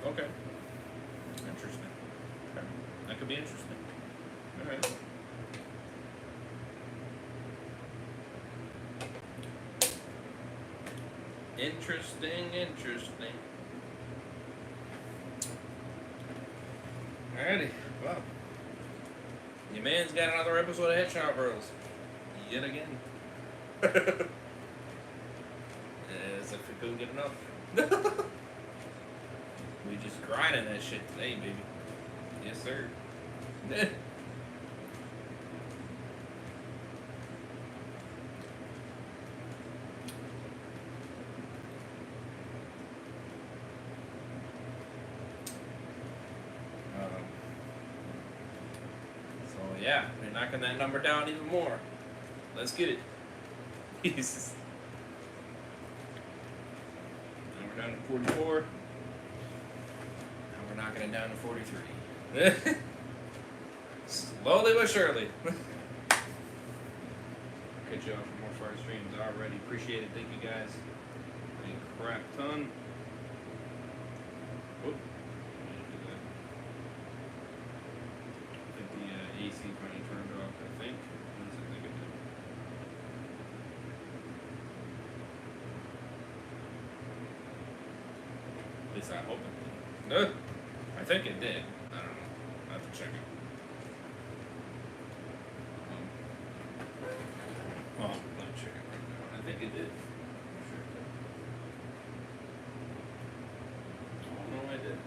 Okay. Interesting. Okay. That could be interesting. Alright. Interesting, interesting. Alrighty, well. Your man's got another episode of Headshot Bros. Yet again. As if we couldn't get enough. We just grinding that shit today, baby. Yes, sir. So yeah, we're knocking that number down even more. Let's get it. Jesus. Now we're down to 44. Now we're knocking it down to 43. Slowly but surely. Catch you all for more fire streams already. Appreciate it. Thank you guys. A crap ton. Whoop. I think the AC finally turned off, I think. What does it think it did? At least I hope it did. No, I think it did. I don't know. I have to check it. Well, let me check it right now. I think it did. I'm sure it did. Oh no, I did.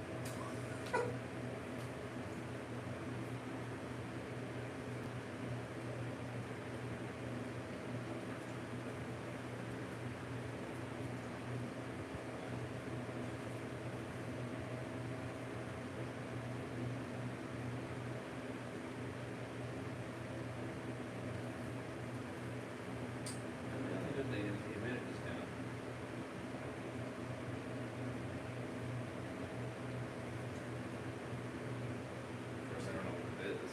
The good thing is the humidity's down. Of course, I don't know what it is.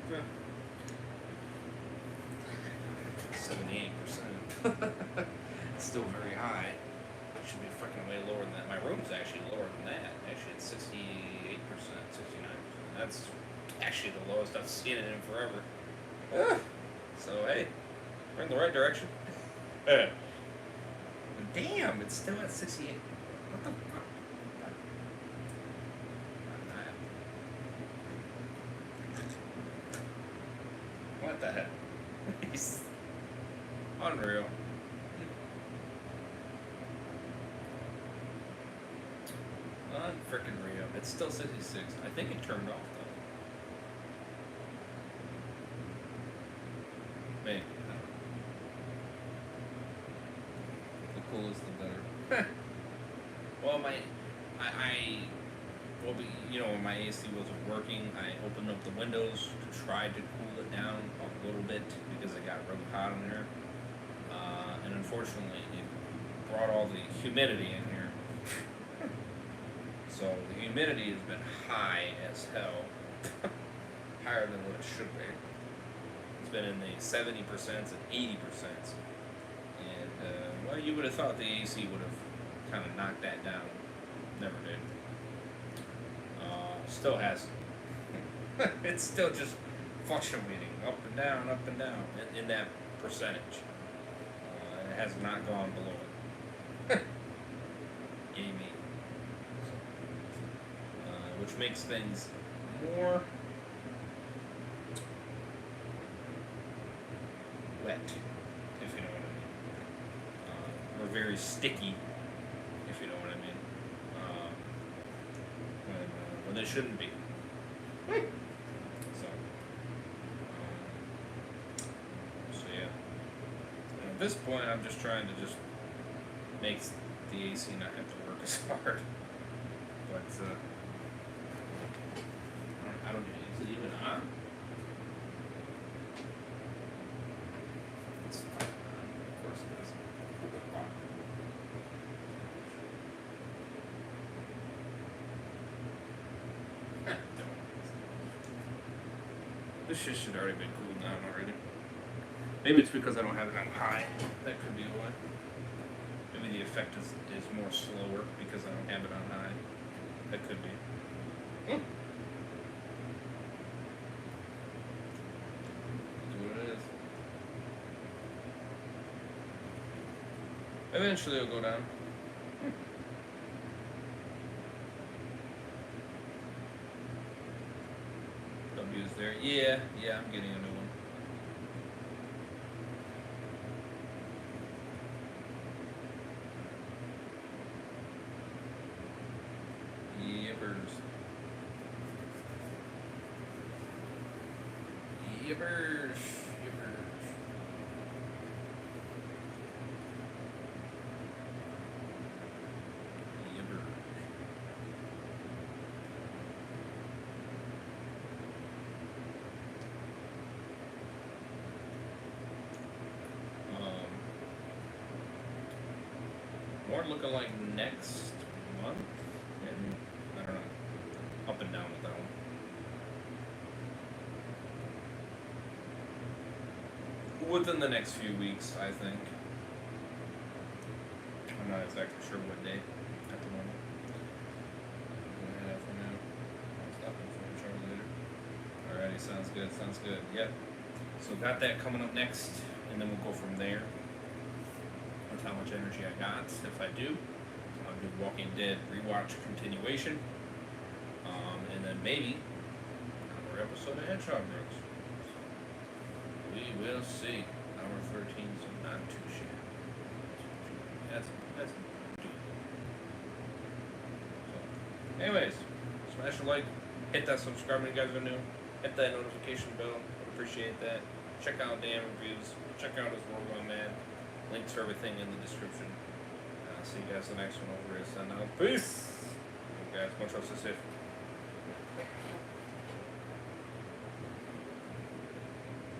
Yeah. 78%. It's still very high. It should be freaking way lower than that. My room's actually lower than that. Actually, it's 68%, 69%. That's actually the lowest I've seen it in forever. So, hey, we're in the right direction. Damn, it's still at 68. What the fuck? What the heck? He's unreal. Unfrickin' real. It's still 66. I think it turned off though. Maybe. I don't know. The cooler the better. Well, when my AC wasn't working, I opened up the windows to try to cool it down a little bit because it got really hot in there. And unfortunately, it brought all the humidity in here. So the humidity has been high as hell. Higher than what it should be. It's been in the 70% and 80%. And, well, you would have thought the AC would have kind of knocked that down. Never did. Still hasn't. It's still just fluctuating up and down in that percentage. It has not gone below it. Yay me. Which makes things more wet, if you know what I mean. Or very sticky, if you know what I mean. When they shouldn't be. So yeah. And at this point, I'm just trying to just make the AC not have to work as hard. But I don't know. Is it even on? It's fine. Of course it is. This shit should already been cooled down already. Maybe it's because I don't have it on high. That could be why. Maybe the effect is more slower because I don't have it on high. That could be. That's what it is. Eventually it'll go down. W's there. Yeah, I'm getting a new one. Yippers. Yippers. More looking like next month, and I don't know, up and down with that one. Within the next few weeks, I think. I'm not exactly sure what day at the moment. For now. I'll stop it for a charge later. Alrighty, sounds good. Yep. So got that coming up next, and then we'll go from there. With how much energy I got. If I do, I'll do Walking Dead rewatch continuation. And then maybe another episode of Hedgehog Bros. We will see. Hour 13, so not too shabby. That's so, anyways, smash a like, hit that subscribe when you guys are new, hit that notification bell. Would appreciate that. Check out Dan reviews. Check out his World Gone Mad. Links for everything in the description. See you guys the next one over here. Sign out. Peace. You guys, much love, stay safe.